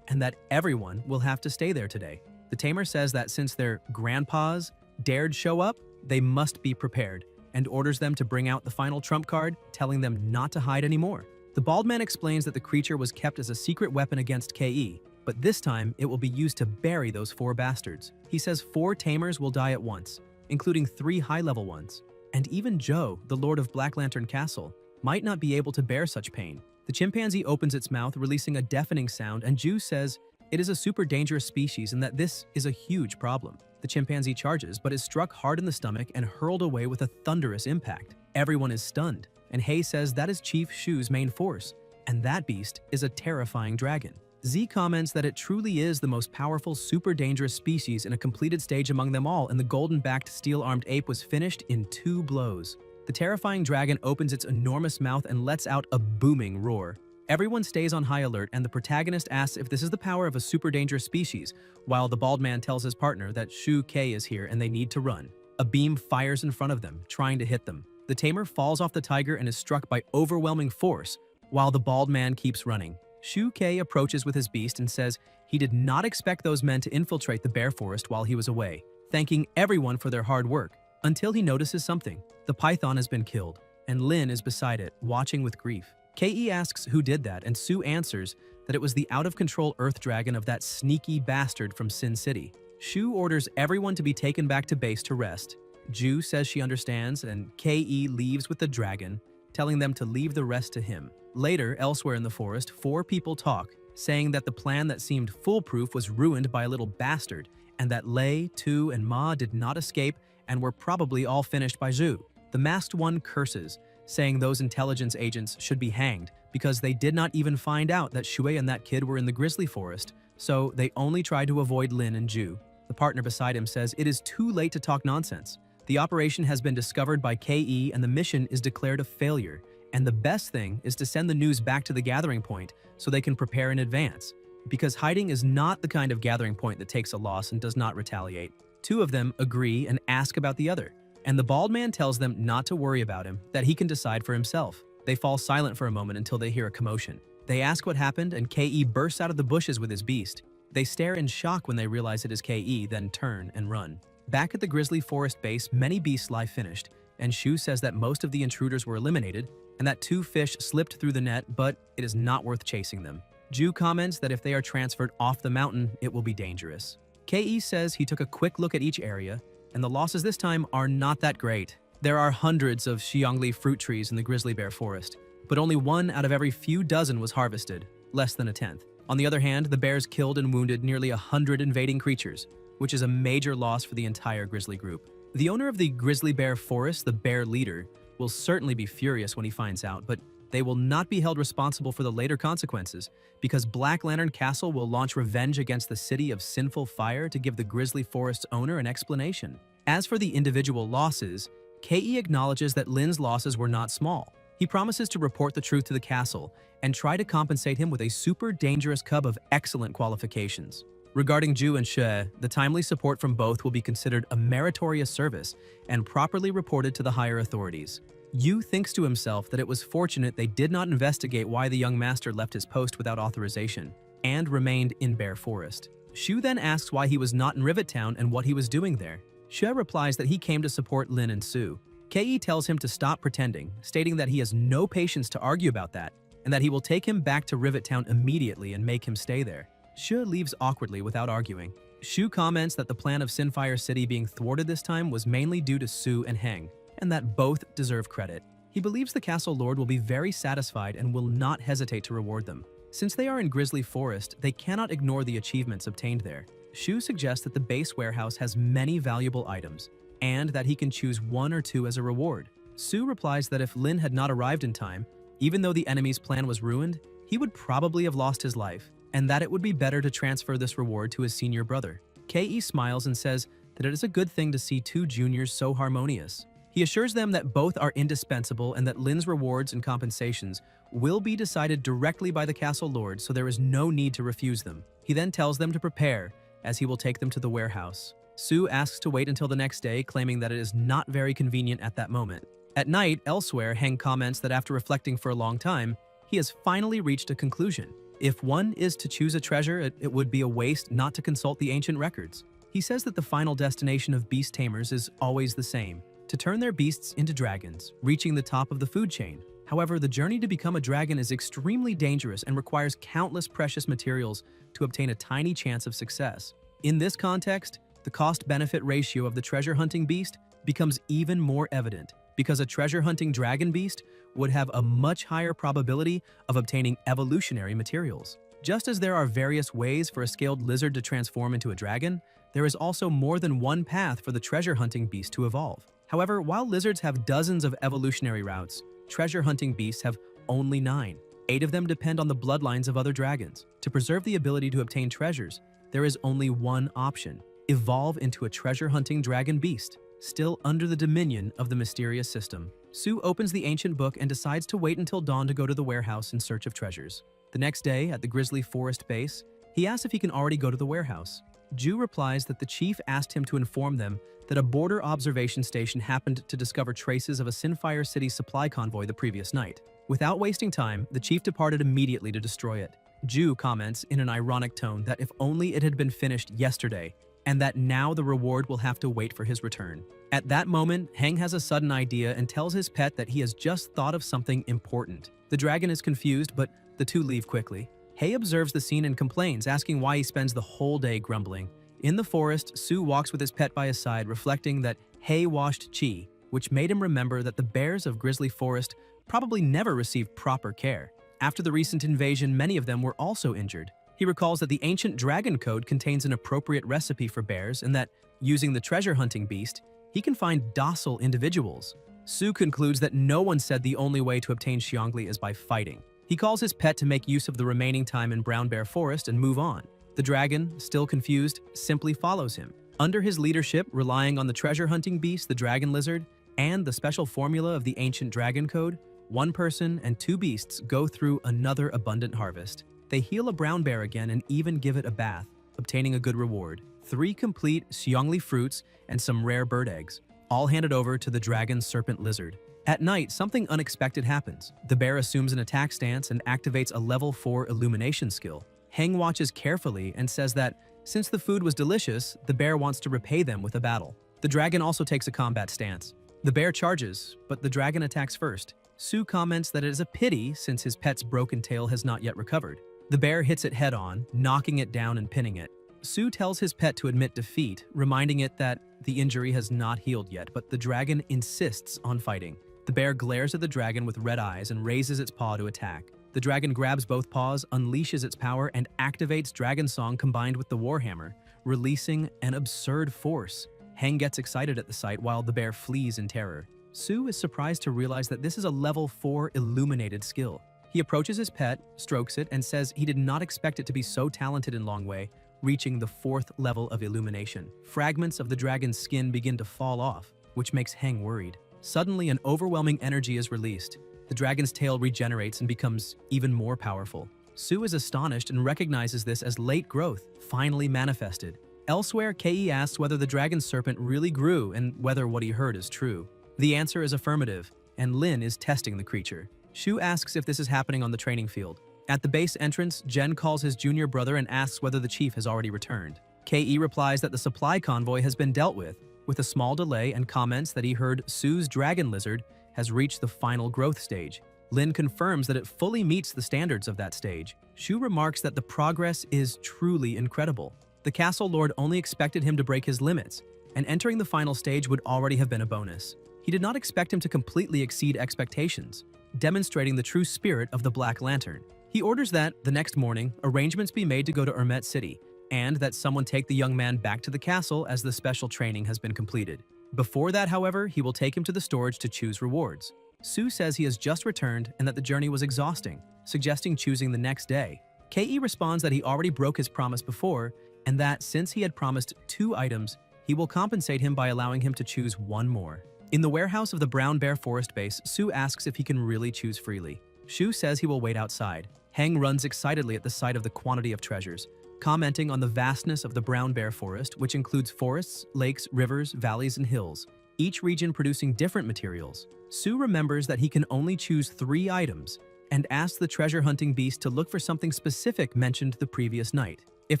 and that everyone will have to stay there today. The tamer says that since their grandpas dared show up, they must be prepared, and orders them to bring out the final trump card, telling them not to hide anymore. The bald man explains that the creature was kept as a secret weapon against KE, but this time it will be used to bury those 4 bastards. He says 4 tamers will die at once, including 3 high-level ones. And even Joe, the Lord of Black Lantern Castle, might not be able to bear such pain. The chimpanzee opens its mouth, releasing a deafening sound, and Ju says it is a super dangerous species and that this is a huge problem. The chimpanzee charges, but is struck hard in the stomach and hurled away with a thunderous impact. Everyone is stunned, and Hay says that is Chief Shu's main force, and that beast is a terrifying dragon. Z comments that it truly is the most powerful, super dangerous species in a completed stage among them all, and the golden-backed, steel-armed ape was finished in 2 blows. The terrifying dragon opens its enormous mouth and lets out a booming roar. Everyone stays on high alert, and the protagonist asks if this is the power of a super dangerous species, while the bald man tells his partner that Shu K is here and they need to run. A beam fires in front of them, trying to hit them. The tamer falls off the tiger and is struck by overwhelming force, while the bald man keeps running. Shu K approaches with his beast and says he did not expect those men to infiltrate the bear forest while he was away, thanking everyone for their hard work, until he notices something. The python has been killed, and Lin is beside it, watching with grief. KE asks who did that, and Sue answers that it was the out-of-control Earth Dragon of that sneaky bastard from Sin City. Shu orders everyone to be taken back to base to rest. Ju says she understands, and KE leaves with the dragon, telling them to leave the rest to him. Later, elsewhere in the forest, 4 people talk, saying that the plan that seemed foolproof was ruined by a little bastard, and that Lei, Tu, and Ma did not escape and were probably all finished by Zhu. The masked one curses, saying those intelligence agents should be hanged because they did not even find out that Shui and that kid were in the grizzly forest, so they only tried to avoid Lin and Ju. The partner beside him says it is too late to talk nonsense. The operation has been discovered by KE and the mission is declared a failure, and the best thing is to send the news back to the gathering point so they can prepare in advance, because hiding is not the kind of gathering point that takes a loss and does not retaliate. 2 of them agree and ask about the other, and the bald man tells them not to worry about him, that he can decide for himself. They fall silent for a moment until they hear a commotion. They ask what happened, and KE bursts out of the bushes with his beast. They stare in shock when they realize it is KE, then turn and run. Back at the grizzly forest base, many beasts lie finished, and Shu says that most of the intruders were eliminated, and that 2 fish slipped through the net, but it is not worth chasing them. Ju comments that if they are transferred off the mountain, it will be dangerous. KE says he took a quick look at each area, and the losses this time are not that great. There are hundreds of Xiangli fruit trees in the grizzly bear forest, but only one out of every few dozen was harvested, less than a tenth. On the other hand, the bears killed and wounded nearly 100 invading creatures, which is a major loss for the entire grizzly group. The owner of the grizzly bear forest, the bear leader, will certainly be furious when he finds out, but they will not be held responsible for the later consequences, because Black Lantern Castle will launch revenge against the City of Sinful Fire to give the grizzly forest's owner an explanation. As for the individual losses, Ke acknowledges that Lin's losses were not small. He promises to report the truth to the castle and try to compensate him with a super dangerous cub of excellent qualifications. Regarding Ju and She, the timely support from both will be considered a meritorious service and properly reported to the higher authorities. Yu thinks to himself that it was fortunate they did not investigate why the young master left his post without authorization and remained in Bear Forest. Shu then asks why he was not in Rivet Town and what he was doing there. She replies that he came to support Lin and Su. Ke tells him to stop pretending, stating that he has no patience to argue about that and that he will take him back to Rivet Town immediately and make him stay there. Shu leaves awkwardly without arguing. Shu comments that the plan of Sinfire City being thwarted this time was mainly due to Su and Heng, and that both deserve credit. He believes the castle lord will be very satisfied and will not hesitate to reward them. Since they are in Grizzly Forest, they cannot ignore the achievements obtained there. Shu suggests that the base warehouse has many valuable items, and that he can choose one or two as a reward. Su replies that if Lin had not arrived in time, even though the enemy's plan was ruined, he would probably have lost his life, and that it would be better to transfer this reward to his senior brother. Ke smiles and says that it is a good thing to see two juniors so harmonious. He assures them that both are indispensable and that Lin's rewards and compensations will be decided directly by the castle lord, so there is no need to refuse them. He then tells them to prepare, as he will take them to the warehouse. Su asks to wait until the next day, claiming that it is not very convenient at that moment. At night, elsewhere, Heng comments that after reflecting for a long time, he has finally reached a conclusion. If one is to choose a treasure, it would be a waste not to consult the ancient records. He says that the final destination of beast tamers is always the same: to turn their beasts into dragons, reaching the top of the food chain. However, the journey to become a dragon is extremely dangerous and requires countless precious materials to obtain a tiny chance of success. In this context, the cost-benefit ratio of the treasure-hunting beast becomes even more evident, because a treasure-hunting dragon beast would have a much higher probability of obtaining evolutionary materials. Just as there are various ways for a scaled lizard to transform into a dragon, there is also more than one path for the treasure-hunting beast to evolve. However, while lizards have dozens of evolutionary routes, treasure-hunting beasts have only 9. 8 of them depend on the bloodlines of other dragons. To preserve the ability to obtain treasures, there is only one option: evolve into a treasure-hunting dragon beast, still under the dominion of the mysterious system. Su opens the ancient book and decides to wait until dawn to go to the warehouse in search of treasures. The next day, at the Grizzly Forest base, he asks if he can already go to the warehouse. Ju replies that the chief asked him to inform them that a border observation station happened to discover traces of a Sinfire City supply convoy the previous night. Without wasting time, the chief departed immediately to destroy it. Ju comments in an ironic tone that if only it had been finished yesterday, and that now the reward will have to wait for his return. At that moment, Heng has a sudden idea and tells his pet that he has just thought of something important. The dragon is confused, but the two leave quickly. Hei observes the scene and complains, asking why he spends the whole day grumbling. In the forest, Su walks with his pet by his side, reflecting that Hei washed Chi, which made him remember that the bears of Grizzly Forest probably never received proper care. After the recent invasion, many of them were also injured. He recalls that the ancient dragon code contains an appropriate recipe for bears and that, using the treasure-hunting beast, he can find docile individuals. Su concludes that no one said the only way to obtain Xiongli is by fighting. He calls his pet to make use of the remaining time in Brown Bear Forest and move on. The dragon, still confused, simply follows him. Under his leadership, relying on the treasure-hunting beast, the dragon lizard, and the special formula of the ancient dragon code, one person and 2 beasts go through another abundant harvest. They heal a brown bear again and even give it a bath, obtaining a good reward: 3 complete Xiongli fruits and some rare bird eggs, all handed over to the dragon serpent lizard. At night, something unexpected happens. The bear assumes an attack stance and activates a level 4 illumination skill. Heng watches carefully and says that, since the food was delicious, the bear wants to repay them with a battle. The dragon also takes a combat stance. The bear charges, but the dragon attacks first. Su comments that it is a pity since his pet's broken tail has not yet recovered. The bear hits it head-on, knocking it down and pinning it. Su tells his pet to admit defeat, reminding it that the injury has not healed yet, but the dragon insists on fighting. The bear glares at the dragon with red eyes and raises its paw to attack. The dragon grabs both paws, unleashes its power, and activates Dragon Song combined with the Warhammer, releasing an absurd force. Heng gets excited at the sight while the bear flees in terror. Su is surprised to realize that this is a level 4 illuminated skill. He approaches his pet, strokes it, and says he did not expect it to be so talented in Long Wei, reaching the 4th level of illumination. Fragments of the dragon's skin begin to fall off, which makes Heng worried. Suddenly, an overwhelming energy is released. The dragon's tail regenerates and becomes even more powerful. Su is astonished and recognizes this as late growth, finally manifested. Elsewhere, Kei asks whether the dragon serpent really grew and whether what he heard is true. The answer is affirmative, and Lin is testing the creature. Shu asks if this is happening on the training field. At the base entrance, Jen calls his junior brother and asks whether the chief has already returned. Kei replies that the supply convoy has been dealt with a small delay, and comments that he heard Su's dragon lizard has reached the final growth stage. Lin confirms that it fully meets the standards of that stage. Shu remarks that the progress is truly incredible. The castle lord only expected him to break his limits, and entering the final stage would already have been a bonus. He did not expect him to completely exceed expectations, demonstrating the true spirit of the Black Lantern. He orders that, the next morning, arrangements be made to go to Ermet City, and that someone take the young man back to the castle as the special training has been completed. Before that, however, he will take him to the storage to choose rewards. Su says he has just returned and that the journey was exhausting, suggesting choosing the next day. Kei responds that he already broke his promise before, and that since he had promised 2 items, he will compensate him by allowing him to choose 1 more. In the warehouse of the Brown Bear Forest Base, Su asks if he can really choose freely. Shu says he will wait outside. Heng runs excitedly at the sight of the quantity of treasures, commenting on the vastness of the Brown Bear Forest, which includes forests, lakes, rivers, valleys, and hills, each region producing different materials. Su remembers that he can only choose 3 items and asks the treasure hunting beast to look for something specific mentioned the previous night. If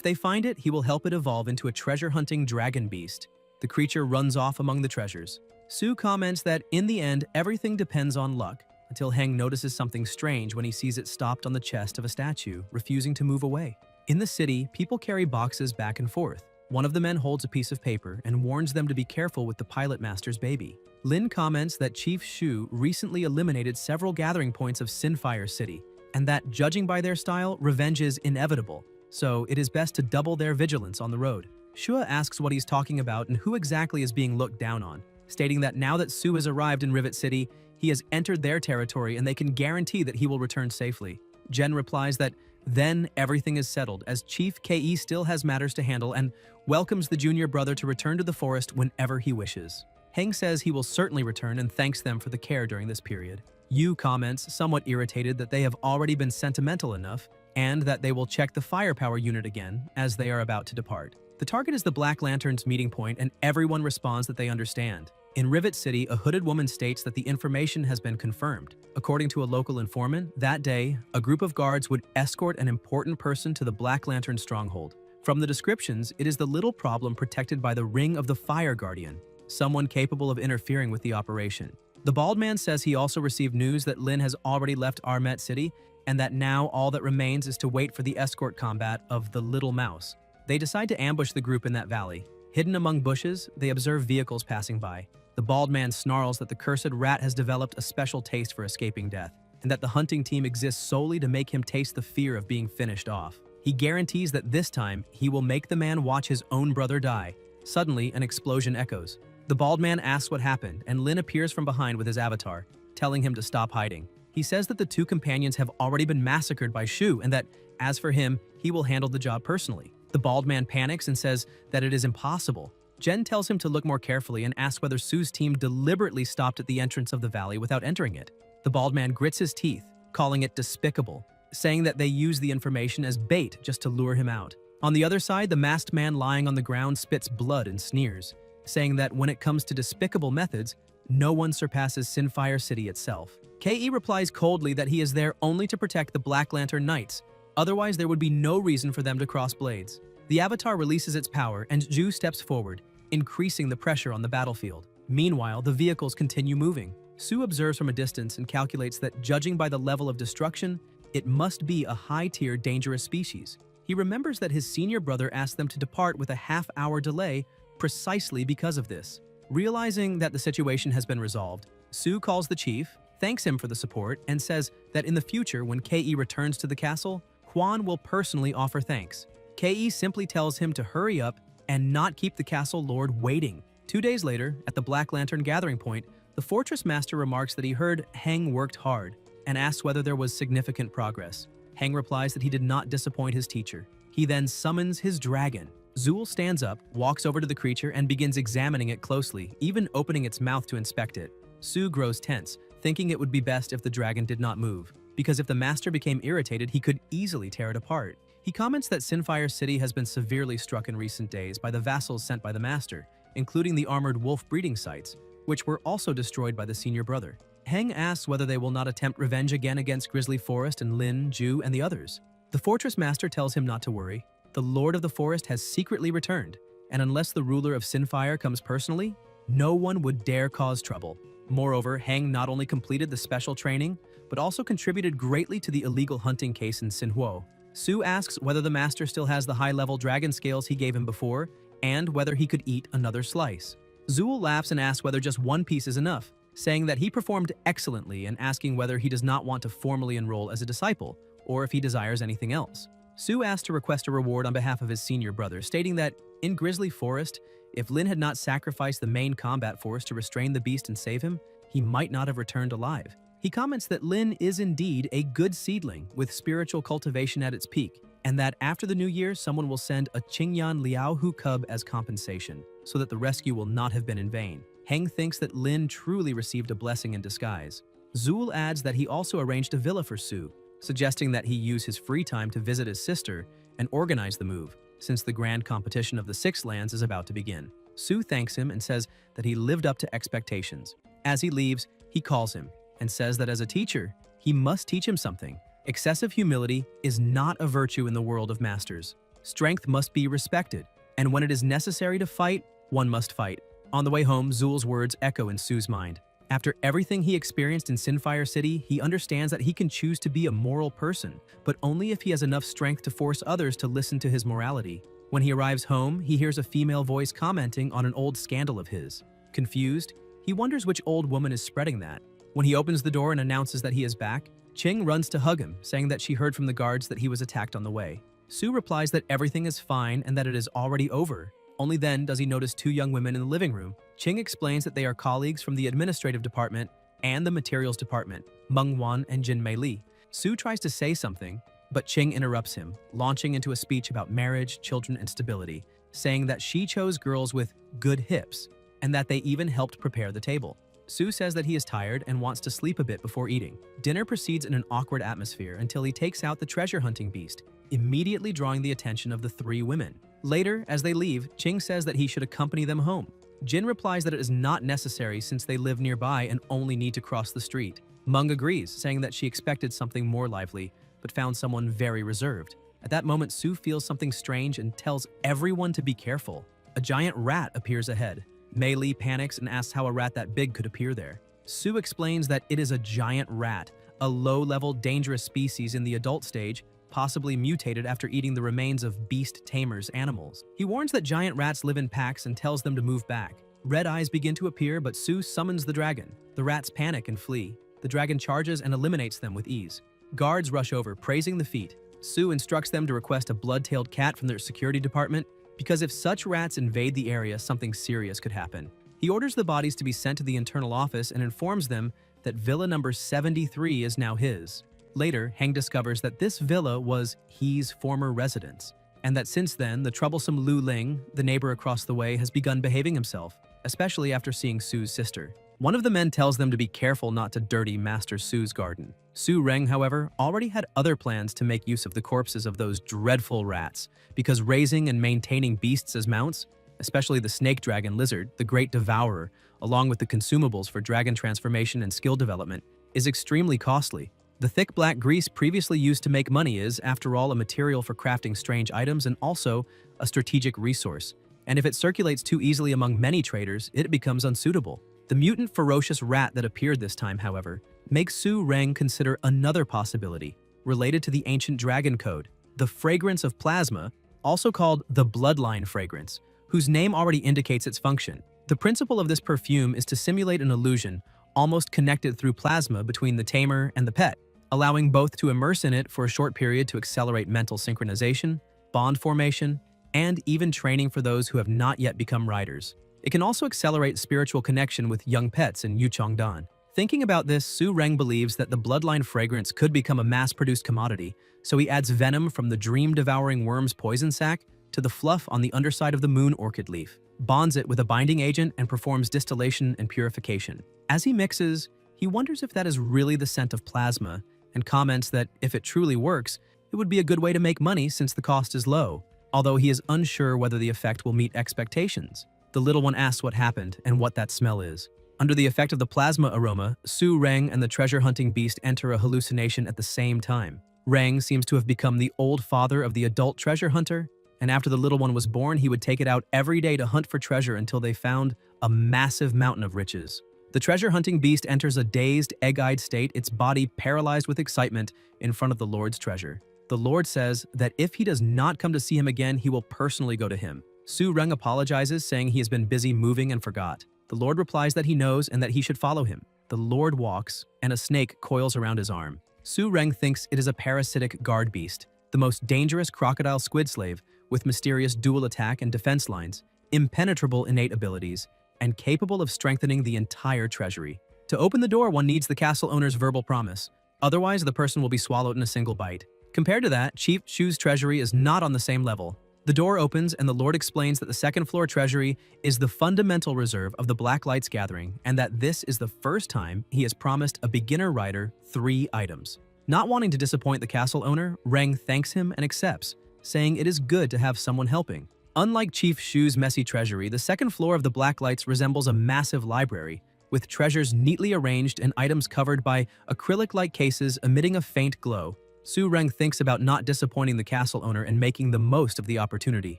they find it, he will help it evolve into a treasure hunting dragon beast. The creature runs off among the treasures. Su comments that in the end, everything depends on luck, until Heng notices something strange when he sees it stopped on the chest of a statue, refusing to move away. In the city, people carry boxes back and forth. One of the men holds a piece of paper and warns them to be careful with the pilot master's baby. Lin comments that Chief Shu recently eliminated several gathering points of Sinfire City, and that, judging by their style, revenge is inevitable, so it is best to double their vigilance on the road. Shua asks what he's talking about and who exactly is being looked down on, stating that now that Su has arrived in Rivet City, he has entered their territory and they can guarantee that he will return safely. Jen replies that then everything is settled, as Chief Kei still has matters to handle and welcomes the junior brother to return to the forest whenever he wishes. Heng says he will certainly return and thanks them for the care during this period. Yu comments, somewhat irritated, that they have already been sentimental enough and that they will check the firepower unit again as they are about to depart. The target is the Black Lantern's meeting point, and everyone responds that they understand. In Rivet City, a hooded woman states that the information has been confirmed. According to a local informant, that day, a group of guards would escort an important person to the Black Lantern stronghold. From the descriptions, it is the little problem protected by the Ring of the Fire Guardian, someone capable of interfering with the operation. The bald man says he also received news that Lin has already left Armet City, and that now all that remains is to wait for the escort combat of the Little Mouse. They decide to ambush the group in that valley. Hidden among bushes, they observe vehicles passing by. The bald man snarls that the cursed rat has developed a special taste for escaping death, and that the hunting team exists solely to make him taste the fear of being finished off. He guarantees that this time, he will make the man watch his own brother die. Suddenly, an explosion echoes. The bald man asks what happened, and Lin appears from behind with his avatar, telling him to stop hiding. He says that the 2 companions have already been massacred by Shu, and that, as for him, he will handle the job personally. The bald man panics and says that it is impossible. Jen tells him to look more carefully and asks whether Su's team deliberately stopped at the entrance of the valley without entering it. The bald man grits his teeth, calling it despicable, saying that they use the information as bait just to lure him out. On the other side, the masked man lying on the ground spits blood and sneers, saying that when it comes to despicable methods, no one surpasses Sinfire City itself. Kei replies coldly that he is there only to protect the Black Lantern Knights, otherwise there would be no reason for them to cross blades. The avatar releases its power and Ju steps forward, increasing the pressure on the battlefield. Meanwhile, the vehicles continue moving. Su observes from a distance and calculates that, judging by the level of destruction, it must be a high-tier dangerous species. He remembers that his senior brother asked them to depart with a half-hour delay precisely because of this. Realizing that the situation has been resolved, Su calls the chief, thanks him for the support, and says that in the future when Ke returns to the castle, Huan will personally offer thanks. Ke simply tells him to hurry up and not keep the castle lord waiting. 2 days later, at the Black Lantern gathering point, the fortress master remarks that he heard Heng worked hard and asks whether there was significant progress. Heng replies that he did not disappoint his teacher. He then summons his dragon. Zul stands up, walks over to the creature, and begins examining it closely, even opening its mouth to inspect it. Su grows tense, thinking it would be best if the dragon did not move, because if the master became irritated, he could easily tear it apart. He comments that Sinfire City has been severely struck in recent days by the vassals sent by the master, including the armored wolf breeding sites, which were also destroyed by the senior brother. Heng asks whether they will not attempt revenge again against Grizzly Forest and Lin, Ju, and the others. The fortress master tells him not to worry. The Lord of the Forest has secretly returned, and unless the ruler of Sinfire comes personally, no one would dare cause trouble. Moreover, Heng not only completed the special training, but also contributed greatly to the illegal hunting case in Sinhuo. Su asks whether the master still has the high-level dragon scales he gave him before, and whether he could eat another slice. Zul laughs and asks whether just one piece is enough, saying that he performed excellently and asking whether he does not want to formally enroll as a disciple, or if he desires anything else. Su asks to request a reward on behalf of his senior brother, stating that, in Grizzly Forest, if Lin had not sacrificed the main combat force to restrain the beast and save him, he might not have returned alive. He comments that Lin is indeed a good seedling with spiritual cultivation at its peak, and that after the new year, someone will send a Qingyan Liaohu cub as compensation, so that the rescue will not have been in vain. Heng thinks that Lin truly received a blessing in disguise. Zul adds that he also arranged a villa for Su, suggesting that he use his free time to visit his sister and organize the move, since the grand competition of the Six Lands is about to begin. Su thanks him and says that he lived up to expectations. As he leaves, he calls him and says that as a teacher, he must teach him something. Excessive humility is not a virtue in the world of masters. Strength must be respected, and when it is necessary to fight, one must fight. On the way home, Zul's words echo in Su's mind. After everything he experienced in Sinfire City, he understands that he can choose to be a moral person, but only if he has enough strength to force others to listen to his morality. When he arrives home, he hears a female voice commenting on an old scandal of his. Confused, he wonders which old woman is spreading that. When he opens the door and announces that he is back, Qing runs to hug him, saying that she heard from the guards that he was attacked on the way. Su replies that everything is fine and that it is already over. Only then does he notice 2 young women in the living room. Qing explains that they are colleagues from the administrative department and the materials department, Mengwan and Jin Mei Li. Su tries to say something, but Qing interrupts him, launching into a speech about marriage, children, and stability, saying that she chose girls with good hips and that they even helped prepare the table. Su says that he is tired and wants to sleep a bit before eating. Dinner proceeds in an awkward atmosphere until he takes out the treasure hunting beast, immediately drawing the attention of the 3 women. Later, as they leave, Qing says that he should accompany them home. Jin replies that it is not necessary since they live nearby and only need to cross the street. Manga agrees, saying that she expected something more lively, but found someone very reserved. At that moment, Su feels something strange and tells everyone to be careful. A giant rat appears ahead. Mei Li panics and asks how a rat that big could appear there. Su explains that it is a giant rat, a low-level dangerous species in the adult stage, possibly mutated after eating the remains of beast tamers animals. He warns that giant rats live in packs and tells them to move back. Red eyes begin to appear, but Su summons the dragon. The rats panic and flee. The dragon charges and eliminates them with ease. Guards rush over, praising the feat. Su instructs them to request a blood-tailed cat from their security department, because if such rats invade the area, something serious could happen. He orders the bodies to be sent to the internal office and informs them that villa number 73 is now his. Later, Heng discovers that this villa was He's former residence, and that since then, the troublesome Lu Ling, the neighbor across the way, has begun behaving himself, especially after seeing Su's sister. One of the men tells them to be careful not to dirty Master Su's garden. Su Reng, however, already had other plans to make use of the corpses of those dreadful rats, because raising and maintaining beasts as mounts, especially the snake dragon lizard, the great devourer, along with the consumables for dragon transformation and skill development, is extremely costly. The thick black grease previously used to make money is, after all, a material for crafting strange items and also a strategic resource, and if it circulates too easily among many traders, it becomes unsuitable. The mutant ferocious rat that appeared this time, however, makes Su Reng consider another possibility, related to the ancient dragon code, the fragrance of plasma, also called the bloodline fragrance, whose name already indicates its function. The principle of this perfume is to simulate an illusion, almost connected through plasma between the tamer and the pet, allowing both to immerse in it for a short period to accelerate mental synchronization, bond formation, and even training for those who have not yet become riders. It can also accelerate spiritual connection with young pets in Yucheongdan. Thinking about this, Su Reng believes that the bloodline fragrance could become a mass-produced commodity, so he adds venom from the dream-devouring worm's poison sac to the fluff on the underside of the moon orchid leaf, bonds it with a binding agent, and performs distillation and purification. As he mixes, he wonders if that is really the scent of plasma, and comments that if it truly works, it would be a good way to make money since the cost is low, although he is unsure whether the effect will meet expectations. The little one asks what happened and what that smell is. Under the effect of the plasma aroma, Su Reng and the treasure-hunting beast enter a hallucination at the same time. Reng seems to have become the old father of the adult treasure hunter, and after the little one was born, he would take it out every day to hunt for treasure until they found a massive mountain of riches. The treasure-hunting beast enters a dazed, egg-eyed state, its body paralyzed with excitement in front of the Lord's treasure. The Lord says that if he does not come to see him again, he will personally go to him. Su Reng apologizes, saying he has been busy moving and forgot. The Lord replies that he knows and that he should follow him. The Lord walks, and a snake coils around his arm. Su Reng thinks it is a parasitic guard beast, the most dangerous crocodile squid slave, with mysterious dual attack and defense lines, impenetrable innate abilities, and capable of strengthening the entire treasury. To open the door, one needs the castle owner's verbal promise. Otherwise, the person will be swallowed in a single bite. Compared to that, Chief Shu's treasury is not on the same level. The door opens and the Lord explains that the second-floor treasury is the fundamental reserve of the Black Light's gathering and that this is the first time he has promised a beginner rider 3 items. Not wanting to disappoint the castle owner, Reng thanks him and accepts, saying it is good to have someone helping. Unlike Chief Shu's messy treasury, the second floor of the Black Lights resembles a massive library, with treasures neatly arranged and items covered by acrylic-like cases emitting a faint glow. Su Reng thinks about not disappointing the castle owner and making the most of the opportunity.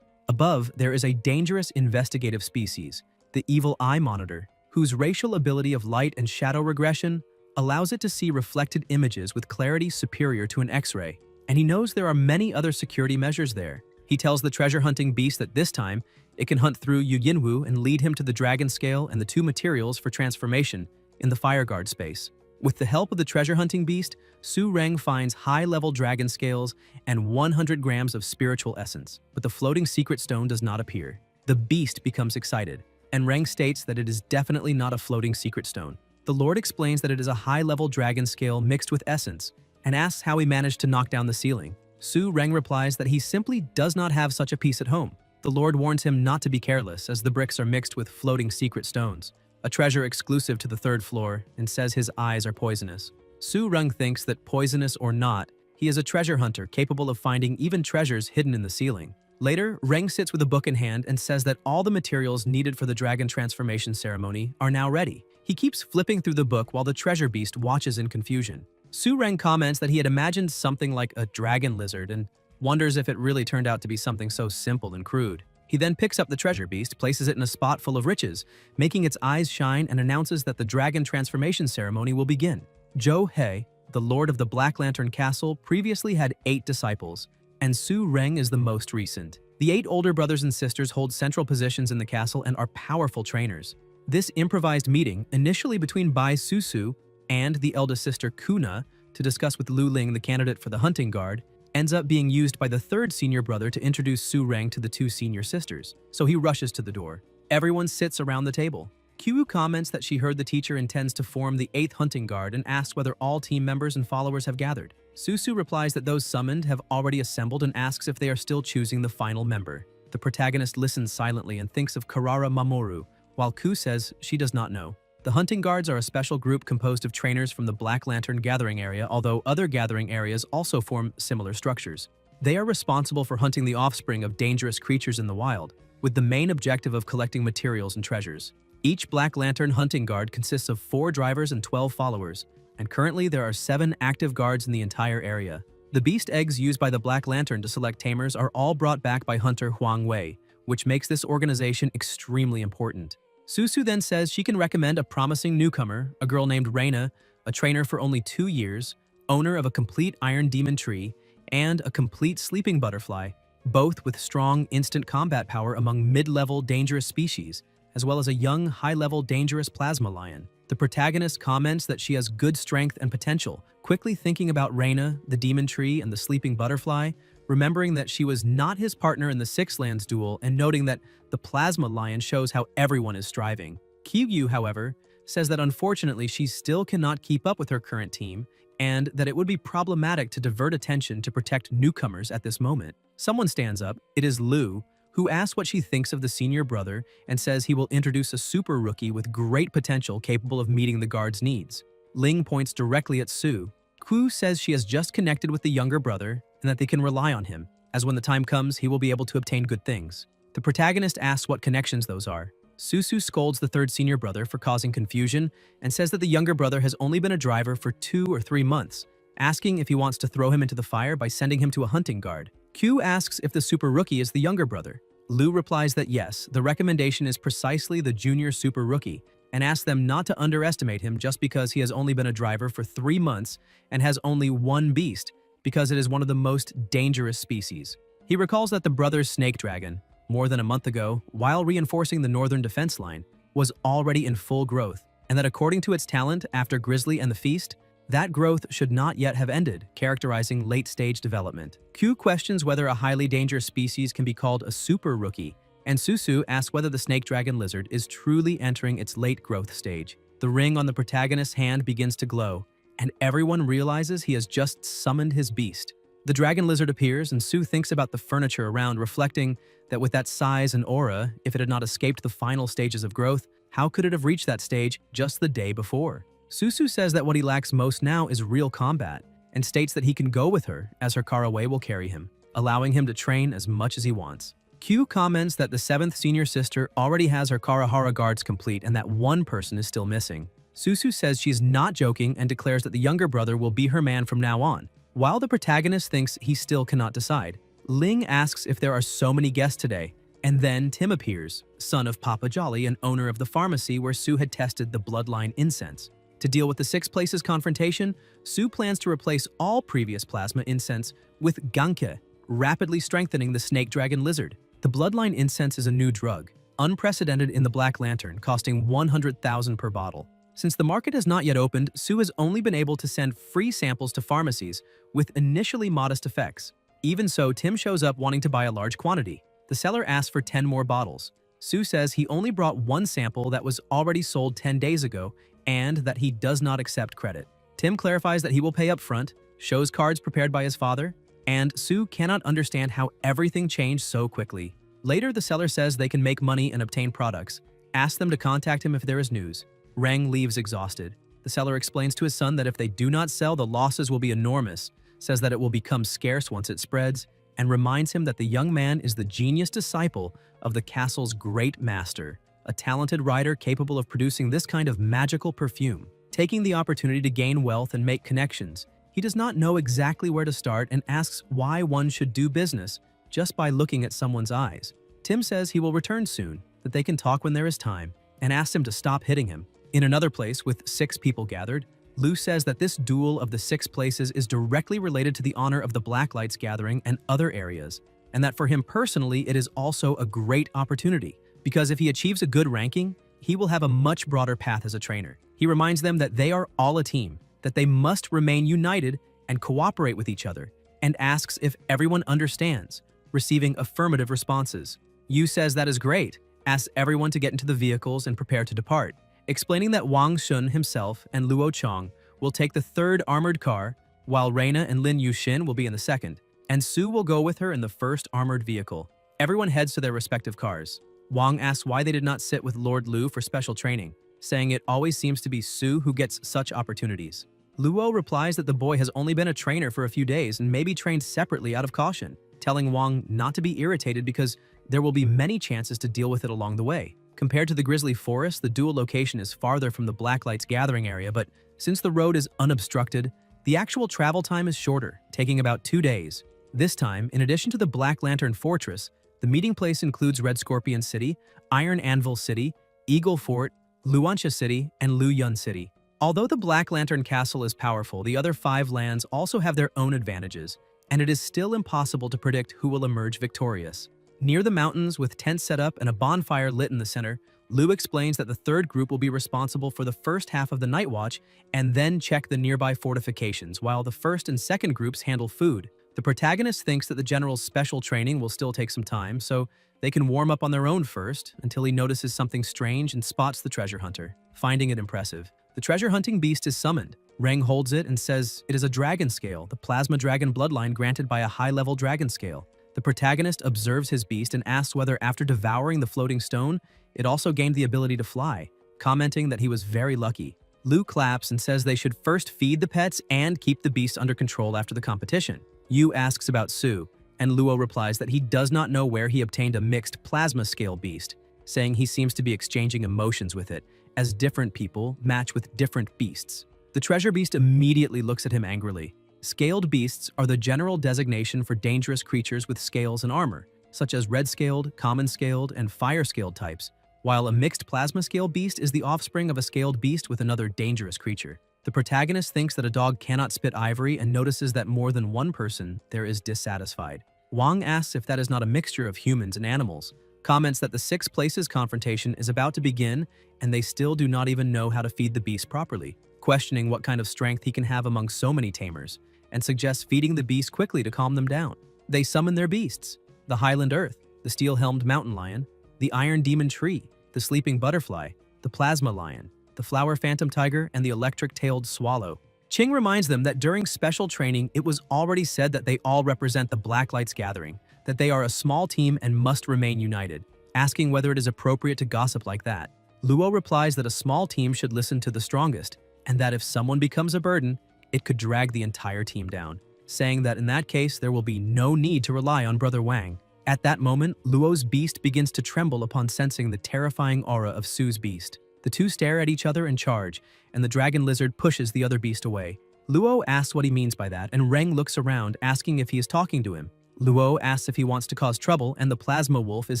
Above, there is a dangerous investigative species, the Evil Eye Monitor, whose racial ability of light and shadow regression allows it to see reflected images with clarity superior to an X-ray. And he knows there are many other security measures there. He tells the treasure-hunting beast that this time, it can hunt through Yu Yinwu and lead him to the dragon scale and the 2 materials for transformation in the fire guard space. With the help of the treasure-hunting beast, Su Reng finds high-level dragon scales and 100 grams of spiritual essence, but the floating secret stone does not appear. The beast becomes excited, and Reng states that it is definitely not a floating secret stone. The Lord explains that it is a high-level dragon scale mixed with essence, and asks how he managed to knock down the ceiling. Su Reng replies that he simply does not have such a piece at home. The Lord warns him not to be careless, as the bricks are mixed with floating secret stones, a treasure exclusive to the 3rd floor, and says his eyes are poisonous. Su Reng thinks that poisonous or not, he is a treasure hunter capable of finding even treasures hidden in the ceiling. Later, Reng sits with a book in hand and says that all the materials needed for the dragon transformation ceremony are now ready. He keeps flipping through the book while the treasure beast watches in confusion. Su Reng comments that he had imagined something like a dragon lizard and wonders if it really turned out to be something so simple and crude. He then picks up the treasure beast, places it in a spot full of riches, making its eyes shine, and announces that the dragon transformation ceremony will begin. Zhou He, the lord of the Black Lantern Castle, previously had 8 disciples, and Su Reng is the most recent. The 8 older brothers and sisters hold central positions in the castle and are powerful trainers. This improvised meeting, initially between Bai Susu and the eldest sister Kuna to discuss with Lu Ling, the candidate for the hunting guard, ends up being used by the 3rd senior brother to introduce Su Reng to the 2 senior sisters, so he rushes to the door. Everyone sits around the table. Qiwu comments that she heard the teacher intends to form the 8th hunting guard and asks whether all team members and followers have gathered. Susu replies that those summoned have already assembled and asks if they are still choosing the final member. The protagonist listens silently and thinks of Karara Mamoru, while Ku says she does not know. The hunting guards are a special group composed of trainers from the Black Lantern gathering area, although other gathering areas also form similar structures. They are responsible for hunting the offspring of dangerous creatures in the wild, with the main objective of collecting materials and treasures. Each Black Lantern hunting guard consists of 4 drivers and 12 followers, and currently there are 7 active guards in the entire area. The beast eggs used by the Black Lantern to select tamers are all brought back by hunter Huang Wei, which makes this organization extremely important. Susu then says she can recommend a promising newcomer, a girl named Reina, a trainer for only 2 years, owner of a complete iron demon tree, and a complete sleeping butterfly, both with strong instant combat power among mid-level dangerous species, as well as a young high-level dangerous plasma lion. The protagonist comments that she has good strength and potential, quickly thinking about Reina, the demon tree, and the sleeping butterfly, remembering that she was not his partner in the Six Lands duel and noting that the plasma lion shows how everyone is striving. Kyugyu, however, says that unfortunately she still cannot keep up with her current team and that it would be problematic to divert attention to protect newcomers at this moment. Someone stands up, it is Lu, who asks what she thinks of the senior brother and says he will introduce a super rookie with great potential capable of meeting the guard's needs. Ling points directly at Su. Ku says she has just connected with the younger brother and that they can rely on him, as when the time comes he will be able to obtain good things. The protagonist asks what connections those are. Susu scolds the third senior brother for causing confusion and says that the younger brother has only been a driver for 2 or 3 months, asking if he wants to throw him into the fire by sending him to a hunting guard. Q asks if the super rookie is the younger brother. Lu replies that yes, the recommendation is precisely the junior super rookie, and asks them not to underestimate him just because he has only been a driver for 3 months and has only one beast, because it is one of the most dangerous species. He recalls that the brother's snake dragon, more than a month ago, while reinforcing the northern defense line, was already in full growth, and that according to its talent after Grizzly and the Feast, that growth should not yet have ended, characterizing late-stage development. Q questions whether a highly dangerous species can be called a super rookie, and Susu asks whether the snake dragon lizard is truly entering its late growth stage. The ring on the protagonist's hand begins to glow, and everyone realizes he has just summoned his beast. The dragon lizard appears, and Su thinks about the furniture around, reflecting that with that size and aura, if it had not escaped the final stages of growth, how could it have reached that stage just the day before? Susu says that what he lacks most now is real combat, and states that he can go with her, as her Karaway will carry him, allowing him to train as much as he wants. Q comments that the 7th senior sister already has her Karahara guards complete and that one person is still missing. Susu says she's not joking and declares that the younger brother will be her man from now on, while the protagonist thinks he still cannot decide. Ling asks if there are so many guests today, and then Tim appears, son of Papa Jolly and owner of the pharmacy where Su had tested the bloodline incense. To deal with the 6 places confrontation, Su plans to replace all previous plasma incense with Ganke, rapidly strengthening the snake dragon lizard. The bloodline incense is a new drug, unprecedented in the Black Lantern, costing 100,000 per bottle. Since the market has not yet opened, Su has only been able to send free samples to pharmacies with initially modest effects. Even so, Tim shows up wanting to buy a large quantity. The seller asks for 10 more bottles. Su says he only brought one sample that was already sold 10 days ago and that he does not accept credit. Tim clarifies that he will pay up front, shows cards prepared by his father, and Su cannot understand how everything changed so quickly. Later, the seller says they can make money and obtain products, asks them to contact him if there is news. Rang leaves exhausted. The seller explains to his son that if they do not sell, the losses will be enormous, says that it will become scarce once it spreads, and reminds him that the young man is the genius disciple of the castle's great master, a talented writer capable of producing this kind of magical perfume. Taking the opportunity to gain wealth and make connections, he does not know exactly where to start and asks why one should do business just by looking at someone's eyes. Tim says he will return soon, that they can talk when there is time, and asks him to stop hitting him. In another place, with 6 people gathered, Lu says that this duel of the 6 places is directly related to the honor of the Blacklights gathering and other areas, and that for him personally it is also a great opportunity, because if he achieves a good ranking, he will have a much broader path as a trainer. He reminds them that they are all a team, that they must remain united and cooperate with each other, and asks if everyone understands, receiving affirmative responses. Yu says that is great, asks everyone to get into the vehicles and prepare to depart, explaining that Wang Shun himself and Luo Chong will take the 3rd armored car, while Reina and Lin Yushin will be in the 2nd, and Su will go with her in the 1st armored vehicle. Everyone heads to their respective cars. Wang asks why they did not sit with Lord Lu for special training, saying it always seems to be Su who gets such opportunities. Luo replies that the boy has only been a trainer for a few days and may be trained separately out of caution, telling Wang not to be irritated because there will be many chances to deal with it along the way. Compared to the Grizzly Forest, the dual location is farther from the Blacklights gathering area, but since the road is unobstructed, the actual travel time is shorter, taking about 2 days. This time, in addition to the Black Lantern Fortress, the meeting place includes Red Scorpion City, Iron Anvil City, Eagle Fort, Luanxia City, and Luyun City. Although the Black Lantern Castle is powerful, the other 5 lands also have their own advantages, and it is still impossible to predict who will emerge victorious. Near the mountains, with tents set up and a bonfire lit in the center, Lu explains that the third group will be responsible for the first half of the night watch and then check the nearby fortifications, while the first and second groups handle food. The protagonist thinks that the general's special training will still take some time, so they can warm up on their own first until he notices something strange and spots the treasure hunter. Finding it impressive, the treasure hunting beast is summoned. Reng holds it and says it is a dragon scale, the plasma dragon bloodline granted by a high-level dragon scale. The protagonist observes his beast and asks whether after devouring the floating stone, it also gained the ability to fly, commenting that he was very lucky. Lu claps and says they should first feed the pets and keep the beast under control after the competition. Yu asks about Su, and Luo replies that he does not know where he obtained a mixed plasma scale beast, saying he seems to be exchanging emotions with it, as different people match with different beasts. The treasure beast immediately looks at him angrily. Scaled beasts are the general designation for dangerous creatures with scales and armor, such as red-scaled, common-scaled, and fire-scaled types, while a mixed plasma scale beast is the offspring of a scaled beast with another dangerous creature. The protagonist thinks that a dog cannot spit ivory and notices that more than one person there is dissatisfied. Wang asks if that is not a mixture of humans and animals, comments that the 6 places confrontation is about to begin and they still do not even know how to feed the beast properly, questioning what kind of strength he can have among so many tamers, and suggests feeding the beast quickly to calm them down. They summon their beasts: the Highland Earth, the Steel-Helmed Mountain Lion, the Iron Demon Tree, the Sleeping Butterfly, the Plasma Lion, the Flower Phantom Tiger, and the Electric-Tailed Swallow. Qing reminds them that during special training, it was already said that they all represent the Blacklight's gathering, that they are a small team and must remain united, asking whether it is appropriate to gossip like that. Luo replies that a small team should listen to the strongest, and that if someone becomes a burden, it could drag the entire team down, saying that in that case there will be no need to rely on Brother Wang. At that moment, Luo's beast begins to tremble upon sensing the terrifying aura of Su's beast. The two stare at each other and charge, and the dragon lizard pushes the other beast away. Luo asks what he means by that, and Reng looks around, asking if he is talking to him. Luo asks if he wants to cause trouble, and the plasma wolf is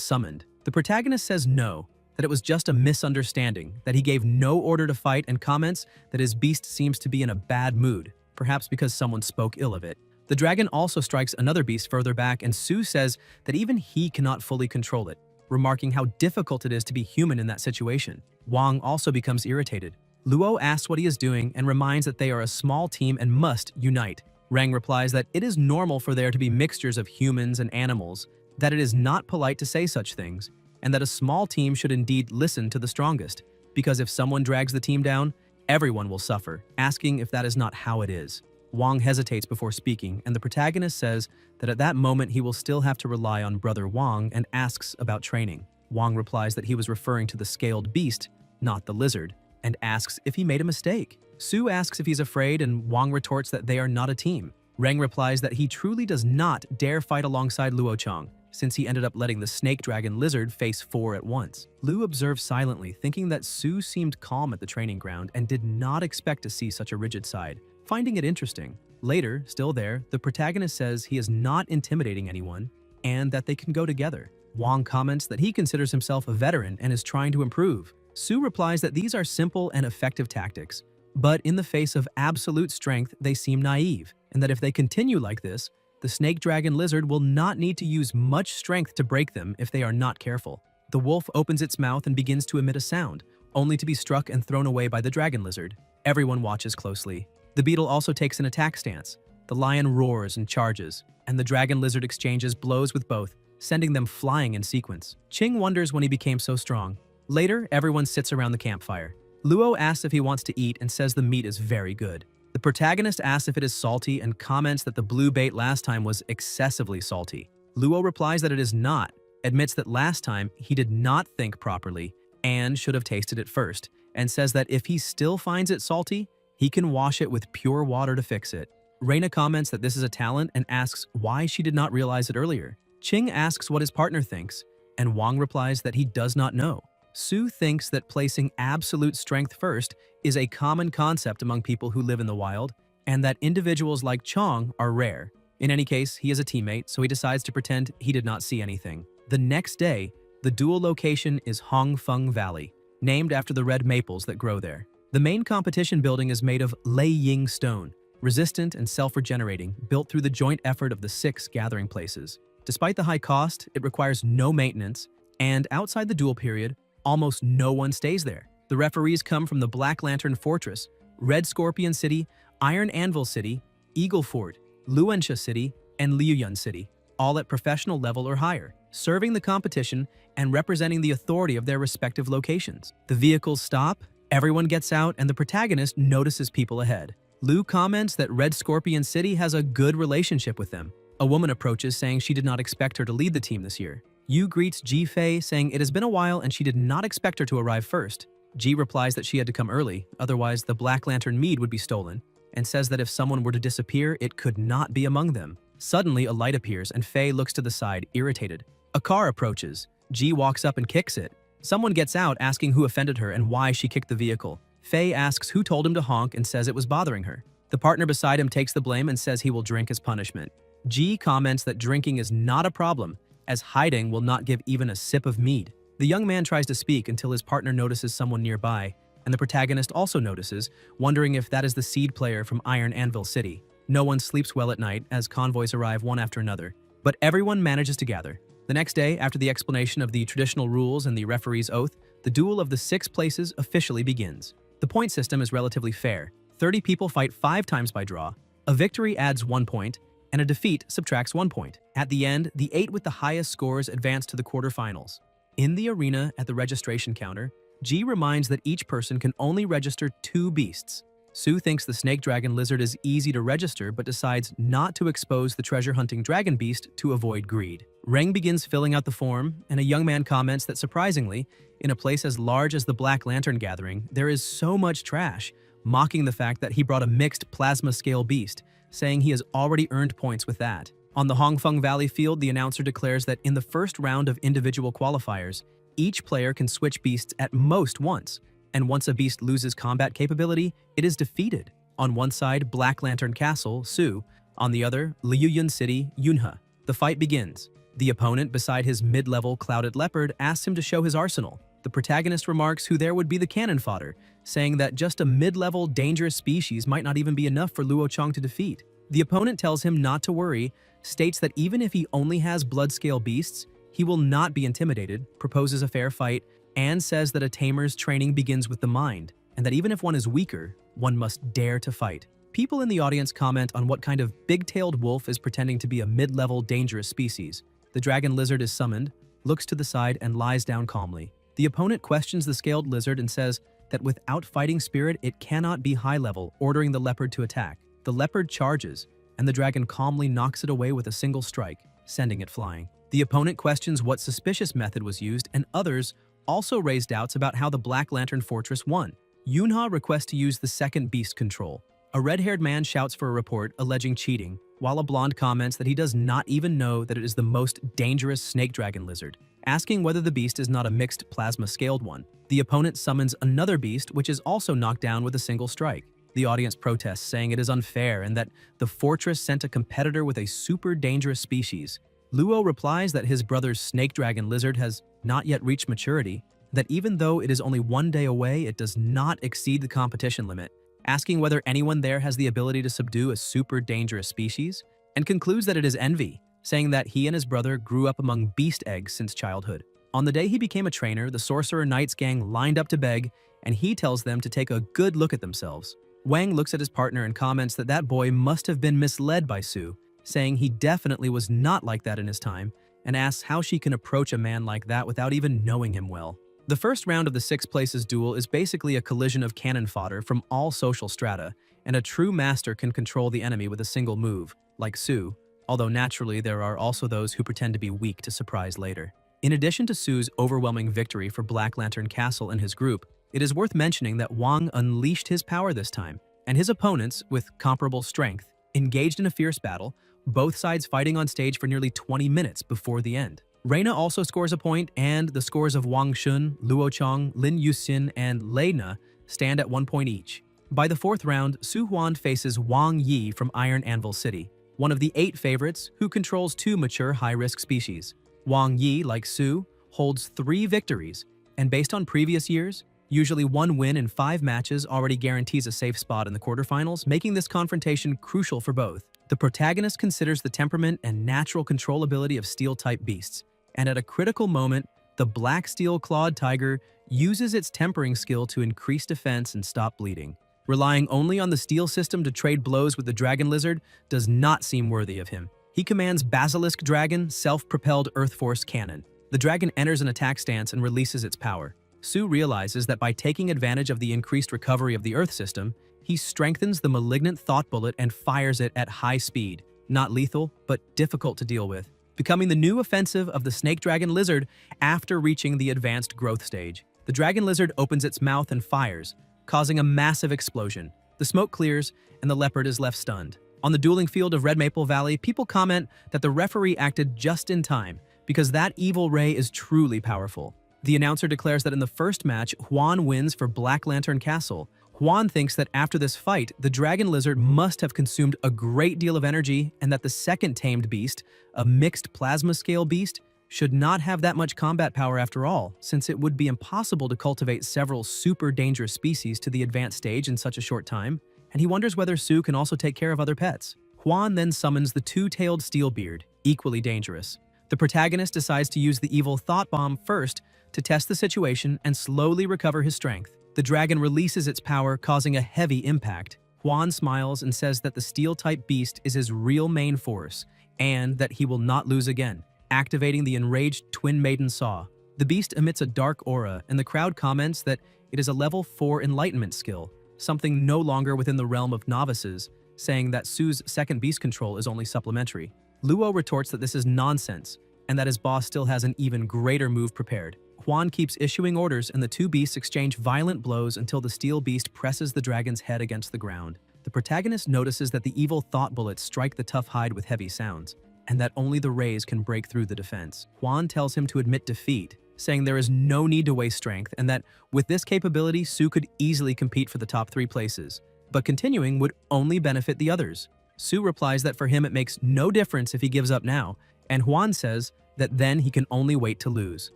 summoned. The protagonist says no, that it was just a misunderstanding, that he gave no order to fight, and comments that his beast seems to be in a bad mood, perhaps because someone spoke ill of it. The dragon also strikes another beast further back, and Su says that even he cannot fully control it, remarking how difficult it is to be human in that situation. Wang also becomes irritated. Luo asks what he is doing and reminds that they are a small team and must unite. Reng replies that it is normal for there to be mixtures of humans and animals, that it is not polite to say such things, and that a small team should indeed listen to the strongest, because if someone drags the team down, everyone will suffer, asking if that is not how it is. Wang hesitates before speaking, and the protagonist says that at that moment he will still have to rely on Brother Wang and asks about training. Wang replies that he was referring to the scaled beast, not the lizard, and asks if he made a mistake. Su asks if he's afraid, and Wang retorts that they are not a team. Reng replies that he truly does not dare fight alongside Luo Chang, since he ended up letting the snake dragon lizard face 4 at once. Lu observes silently, thinking that Su seemed calm at the training ground and did not expect to see such a rigid side, finding it interesting. Later, still there, the protagonist says he is not intimidating anyone and that they can go together. Wang comments that he considers himself a veteran and is trying to improve. Su replies that these are simple and effective tactics, but in the face of absolute strength, they seem naive, and that if they continue like this, the snake dragon lizard will not need to use much strength to break them if they are not careful. The wolf opens its mouth and begins to emit a sound, only to be struck and thrown away by the dragon lizard. Everyone watches closely. The beetle also takes an attack stance. The lion roars and charges, and the dragon lizard exchanges blows with both, sending them flying in sequence. Qing wonders when he became so strong. Later, everyone sits around the campfire. Luo asks if he wants to eat and says the meat is very good. The protagonist asks if it is salty and comments that the blue bait last time was excessively salty. Luo replies that it is not, admits that last time he did not think properly and should have tasted it first, and says that if he still finds it salty, he can wash it with pure water to fix it. Reina comments that this is a talent and asks why she did not realize it earlier. Qing asks what his partner thinks, and Wang replies that he does not know. Su thinks that placing absolute strength first is a common concept among people who live in the wild, and that individuals like Chong are rare. In any case, he is a teammate, so he decides to pretend he did not see anything. The next day, the duel location is Hongfeng Valley, named after the red maples that grow there. The main competition building is made of Lei Ying stone, resistant and self-regenerating, built through the joint effort of the 6 gathering places. Despite the high cost, it requires no maintenance, and outside the duel period, almost no one stays there. The referees come from the Black Lantern Fortress, Red Scorpion City, Iron Anvil City, Eagle Fort, Luensha City, and Liuyun City, all at professional level or higher, serving the competition and representing the authority of their respective locations. The vehicles stop, everyone gets out, and the protagonist notices people ahead. Lu comments that Red Scorpion City has a good relationship with them. A woman approaches saying she did not expect her to lead the team this year. Yu greets Ji Fei saying it has been a while and she did not expect her to arrive first. Ji replies that she had to come early, otherwise the Black Lantern mead would be stolen, and says that if someone were to disappear, it could not be among them. Suddenly, a light appears and Fei looks to the side, irritated. A car approaches. Ji walks up and kicks it. Someone gets out asking who offended her and why she kicked the vehicle. Fei asks who told him to honk and says it was bothering her. The partner beside him takes the blame and says he will drink as punishment. Ji comments that drinking is not a problem, as hiding will not give even a sip of mead. The young man tries to speak until his partner notices someone nearby, and the protagonist also notices, wondering if that is the seed player from Iron Anvil City. No one sleeps well at night as convoys arrive one after another, but everyone manages to gather. The next day, after the explanation of the traditional rules and the referee's oath, the duel of the 6 places officially begins. The point system is relatively fair. 30 people fight 5 times by draw. A victory adds 1 point, and a defeat subtracts 1 point. At the end, the 8 with the highest scores advance to the quarterfinals. In the arena at the registration counter, Ji reminds that each person can only register 2 beasts. Sue thinks the snake dragon lizard is easy to register but decides not to expose the treasure-hunting dragon beast to avoid greed. Reng begins filling out the form, and a young man comments that surprisingly, in a place as large as the Black Lantern Gathering, there is so much trash, mocking the fact that he brought a mixed plasma-scale beast, saying he has already earned points with that. On the Hongfeng Valley field, the announcer declares that in the first round of individual qualifiers, each player can switch beasts at most once, and once a beast loses combat capability, it is defeated. On one side, Black Lantern Castle, Su. On the other, Liuyun City, Yunhe. The fight begins. The opponent, beside his mid-level Clouded Leopard, asks him to show his arsenal. The protagonist remarks who there would be the cannon fodder, saying that just a mid-level dangerous species might not even be enough for Luo Chong to defeat. The opponent tells him not to worry, states that even if he only has blood-scale beasts, he will not be intimidated, proposes a fair fight, and says that a tamer's training begins with the mind, and that even if one is weaker, one must dare to fight. People in the audience comment on what kind of big-tailed wolf is pretending to be a mid-level dangerous species. The dragon lizard is summoned, looks to the side, and lies down calmly. The opponent questions the scaled lizard and says that without fighting spirit, it cannot be high-level, ordering the leopard to attack. The leopard charges, and the dragon calmly knocks it away with a single strike, sending it flying. The opponent questions what suspicious method was used, and others also raise doubts about how the Black Lantern Fortress won. Yunhe requests to use the second beast control. A red-haired man shouts for a report alleging cheating, while a blonde comments that he does not even know that it is the most dangerous snake dragon lizard, asking whether the beast is not a mixed plasma-scaled one. The opponent summons another beast, which is also knocked down with a single strike. The audience protests, saying it is unfair and that the fortress sent a competitor with a super dangerous species. Luo replies that his brother's snake dragon lizard has not yet reached maturity, that even though it is only 1 day away, it does not exceed the competition limit, asking whether anyone there has the ability to subdue a super dangerous species, and concludes that it is envy, saying that he and his brother grew up among beast eggs since childhood. On the day he became a trainer, the Sorcerer Knights gang lined up to beg, and he tells them to take a good look at themselves. Wang looks at his partner and comments that that boy must have been misled by Sue, saying he definitely was not like that in his time, and asks how she can approach a man like that without even knowing him well. The first round of the 6 places duel is basically a collision of cannon fodder from all social strata, and a true master can control the enemy with a single move, like Sue, although naturally there are also those who pretend to be weak to surprise later. In addition to Sue's overwhelming victory for Black Lantern Castle and his group, it is worth mentioning that Wang unleashed his power this time, and his opponents, with comparable strength, engaged in a fierce battle, both sides fighting on stage for nearly 20 minutes before the end. Reina also scores a point, and the scores of Wang Shun, Luo Chong, Lin Yuxin, and Lei Na stand at 1 point each. By the 4th round, Su Huan faces Wang Yi from Iron Anvil City, one of the 8 favorites who controls 2 mature high-risk species. Wang Yi, like Su, holds 3 victories, and based on previous years, usually 1 win in 5 matches already guarantees a safe spot in the quarterfinals, making this confrontation crucial for both. The protagonist considers the temperament and natural control ability of steel-type beasts, and at a critical moment, the black steel-clawed tiger uses its tempering skill to increase defense and stop bleeding. Relying only on the steel system to trade blows with the dragon lizard does not seem worthy of him. He commands Basilisk Dragon, self-propelled Earth Force Cannon. The dragon enters an attack stance and releases its power. Su realizes that by taking advantage of the increased recovery of the Earth system, he strengthens the malignant thought bullet and fires it at high speed. Not lethal, but difficult to deal with, becoming the new offensive of the snake dragon lizard after reaching the advanced growth stage. The dragon lizard opens its mouth and fires, causing a massive explosion. The smoke clears, and the leopard is left stunned. On the dueling field of Red Maple Valley, people comment that the referee acted just in time, because that evil ray is truly powerful. The announcer declares that in the first match, Juan wins for Black Lantern Castle. Juan thinks that after this fight, the dragon lizard must have consumed a great deal of energy and that the second tamed beast, a mixed plasma scale beast, should not have that much combat power after all, since it would be impossible to cultivate several super dangerous species to the advanced stage in such a short time, and he wonders whether Su can also take care of other pets. Juan then summons the two-tailed Steelbeard, equally dangerous. The protagonist decides to use the evil Thought Bomb first to test the situation and slowly recover his strength. The dragon releases its power, causing a heavy impact. Juan smiles and says that the steel-type beast is his real main force, and that he will not lose again, activating the enraged Twin Maiden Saw. The beast emits a dark aura, and the crowd comments that it is a level 4 enlightenment skill, something no longer within the realm of novices, saying that Su's second beast control is only supplementary. Luo retorts that this is nonsense, and that his boss still has an even greater move prepared. Juan keeps issuing orders, and the two beasts exchange violent blows until the steel beast presses the dragon's head against the ground. The protagonist notices that the evil thought bullets strike the tough hide with heavy sounds, and that only the rays can break through the defense. Juan tells him to admit defeat, saying there is no need to waste strength, and that with this capability, Su could easily compete for the top 3 places, but continuing would only benefit the others. Su replies that for him it makes no difference if he gives up now, and Juan says that then he can only wait to lose.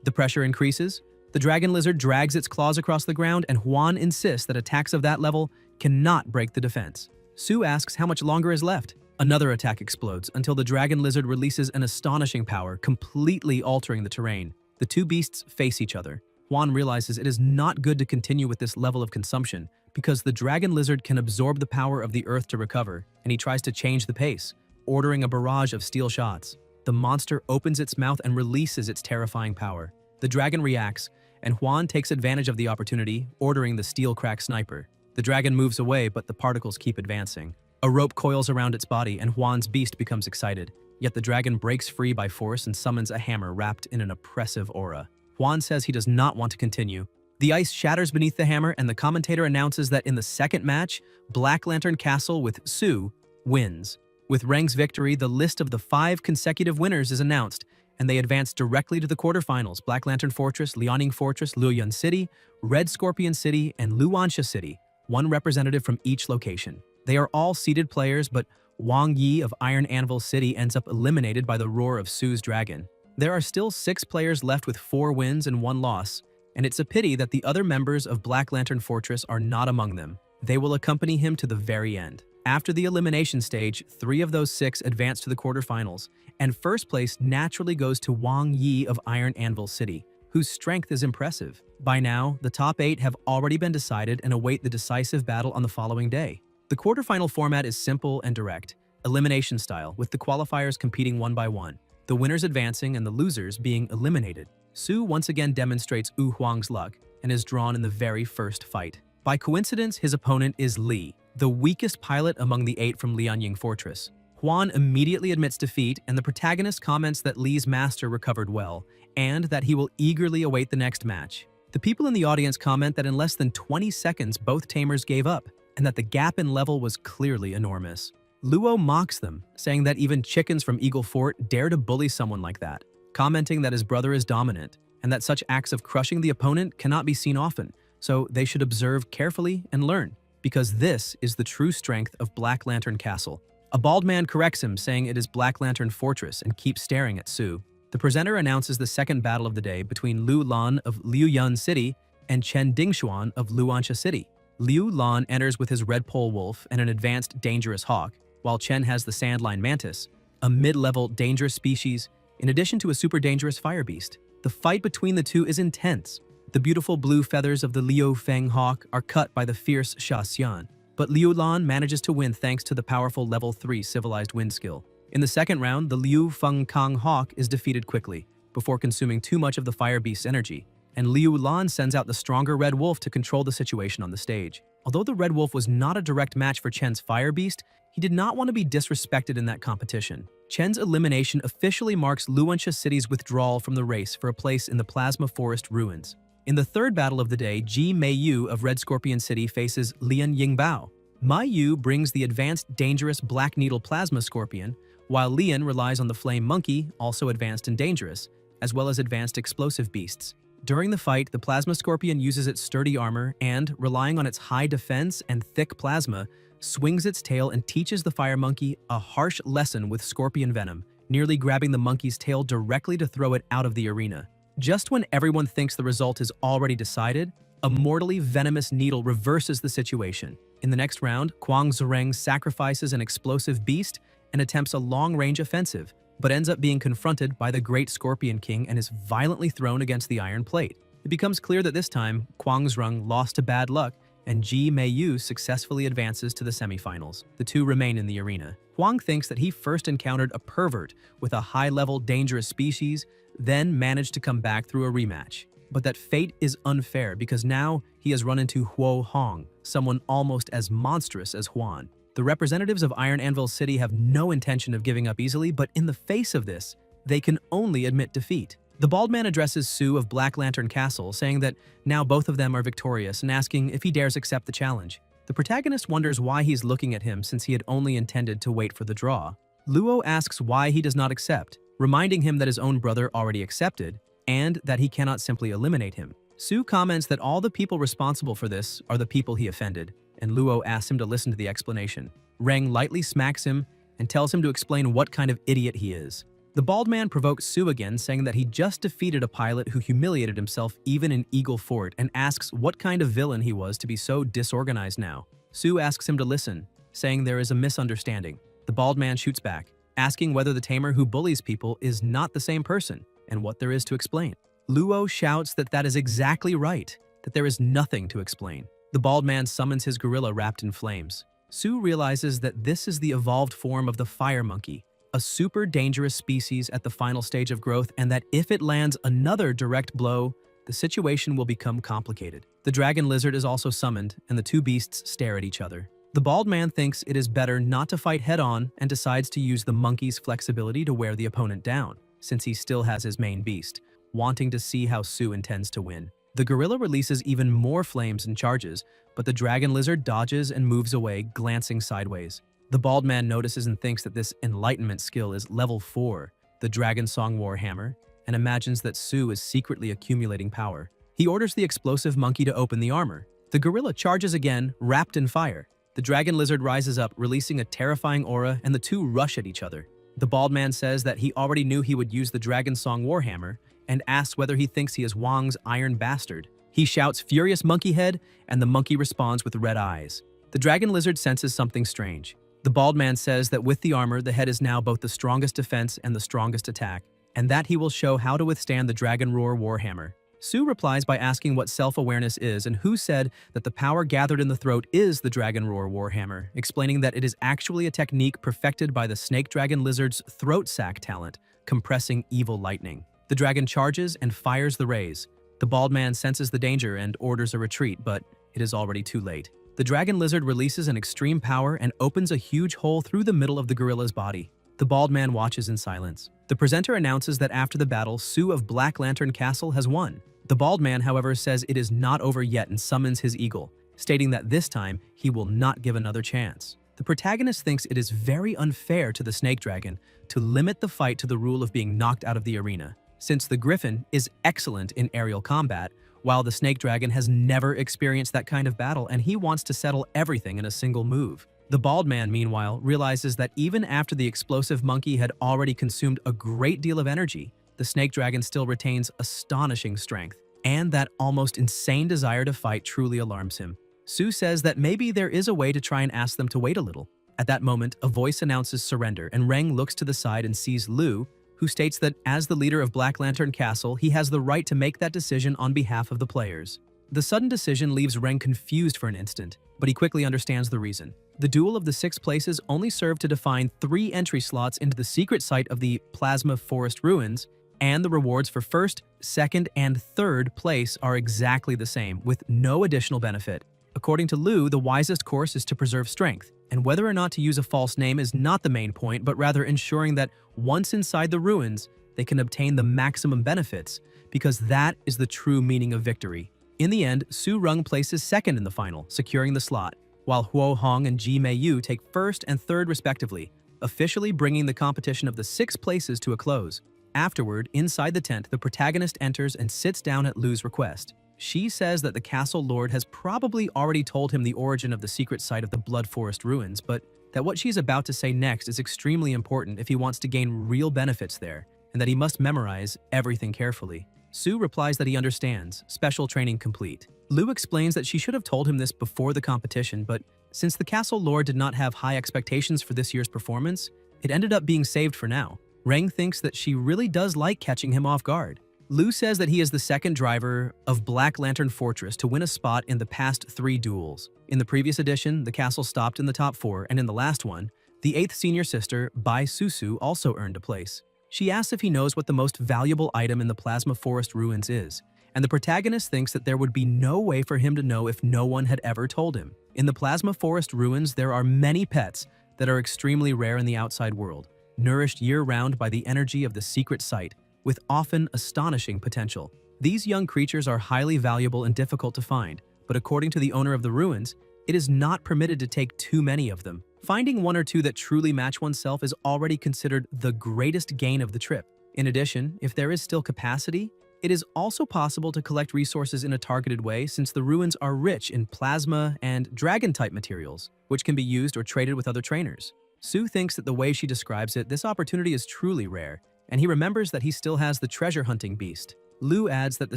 The pressure increases, the dragon lizard drags its claws across the ground, and Juan insists that attacks of that level cannot break the defense. Su asks how much longer is left. Another attack explodes until the dragon lizard releases an astonishing power, completely altering the terrain. The two beasts face each other. Juan realizes it is not good to continue with this level of consumption because the dragon lizard can absorb the power of the earth to recover, and he tries to change the pace, ordering a barrage of steel shots. The monster opens its mouth and releases its terrifying power. The dragon reacts, and Juan takes advantage of the opportunity, ordering the steel crack sniper. The dragon moves away, but the particles keep advancing. A rope coils around its body, and Juan's beast becomes excited. Yet the dragon breaks free by force and summons a hammer wrapped in an oppressive aura. Juan says he does not want to continue. The ice shatters beneath the hammer, and the commentator announces that in the second match, Black Lantern Castle with Su wins. With Reng's victory, the list of the 5 consecutive winners is announced, and they advance directly to the quarterfinals: Black Lantern Fortress, Liaoning Fortress, Luoyun City, Red Scorpion City, and Luansha City, one representative from each location. They are all seeded players, but Wang Yi of Iron Anvil City ends up eliminated by the roar of Su's dragon. There are still 6 players left with 4 wins and 1 loss, and it's a pity that the other members of Black Lantern Fortress are not among them. They will accompany him to the very end. After the elimination stage, 3 of those 6 advance to the quarterfinals, and first place naturally goes to Wang Yi of Iron Anvil City, whose strength is impressive. By now, the top 8 have already been decided and await the decisive battle on the following day. The quarterfinal format is simple and direct, elimination style, with the qualifiers competing one by one, the winners advancing and the losers being eliminated. Su once again demonstrates Yu Huang's luck and is drawn in the very first fight. By coincidence, his opponent is Li, the weakest pilot among the 8 from Lianying Fortress. Juan immediately admits defeat, and the protagonist comments that Li's master recovered well, and that he will eagerly await the next match. The people in the audience comment that in less than 20 seconds both tamers gave up, and that the gap in level was clearly enormous. Luo mocks them, saying that even chickens from Eagle Fort dare to bully someone like that, commenting that his brother is dominant, and that such acts of crushing the opponent cannot be seen often, so they should observe carefully and learn, because this is the true strength of Black Lantern Castle. A bald man corrects him, saying it is Black Lantern Fortress, and keeps staring at Su. The presenter announces the second battle of the day between Lu Lan of Liuyun City and Chen Dingshuan of Luansha City. Liu Lan enters with his red pole wolf and an advanced dangerous hawk, while Chen has the sandline mantis, a mid-level dangerous species, in addition to a super dangerous fire beast. The fight between the two is intense. The beautiful blue feathers of the Liu Feng hawk are cut by the fierce Sha Xian, but Liu Lan manages to win thanks to the powerful level 3 civilized wind skill. In the second round, the Liu Feng Kang hawk is defeated quickly, before consuming too much of the fire beast's energy, and Liu Lan sends out the stronger red wolf to control the situation on the stage. Although the red wolf was not a direct match for Chen's fire beast, he did not want to be disrespected in that competition. Chen's elimination officially marks Luansha City's withdrawal from the race for a place in the Plasma Forest ruins. In the third battle of the day, Ji Meiyu of Red Scorpion City faces Lian Yingbao. Meiyu brings the advanced dangerous Black Needle Plasma Scorpion, while Lian relies on the Flame Monkey, also advanced and dangerous, as well as advanced explosive beasts. During the fight, the Plasma Scorpion uses its sturdy armor and, relying on its high defense and thick plasma, swings its tail and teaches the Fire Monkey a harsh lesson with scorpion venom, nearly grabbing the monkey's tail directly to throw it out of the arena. Just when everyone thinks the result is already decided, a mortally venomous needle reverses the situation. In the next round, Kwang Zureng sacrifices an explosive beast and attempts a long-range offensive, but ends up being confronted by the Great Scorpion King and is violently thrown against the iron plate. It becomes clear that this time, Kwang Zureng lost to bad luck, and Ji Meiyu successfully advances to the semifinals. The two remain in the arena. Huang thinks that he first encountered a pervert with a high-level dangerous species, then managed to come back through a rematch. But that fate is unfair because now he has run into Huo Hong, someone almost as monstrous as Huan. The representatives of Iron Anvil City have no intention of giving up easily, but in the face of this, they can only admit defeat. The bald man addresses Sue of Black Lantern Castle, saying that now both of them are victorious and asking if he dares accept the challenge. The protagonist wonders why he's looking at him since he had only intended to wait for the draw. Luo asks why he does not accept, reminding him that his own brother already accepted, and that he cannot simply eliminate him. Sue comments that all the people responsible for this are the people he offended, and Luo asks him to listen to the explanation. Reng lightly smacks him and tells him to explain what kind of idiot he is. The bald man provokes Sue again, saying that he just defeated a pilot who humiliated himself even in Eagle Fort, and asks what kind of villain he was to be so disorganized now. Sue asks him to listen, saying there is a misunderstanding. The bald man shoots back, asking whether the tamer who bullies people is not the same person, and what there is to explain. Luo shouts that that is exactly right, that there is nothing to explain. The bald man summons his gorilla wrapped in flames. Sue realizes that this is the evolved form of the fire monkey, a super dangerous species at the final stage of growth, and that if it lands another direct blow, the situation will become complicated. The dragon lizard is also summoned, and the two beasts stare at each other. The bald man thinks it is better not to fight head-on and decides to use the monkey's flexibility to wear the opponent down, since he still has his main beast, wanting to see how Sue intends to win. The gorilla releases even more flames and charges, but the dragon lizard dodges and moves away, glancing sideways. The bald man notices and thinks that this enlightenment skill is level 4, the Dragon Song Warhammer, and imagines that Sue is secretly accumulating power. He orders the explosive monkey to open the armor. The gorilla charges again, wrapped in fire. The dragon lizard rises up, releasing a terrifying aura, and the two rush at each other. The bald man says that he already knew he would use the Dragon Song Warhammer, and asks whether he thinks he is Wang's iron bastard. He shouts "Furious Monkey Head," and the monkey responds with red eyes. The dragon lizard senses something strange. The bald man says that with the armor, the head is now both the strongest defense and the strongest attack, and that he will show how to withstand the Dragon Roar Warhammer. Sue replies by asking what self-awareness is and who said that the power gathered in the throat is the Dragon Roar Warhammer, explaining that it is actually a technique perfected by the snake dragon lizard's throat sac talent, compressing evil lightning. The dragon charges and fires the rays. The bald man senses the danger and orders a retreat, but it is already too late. The dragon lizard releases an extreme power and opens a huge hole through the middle of the gorilla's body. The bald man watches in silence. The presenter announces that after the battle, Sue of Black Lantern Castle has won. The bald man, however, says it is not over yet and summons his eagle, stating that this time he will not give another chance. The protagonist thinks it is very unfair to the snake dragon to limit the fight to the rule of being knocked out of the arena, since the griffin is excellent in aerial combat, while the snake dragon has never experienced that kind of battle and he wants to settle everything in a single move. The bald man, meanwhile, realizes that even after the explosive monkey had already consumed a great deal of energy, the snake dragon still retains astonishing strength, and that almost insane desire to fight truly alarms him. Sue says that maybe there is a way to try and ask them to wait a little. At that moment, a voice announces surrender, and Reng looks to the side and sees Lu, who states that as the leader of Black Lantern Castle, he has the right to make that decision on behalf of the players. The sudden decision leaves Reng confused for an instant, but he quickly understands the reason. The Duel of the Six Places only served to define 3 entry slots into the secret site of the Plasma Forest Ruins, and the rewards for first, second, and third place are exactly the same, with no additional benefit. According to Lu, the wisest course is to preserve strength, and whether or not to use a false name is not the main point, but rather ensuring that once inside the ruins, they can obtain the maximum benefits, because that is the true meaning of victory. In the end, Su Rung places second in the final, securing the slot, while Huo Hong and Ji Mei Yu take first and third respectively, officially bringing the competition of the 6 places to a close. Afterward, inside the tent, the protagonist enters and sits down at Lu's request. She says that the castle lord has probably already told him the origin of the secret site of the Blood Forest ruins, but that what she's about to say next is extremely important if he wants to gain real benefits there, and that he must memorize everything carefully. Su replies that he understands, special training complete. Lu explains that she should have told him this before the competition, but since the castle lord did not have high expectations for this year's performance, it ended up being saved for now. Reng thinks that she really does like catching him off guard. Lu says that he is the second driver of Black Lantern Fortress to win a spot in the past 3 duels. In the previous edition, the castle stopped in the top 4, and in the last one, the 8th senior sister, Bai Susu, also earned a place. She asks if he knows what the most valuable item in the Plasma Forest ruins is, and the protagonist thinks that there would be no way for him to know if no one had ever told him. In the Plasma Forest ruins, there are many pets that are extremely rare in the outside world, nourished year-round by the energy of the secret site, with often astonishing potential. These young creatures are highly valuable and difficult to find, but according to the owner of the ruins, it is not permitted to take too many of them. Finding 1 or 2 that truly match oneself is already considered the greatest gain of the trip. In addition, if there is still capacity, it is also possible to collect resources in a targeted way since the ruins are rich in plasma and dragon-type materials, which can be used or traded with other trainers. Su thinks that the way she describes it, this opportunity is truly rare, and he remembers that he still has the treasure-hunting beast. Lu adds that the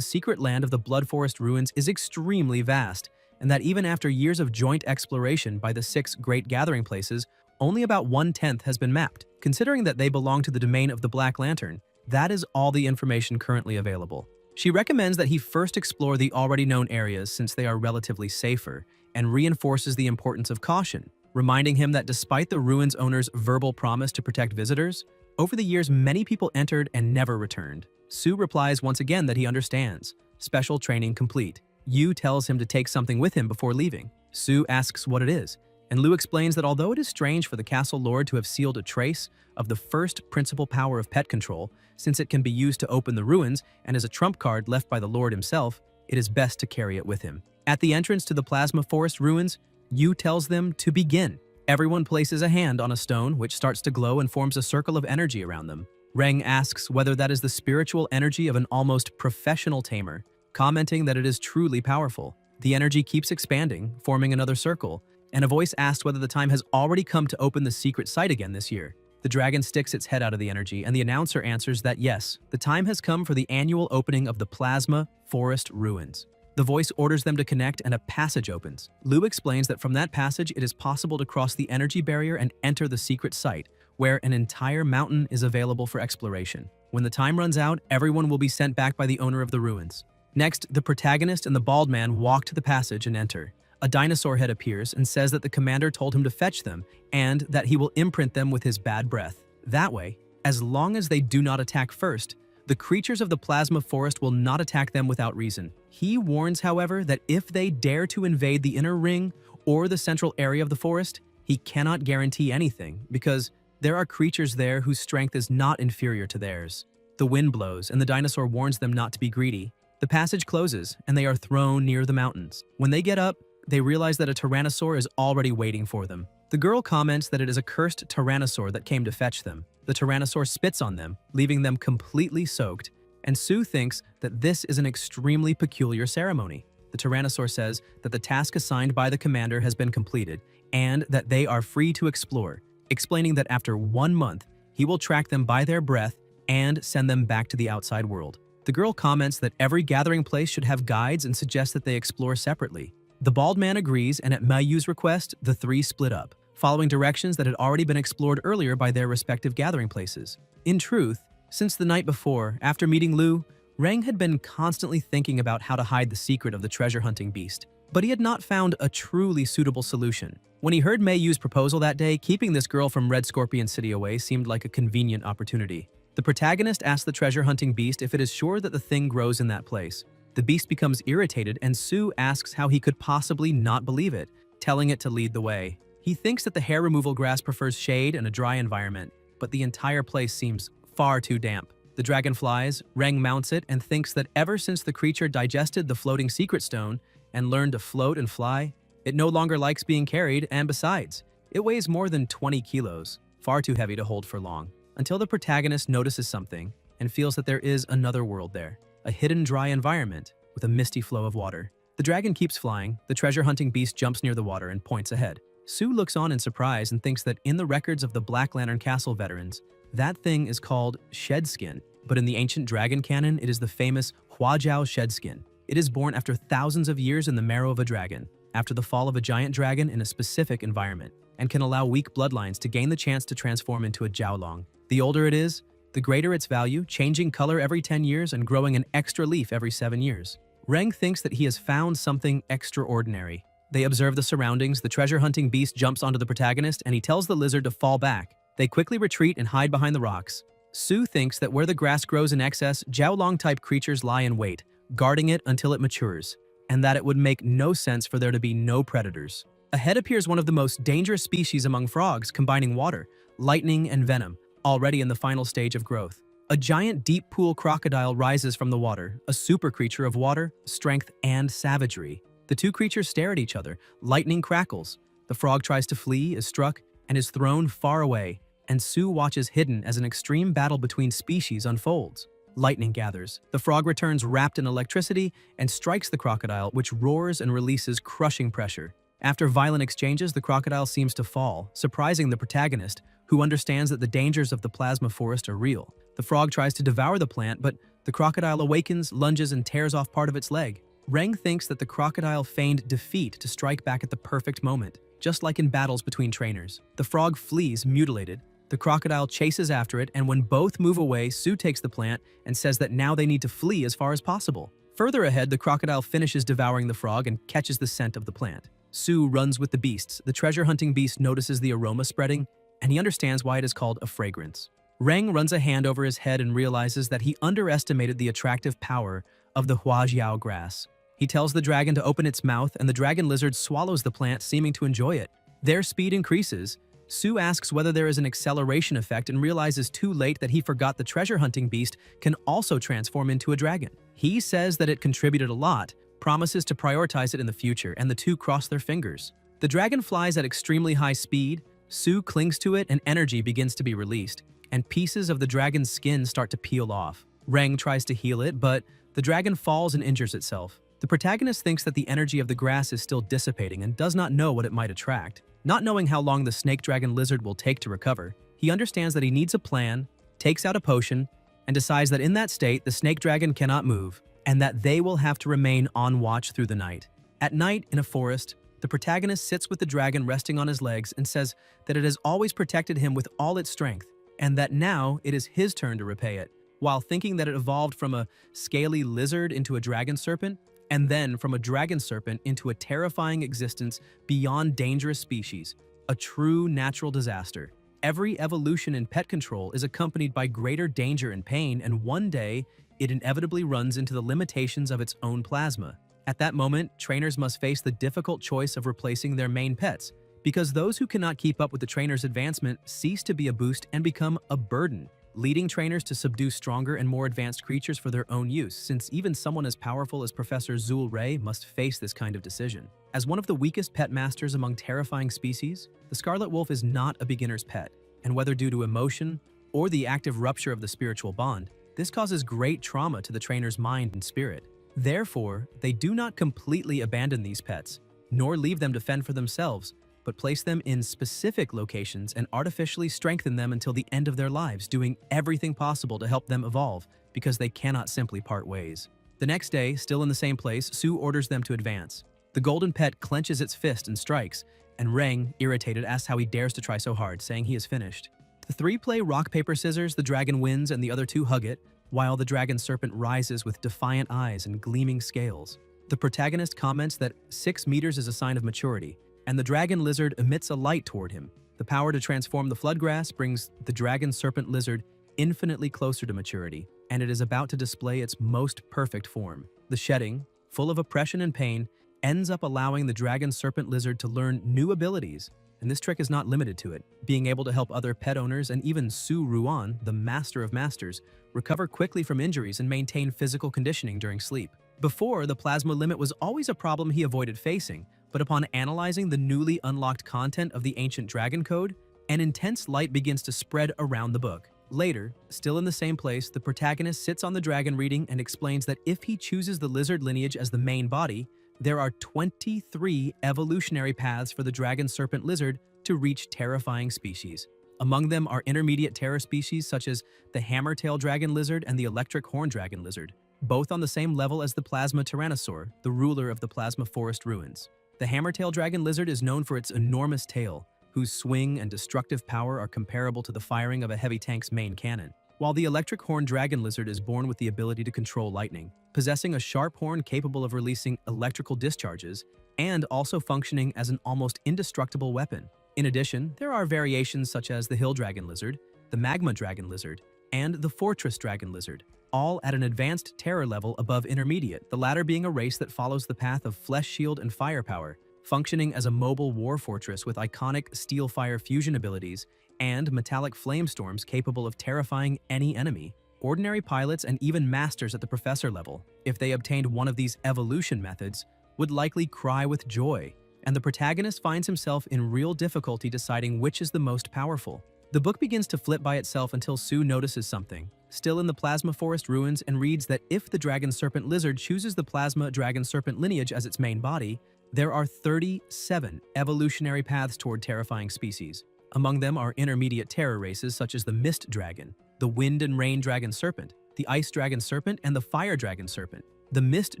secret land of the Blood Forest ruins is extremely vast, and that even after years of joint exploration by the 6 great gathering places, only about 1/10 has been mapped. Considering that they belong to the domain of the Black Lantern, that is all the information currently available. She recommends that he first explore the already known areas since they are relatively safer, and reinforces the importance of caution, reminding him that despite the ruins owner's verbal promise to protect visitors, over the years many people entered and never returned. Su replies once again that he understands. Special training complete. Yu tells him to take something with him before leaving. Su asks what it is, and Lu explains that although it is strange for the castle lord to have sealed a trace of the first principal power of pet control, since it can be used to open the ruins and is a trump card left by the lord himself, it is best to carry it with him. At the entrance to the Plasma Forest ruins, Yu tells them to begin. Everyone places a hand on a stone which starts to glow and forms a circle of energy around them. Reng asks whether that is the spiritual energy of an almost professional tamer, commenting that it is truly powerful. The energy keeps expanding, forming another circle, and a voice asks whether the time has already come to open the secret site again this year. The dragon sticks its head out of the energy, and the announcer answers that yes, the time has come for the annual opening of the Plasma Forest ruins. The voice orders them to connect and a passage opens. Lu explains that from that passage it is possible to cross the energy barrier and enter the secret site, where an entire mountain is available for exploration. When the time runs out, everyone will be sent back by the owner of the ruins. Next, the protagonist and the bald man walk to the passage and enter. A dinosaur head appears and says that the commander told him to fetch them and that he will imprint them with his bad breath. That way, as long as they do not attack first, the creatures of the Plasma Forest will not attack them without reason. He warns, however, that if they dare to invade the inner ring or the central area of the forest, he cannot guarantee anything because there are creatures there whose strength is not inferior to theirs. The wind blows and the dinosaur warns them not to be greedy. The passage closes and they are thrown near the mountains. When they get up, they realize that a tyrannosaur is already waiting for them. The girl comments that it is a cursed tyrannosaur that came to fetch them. The tyrannosaur spits on them, leaving them completely soaked, and Su thinks that this is an extremely peculiar ceremony. The tyrannosaur says that the task assigned by the commander has been completed, and that they are free to explore, explaining that after 1 month, he will track them by their breath and send them back to the outside world. The girl comments that every gathering place should have guides and suggests that they explore separately. The bald man agrees, and at Mayu's request, the 3 split up, following directions that had already been explored earlier by their respective gathering places. In truth, Since the night before, after meeting Lu, Reng had been constantly thinking about how to hide the secret of the treasure-hunting beast, but he had not found a truly suitable solution. When he heard Mei Yu's proposal that day, keeping this girl from Red Scorpion City away seemed like a convenient opportunity. The protagonist asks the treasure-hunting beast if it is sure that the thing grows in that place. The beast becomes irritated, and Su asks how he could possibly not believe it, telling it to lead the way. He thinks that the hair removal grass prefers shade and a dry environment, but the entire place seems far too damp. The dragon flies, Reng mounts it, and thinks that ever since the creature digested the floating secret stone and learned to float and fly, it no longer likes being carried, and besides, it weighs more than 20 kilos, far too heavy to hold for long, until the protagonist notices something and feels that there is another world there, a hidden dry environment with a misty flow of water. The dragon keeps flying, the treasure-hunting beast jumps near the water and points ahead. Su looks on in surprise and thinks that in the records of the Black Lantern Castle veterans, that thing is called Shedskin, but in the ancient dragon canon, it is the famous Huajiao Shedskin. It is born after thousands of years in the marrow of a dragon, after the fall of a giant dragon in a specific environment, and can allow weak bloodlines to gain the chance to transform into a Jiaolong. The older it is, the greater its value, changing color every 10 years and growing an extra leaf every 7 years. Reng thinks that he has found something extraordinary. They observe the surroundings, the treasure-hunting beast jumps onto the protagonist, and he tells the lizard to fall back. They quickly retreat and hide behind the rocks. Su thinks that where the grass grows in excess, Jiaolong-type creatures lie in wait, guarding it until it matures, and that it would make no sense for there to be no predators. Ahead appears one of the most dangerous species among frogs, combining water, lightning, and venom, already in the final stage of growth. A giant deep pool crocodile rises from the water, a super creature of water, strength, and savagery. The two creatures stare at each other, lightning crackles. The frog tries to flee, is struck, and is thrown far away, and Su watches hidden as an extreme battle between species unfolds. Lightning gathers. The frog returns wrapped in electricity and strikes the crocodile, which roars and releases crushing pressure. After violent exchanges, the crocodile seems to fall, surprising the protagonist, who understands that the dangers of the plasma forest are real. The frog tries to devour the plant, but the crocodile awakens, lunges, and tears off part of its leg. Reng thinks that the crocodile feigned defeat to strike back at the perfect moment, just like in battles between trainers. The frog flees, mutilated. The crocodile chases after it, and when both move away, Su takes the plant and says that now they need to flee as far as possible. Further ahead, the crocodile finishes devouring the frog and catches the scent of the plant. Su runs with the beasts. The treasure-hunting beast notices the aroma spreading, and he understands why it is called a fragrance. Reng runs a hand over his head and realizes that he underestimated the attractive power of the Huajiao grass. He tells the dragon to open its mouth, and the dragon lizard swallows the plant, seeming to enjoy it. Their speed increases. Su asks whether there is an acceleration effect and realizes too late that he forgot the treasure-hunting beast can also transform into a dragon. He says that it contributed a lot, promises to prioritize it in the future, and the two cross their fingers. The dragon flies at extremely high speed. Su clings to it and energy begins to be released, and pieces of the dragon's skin start to peel off. Reng tries to heal it, but the dragon falls and injures itself. The protagonist thinks that the energy of the grass is still dissipating and does not know what it might attract. Not knowing how long the snake dragon lizard will take to recover, he understands that he needs a plan, takes out a potion, and decides that in that state, the snake dragon cannot move, and that they will have to remain on watch through the night. At night, in a forest, the protagonist sits with the dragon resting on his legs and says that it has always protected him with all its strength, and that now it is his turn to repay it. While thinking that it evolved from a scaly lizard into a dragon serpent, and then from a dragon serpent into a terrifying existence beyond dangerous species, a true natural disaster. Every evolution in pet control is accompanied by greater danger and pain, and one day, it inevitably runs into the limitations of its own plasma. At that moment, trainers must face the difficult choice of replacing their main pets, because those who cannot keep up with the trainer's advancement cease to be a boost and become a burden, leading trainers to subdue stronger and more advanced creatures for their own use, since even someone as powerful as Professor Zul Ray must face this kind of decision. As one of the weakest pet masters among terrifying species, the scarlet wolf is not a beginner's pet, and whether due to emotion or the active rupture of the spiritual bond, this causes great trauma to the trainer's mind and spirit. Therefore, they do not completely abandon these pets, nor leave them to fend for themselves, but place them in specific locations and artificially strengthen them until the end of their lives, doing everything possible to help them evolve, because they cannot simply part ways. The next day, still in the same place, Su orders them to advance. The golden pet clenches its fist and strikes, and Reng, irritated, asks how he dares to try so hard, saying he is finished. The three play rock, paper, scissors, the dragon wins and the other two hug it, while the dragon serpent rises with defiant eyes and gleaming scales. The protagonist comments that 6 meters is a sign of maturity, and the dragon lizard emits a light toward him. The power to transform the floodgrass brings the dragon serpent lizard infinitely closer to maturity, and it is about to display its most perfect form. The shedding, full of oppression and pain, ends up allowing the dragon serpent lizard to learn new abilities, and this trick is not limited to it, being able to help other pet owners and even Su Ruan, the master of masters, recover quickly from injuries and maintain physical conditioning during sleep. Before, the plasma limit was always a problem he avoided facing, but upon analyzing the newly unlocked content of the ancient dragon code, an intense light begins to spread around the book. Later, still in the same place, the protagonist sits on the dragon reading and explains that if he chooses the lizard lineage as the main body, there are 23 evolutionary paths for the dragon serpent lizard to reach terrifying species. Among them are intermediate terror species such as the hammer-tail dragon lizard and the electric horn dragon lizard, both on the same level as the plasma tyrannosaur, the ruler of the plasma forest ruins. The hammer-tail dragon lizard is known for its enormous tail, whose swing and destructive power are comparable to the firing of a heavy tank's main cannon, while the electric horn dragon lizard is born with the ability to control lightning, possessing a sharp horn capable of releasing electrical discharges and also functioning as an almost indestructible weapon. In addition, there are variations such as the hill dragon lizard, the magma dragon lizard, and the fortress dragon lizard, all at an advanced terror level above intermediate, the latter being a race that follows the path of flesh shield and firepower, functioning as a mobile war fortress with iconic steel-fire fusion abilities and metallic flame storms capable of terrifying any enemy. Ordinary pilots and even masters at the professor level, if they obtained one of these evolution methods, would likely cry with joy, and the protagonist finds himself in real difficulty deciding which is the most powerful. The book begins to flip by itself until Su notices something, still in the plasma forest ruins, and reads that if the dragon serpent lizard chooses the plasma dragon serpent lineage as its main body, there are 37 evolutionary paths toward terrifying species. Among them are intermediate terror races such as the mist dragon, the wind and rain dragon serpent, the ice dragon serpent, and the fire dragon serpent. The mist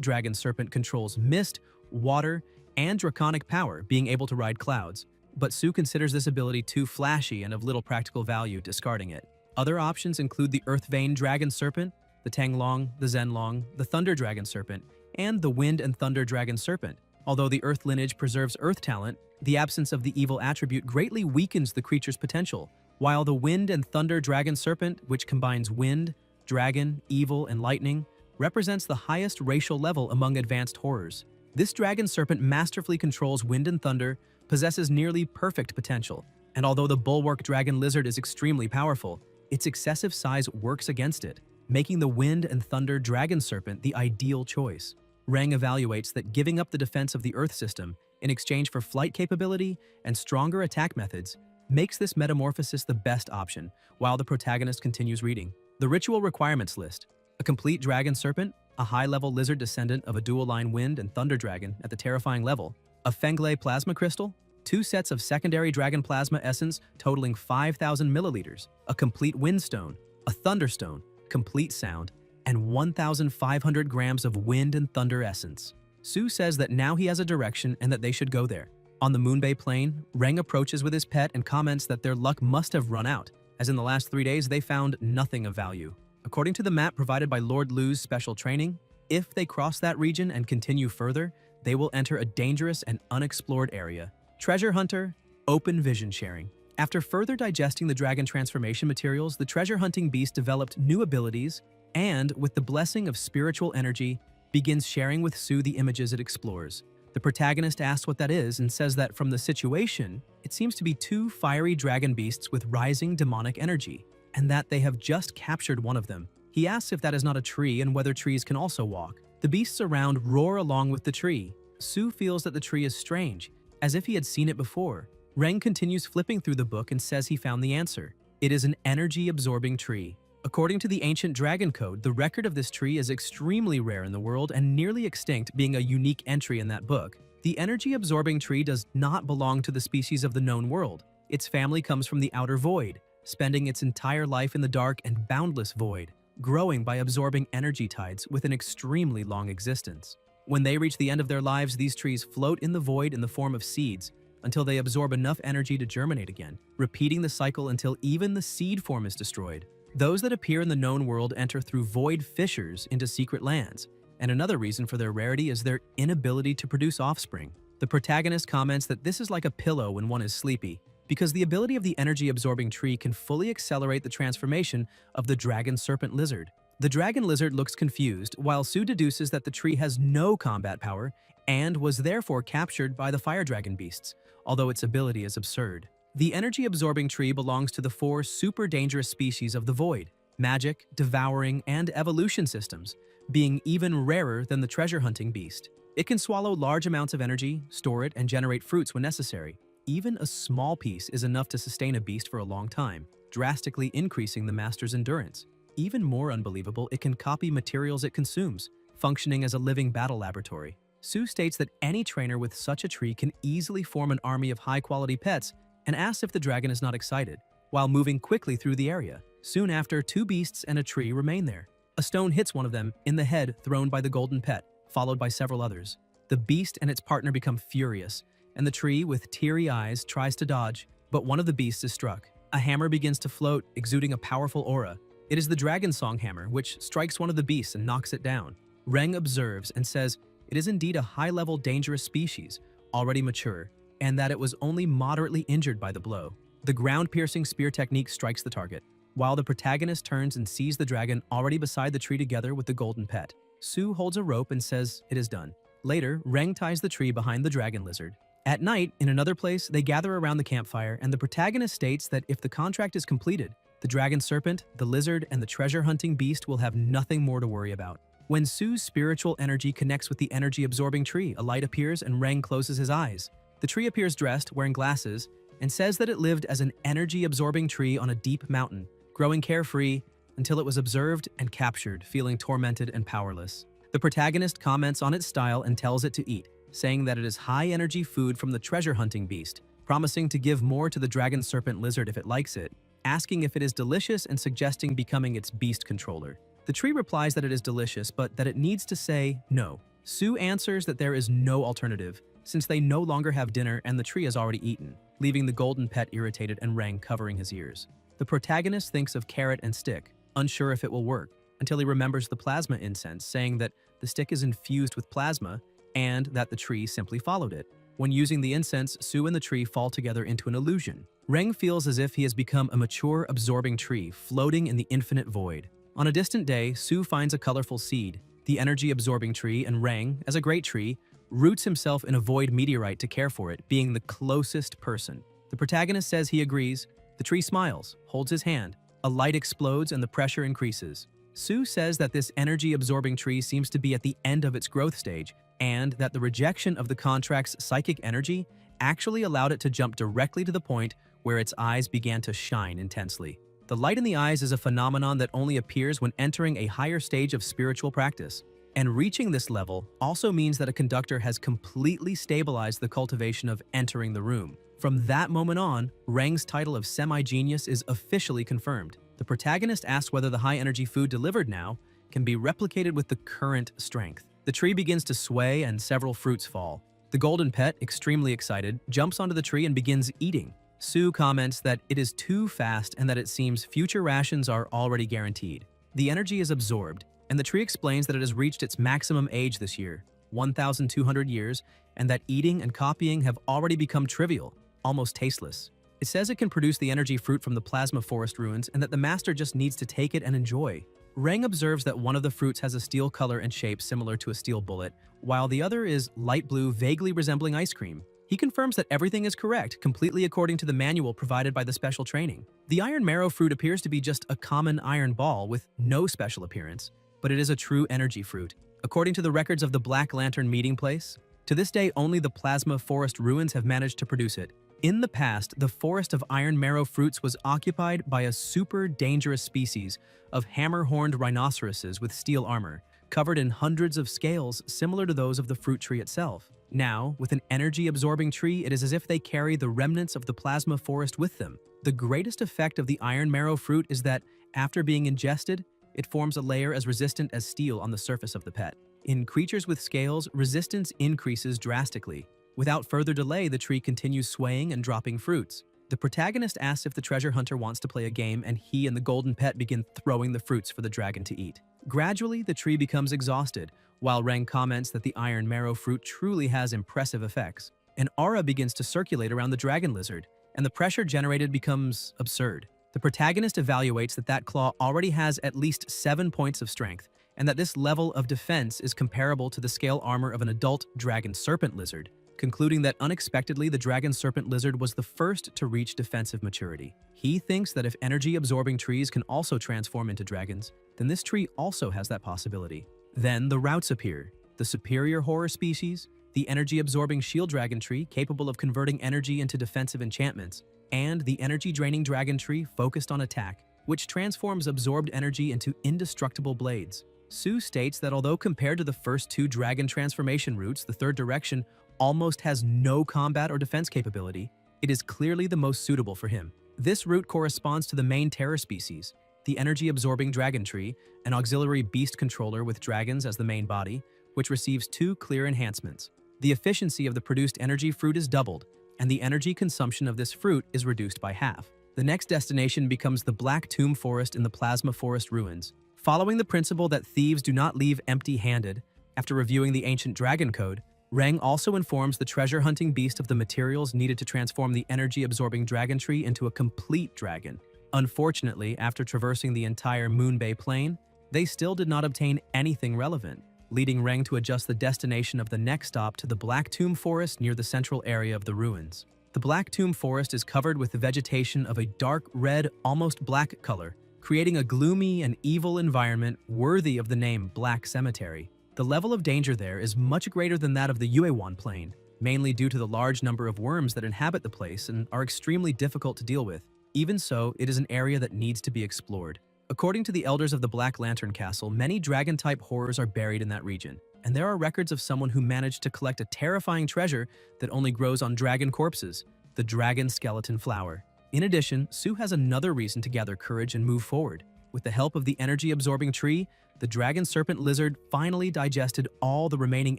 dragon serpent controls mist, water, and draconic power, being able to ride clouds, but Su considers this ability too flashy and of little practical value, discarding it. Other options include the earth vein dragon serpent, the Tanglong, the Zenlong, the thunder dragon serpent, and the wind and thunder dragon serpent. Although the earth lineage preserves earth talent, the absence of the evil attribute greatly weakens the creature's potential, while the wind and thunder dragon serpent, which combines wind, dragon, evil, and lightning, represents the highest racial level among advanced horrors. This dragon serpent masterfully controls wind and thunder, possesses nearly perfect potential, and although the bulwark dragon lizard is extremely powerful, its excessive size works against it, making the wind and thunder dragon serpent the ideal choice. Rang evaluates that giving up the defense of the Earth system in exchange for flight capability and stronger attack methods makes this metamorphosis the best option, while the protagonist continues reading. The ritual requirements list: a complete dragon serpent, a high-level lizard descendant of a dual-line wind and thunder dragon at the terrifying level, a Fenglay plasma crystal, 2 sets of secondary dragon plasma essence totaling 5,000 milliliters, a complete windstone, a thunderstone, complete sound, and 1,500 grams of wind and thunder essence. Su says that now he has a direction and that they should go there. On the Moonbay Plain, Rang approaches with his pet and comments that their luck must have run out, as in the last 3 days they found nothing of value. According to the map provided by Lord Lu's special training, if they cross that region and continue further, they will enter a dangerous and unexplored area. Treasure Hunter, open vision sharing. After further digesting the dragon transformation materials, the treasure hunting beast developed new abilities and, with the blessing of spiritual energy, begins sharing with Su the images it explores. The protagonist asks what that is and says that from the situation, it seems to be 2 fiery dragon beasts with rising demonic energy, and that they have just captured one of them. He asks if that is not a tree and whether trees can also walk. The beasts around roar along with the tree. Su feels that the tree is strange, as if he had seen it before. Reng continues flipping through the book and says he found the answer. It is an energy-absorbing tree. According to the ancient dragon code, the record of this tree is extremely rare in the world and nearly extinct, being a unique entry in that book. The energy-absorbing tree does not belong to the species of the known world. Its family comes from the outer void, spending its entire life in the dark and boundless void, growing by absorbing energy tides with an extremely long existence. When they reach the end of their lives, these trees float in the void in the form of seeds, until they absorb enough energy to germinate again, repeating the cycle until even the seed form is destroyed. Those that appear in the known world enter through void fissures into secret lands, and another reason for their rarity is their inability to produce offspring. The protagonist comments that this is like a pillow when one is sleepy, because the ability of the energy-absorbing tree can fully accelerate the transformation of the dragon serpent lizard. The dragon lizard looks confused, while Sue deduces that the tree has no combat power and was therefore captured by the fire dragon beasts, although its ability is absurd. The energy-absorbing tree belongs to the 4 super dangerous species of the void: magic, devouring, and evolution systems, being even rarer than the treasure-hunting beast. It can swallow large amounts of energy, store it, and generate fruits when necessary. Even a small piece is enough to sustain a beast for a long time, drastically increasing the master's endurance. Even more unbelievable, it can copy materials it consumes, functioning as a living battle laboratory. Sue states that any trainer with such a tree can easily form an army of high-quality pets and asks if the dragon is not excited, while moving quickly through the area. Soon after, 2 beasts and a tree remain there. A stone hits one of them in the head, thrown by the golden pet, followed by several others. The beast and its partner become furious, and the tree, with teary eyes, tries to dodge, but one of the beasts is struck. A hammer begins to float, exuding a powerful aura. It is the dragon song hammer, which strikes one of the beasts and knocks it down. Reng observes and says it is indeed a high-level dangerous species, already mature, and that it was only moderately injured by the blow. The ground-piercing spear technique strikes the target, while the protagonist turns and sees the dragon already beside the tree together with the golden pet. Sue holds a rope and says it is done. Later, Reng ties the tree behind the dragon lizard. At night, in another place, they gather around the campfire, and the protagonist states that if the contract is completed, the dragon serpent, the lizard, and the treasure-hunting beast will have nothing more to worry about. When Sue's spiritual energy connects with the energy-absorbing tree, a light appears and Reng closes his eyes. The tree appears dressed, wearing glasses, and says that it lived as an energy-absorbing tree on a deep mountain, growing carefree until it was observed and captured, feeling tormented and powerless. The protagonist comments on its style and tells it to eat, saying that it is high-energy food from the treasure-hunting beast, promising to give more to the dragon serpent lizard if it likes it, asking if it is delicious and suggesting becoming its beast controller. The tree replies that it is delicious, but that it needs to say no. Sue answers that there is no alternative, since they no longer have dinner and the tree has already eaten, leaving the golden pet irritated and Reng covering his ears. The protagonist thinks of carrot and stick, unsure if it will work, until he remembers the plasma incense, saying that the stick is infused with plasma and that the tree simply followed it. When using the incense, Sue and the tree fall together into an illusion. Reng feels as if he has become a mature, absorbing tree floating in the infinite void. On a distant day, Sue finds a colorful seed, the energy-absorbing tree, and Reng, as a great tree, roots himself in a void meteorite to care for it, being the closest person. The protagonist says he agrees. The tree smiles, holds his hand. A light explodes and the pressure increases. Sue says that this energy-absorbing tree seems to be at the end of its growth stage, and that the rejection of the contract's psychic energy actually allowed it to jump directly to the point where its eyes began to shine intensely. The light in the eyes is a phenomenon that only appears when entering a higher stage of spiritual practice. And reaching this level also means that a conductor has completely stabilized the cultivation of entering the room. From that moment on, Reng's title of semi-genius is officially confirmed. The protagonist asks whether the high-energy food delivered now can be replicated with the current strength. The tree begins to sway and several fruits fall. The golden pet, extremely excited, jumps onto the tree and begins eating. Sue comments that it is too fast and that it seems future rations are already guaranteed. The energy is absorbed, and the tree explains that it has reached its maximum age this year, 1,200 years, and that eating and copying have already become trivial, almost tasteless. It says it can produce the energy fruit from the plasma forest ruins and that the master just needs to take it and enjoy. Reng observes that one of the fruits has a steel color and shape similar to a steel bullet, while the other is light blue, vaguely resembling ice cream. He confirms that everything is correct, completely according to the manual provided by the special training. The iron marrow fruit appears to be just a common iron ball with no special appearance, but it is a true energy fruit. According to the records of the Black Lantern meeting place, to this day only the plasma forest ruins have managed to produce it. In the past, the forest of iron marrow fruits was occupied by a super dangerous species of hammer-horned rhinoceroses with steel armor, covered in hundreds of scales similar to those of the fruit tree itself. Now, with an energy-absorbing tree, it is as if they carry the remnants of the plasma forest with them. The greatest effect of the iron marrow fruit is that, after being ingested, it forms a layer as resistant as steel on the surface of the pet. In creatures with scales, resistance increases drastically. Without further delay, the tree continues swaying and dropping fruits. The protagonist asks if the treasure hunter wants to play a game, and he and the golden pet begin throwing the fruits for the dragon to eat. Gradually, the tree becomes exhausted, while Reng comments that the iron marrow fruit truly has impressive effects. An aura begins to circulate around the dragon lizard, and the pressure generated becomes absurd. The protagonist evaluates that that claw already has at least 7 points of strength, and that this level of defense is comparable to the scale armor of an adult dragon serpent lizard, concluding that unexpectedly the dragon serpent lizard was the first to reach defensive maturity. He thinks that if energy-absorbing trees can also transform into dragons, then this tree also has that possibility. Then the routes appear: the superior horror species, the energy-absorbing shield dragon tree capable of converting energy into defensive enchantments, and the energy-draining dragon tree focused on attack, which transforms absorbed energy into indestructible blades. Su states that although compared to the first two dragon transformation routes, the third direction almost has no combat or defense capability, it is clearly the most suitable for him. This route corresponds to the main terror species, the energy-absorbing dragon tree, an auxiliary beast controller with dragons as the main body, which receives 2 clear enhancements. The efficiency of the produced energy fruit is doubled, and the energy consumption of this fruit is reduced by half. The next destination becomes the Black Tomb Forest in the Plasma Forest Ruins. Following the principle that thieves do not leave empty-handed, after reviewing the ancient dragon code, Reng also informs the treasure-hunting beast of the materials needed to transform the energy-absorbing dragon tree into a complete dragon. Unfortunately, after traversing the entire Moonbay Plain, they still did not obtain anything relevant, leading Reng to adjust the destination of the next stop to the Black Tomb Forest near the central area of the ruins. The Black Tomb Forest is covered with the vegetation of a dark red, almost black color, creating a gloomy and evil environment worthy of the name Black Cemetery. The level of danger there is much greater than that of the Yuewan Plain, mainly due to the large number of worms that inhabit the place and are extremely difficult to deal with. Even so, it is an area that needs to be explored. According to the elders of the Black Lantern Castle, many dragon-type horrors are buried in that region, and there are records of someone who managed to collect a terrifying treasure that only grows on dragon corpses, the Dragon Skeleton Flower. In addition, Su has another reason to gather courage and move forward. With the help of the energy-absorbing tree, the dragon serpent lizard finally digested all the remaining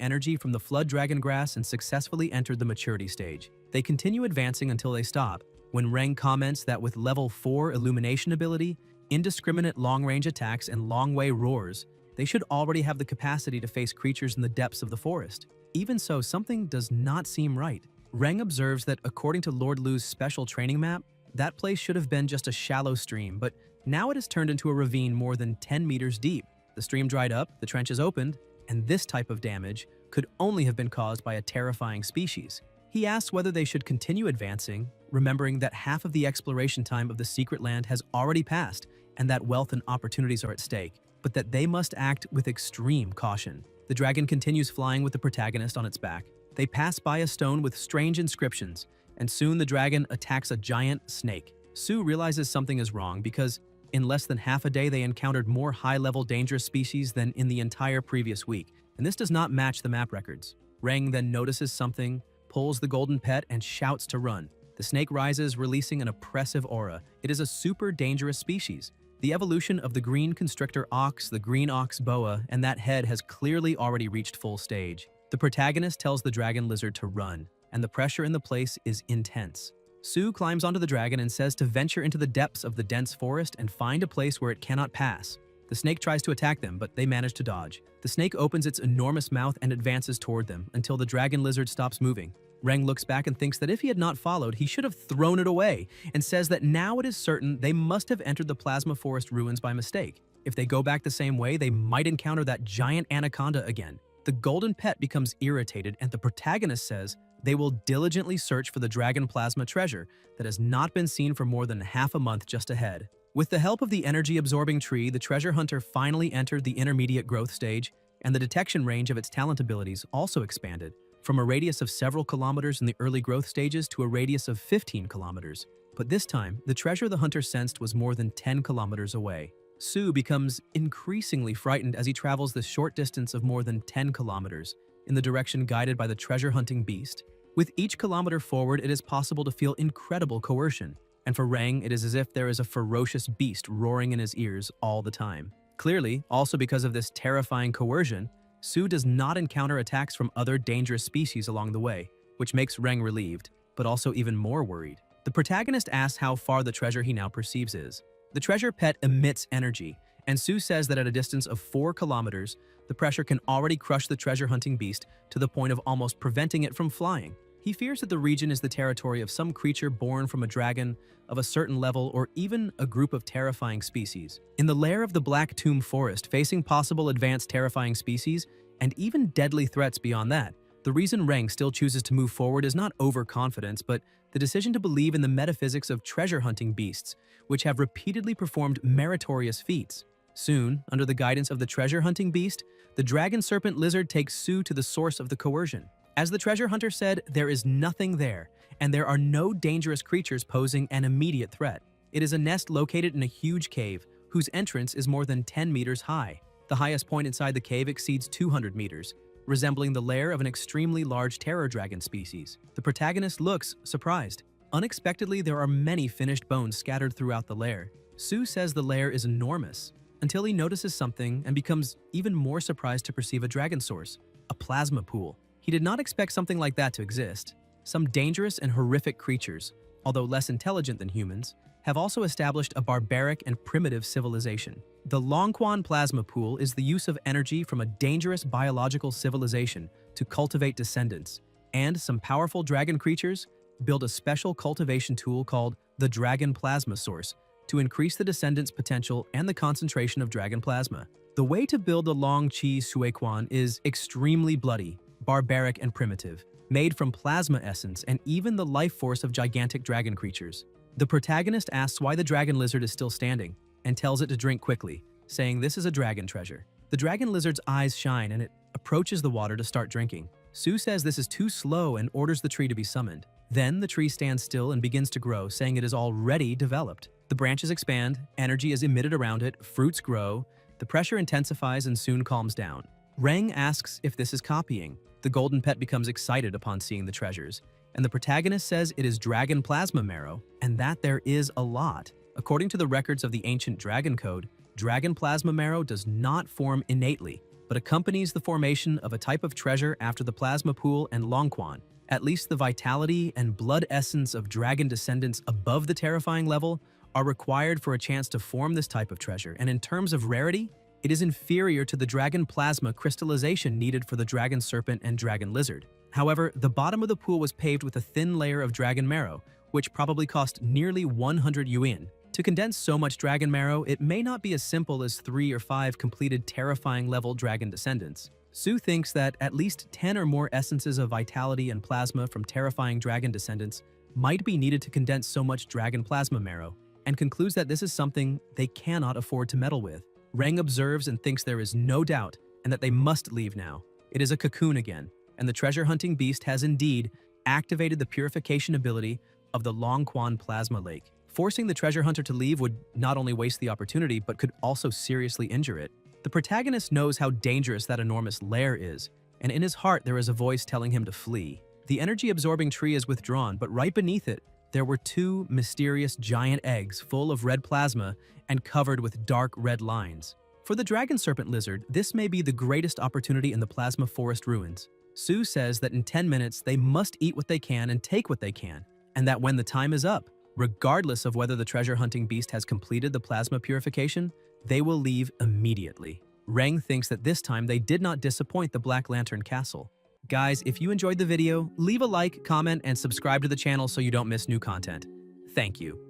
energy from the flood dragon grass and successfully entered the maturity stage. They continue advancing until they stop, when Reng comments that with level 4 illumination ability, indiscriminate long-range attacks, and long-way roars, they should already have the capacity to face creatures in the depths of the forest. Even so, something does not seem right. Reng observes that according to Lord Lu's special training map, that place should have been just a shallow stream, but now it has turned into a ravine more than 10 meters deep. The stream dried up, the trenches opened, and this type of damage could only have been caused by a terrifying species. He asks whether they should continue advancing, remembering that half of the exploration time of the secret land has already passed and that wealth and opportunities are at stake, but that they must act with extreme caution. The dragon continues flying with the protagonist on its back. They pass by a stone with strange inscriptions, and soon the dragon attacks a giant snake. Su realizes something is wrong because in less than half a day they encountered more high-level dangerous species than in the entire previous week, and this does not match the map records. Reng then notices something, pulls the golden pet, and shouts to run. The snake rises, releasing an oppressive aura. It is a super dangerous species. The evolution of the green constrictor ox, the green ox boa, and that head has clearly already reached full stage. The protagonist tells the dragon lizard to run, and the pressure in the place is intense. Su climbs onto the dragon and says to venture into the depths of the dense forest and find a place where it cannot pass. The snake tries to attack them, but they manage to dodge. The snake opens its enormous mouth and advances toward them until the dragon lizard stops moving. Reng looks back and thinks that if he had not followed, he should have thrown it away, and says that now it is certain they must have entered the Plasma Forest ruins by mistake. If they go back the same way, they might encounter that giant anaconda again. The golden pet becomes irritated, and the protagonist says they will diligently search for the dragon plasma treasure that has not been seen for more than half a month just ahead. With the help of the energy-absorbing tree, the treasure hunter finally entered the intermediate growth stage, and the detection range of its talent abilities also expanded, from a radius of several kilometers in the early growth stages to a radius of 15 kilometers. But this time, the treasure the hunter sensed was more than 10 kilometers away. Su becomes increasingly frightened as he travels this short distance of more than 10 kilometers, in the direction guided by the treasure-hunting beast. With each kilometer forward, it is possible to feel incredible coercion, and for Reng, it is as if there is a ferocious beast roaring in his ears all the time. Clearly, also because of this terrifying coercion, Su does not encounter attacks from other dangerous species along the way. which makes Reng relieved, but also even more worried. The protagonist asks how far the treasure he now perceives is. The treasure pet emits energy, and Sue says that at a distance of 4 kilometers, the pressure can already crush the treasure-hunting beast to the point of almost preventing it from flying. He fears that the region is the territory of some creature born from a dragon of a certain level or even a group of terrifying species. In the lair of the Black Tomb Forest, facing possible advanced terrifying species and even deadly threats beyond that, the reason Reng still chooses to move forward is not overconfidence, but the decision to believe in the metaphysics of treasure-hunting beasts, which have repeatedly performed meritorious feats. Soon, under the guidance of the treasure-hunting beast, the dragon serpent lizard takes Sue to the source of the coercion. As the treasure hunter said, there is nothing there, and there are no dangerous creatures posing an immediate threat. It is a nest located in a huge cave, whose entrance is more than 10 meters high. The highest point inside the cave exceeds 200 meters, resembling the lair of an extremely large terror dragon species. The protagonist looks surprised. Unexpectedly, there are many finished bones scattered throughout the lair. Sue says the lair is enormous, until he notices something and becomes even more surprised to perceive a dragon source, a plasma pool. He did not expect something like that to exist. Some dangerous and horrific creatures, although less intelligent than humans, have also established a barbaric and primitive civilization. The Longquan plasma pool is the use of energy from a dangerous biological civilization to cultivate descendants, and some powerful dragon creatures build a special cultivation tool called the Dragon Plasma Source to increase the descendants' potential and the concentration of dragon plasma. The way to build the Long Qi Suiquan is extremely bloody, barbaric, and primitive, made from plasma essence and even the life force of gigantic dragon creatures. The protagonist asks why the dragon lizard is still standing and tells it to drink quickly, saying this is a dragon treasure. The dragon lizard's eyes shine and it approaches the water to start drinking. Sue says this is too slow and orders the tree to be summoned. Then the tree stands still and begins to grow, saying it is already developed. The branches expand, energy is emitted around it, fruits grow, the pressure intensifies and soon calms down. Reng asks if this is copying. The golden pet becomes excited upon seeing the treasures, and the protagonist says it is dragon plasma marrow, and that there is a lot. According to the records of the ancient dragon code, dragon plasma marrow does not form innately, but accompanies the formation of a type of treasure after the plasma pool and Longquan. At least the vitality and blood essence of dragon descendants above the terrifying level are required for a chance to form this type of treasure, and in terms of rarity, it is inferior to the dragon plasma crystallization needed for the dragon serpent and dragon lizard. However, the bottom of the pool was paved with a thin layer of dragon marrow, which probably cost nearly 100 yuan. To condense so much dragon marrow, it may not be as simple as 3 or 5 completed terrifying level dragon descendants. Sue thinks that at least 10 or more essences of vitality and plasma from terrifying dragon descendants might be needed to condense so much dragon plasma marrow, and concludes that this is something they cannot afford to meddle with. Reng observes and thinks there is no doubt and that they must leave now. It is a cocoon again, and the treasure-hunting beast has indeed activated the purification ability of the Longquan Plasma Lake. Forcing the treasure hunter to leave would not only waste the opportunity, but could also seriously injure it. The protagonist knows how dangerous that enormous lair is, and in his heart there is a voice telling him to flee. The energy-absorbing tree is withdrawn, but right beneath it, there were 2 mysterious giant eggs full of red plasma and covered with dark red lines. For the dragon serpent lizard, this may be the greatest opportunity in the plasma forest ruins. Sue says that in 10 minutes they must eat what they can and take what they can, and that when the time is up, regardless of whether the treasure-hunting beast has completed the plasma purification, they will leave immediately. Reng thinks that this time they did not disappoint the Black Lantern Castle. Guys, if you enjoyed the video, leave a like, comment, and subscribe to the channel so you don't miss new content. Thank you.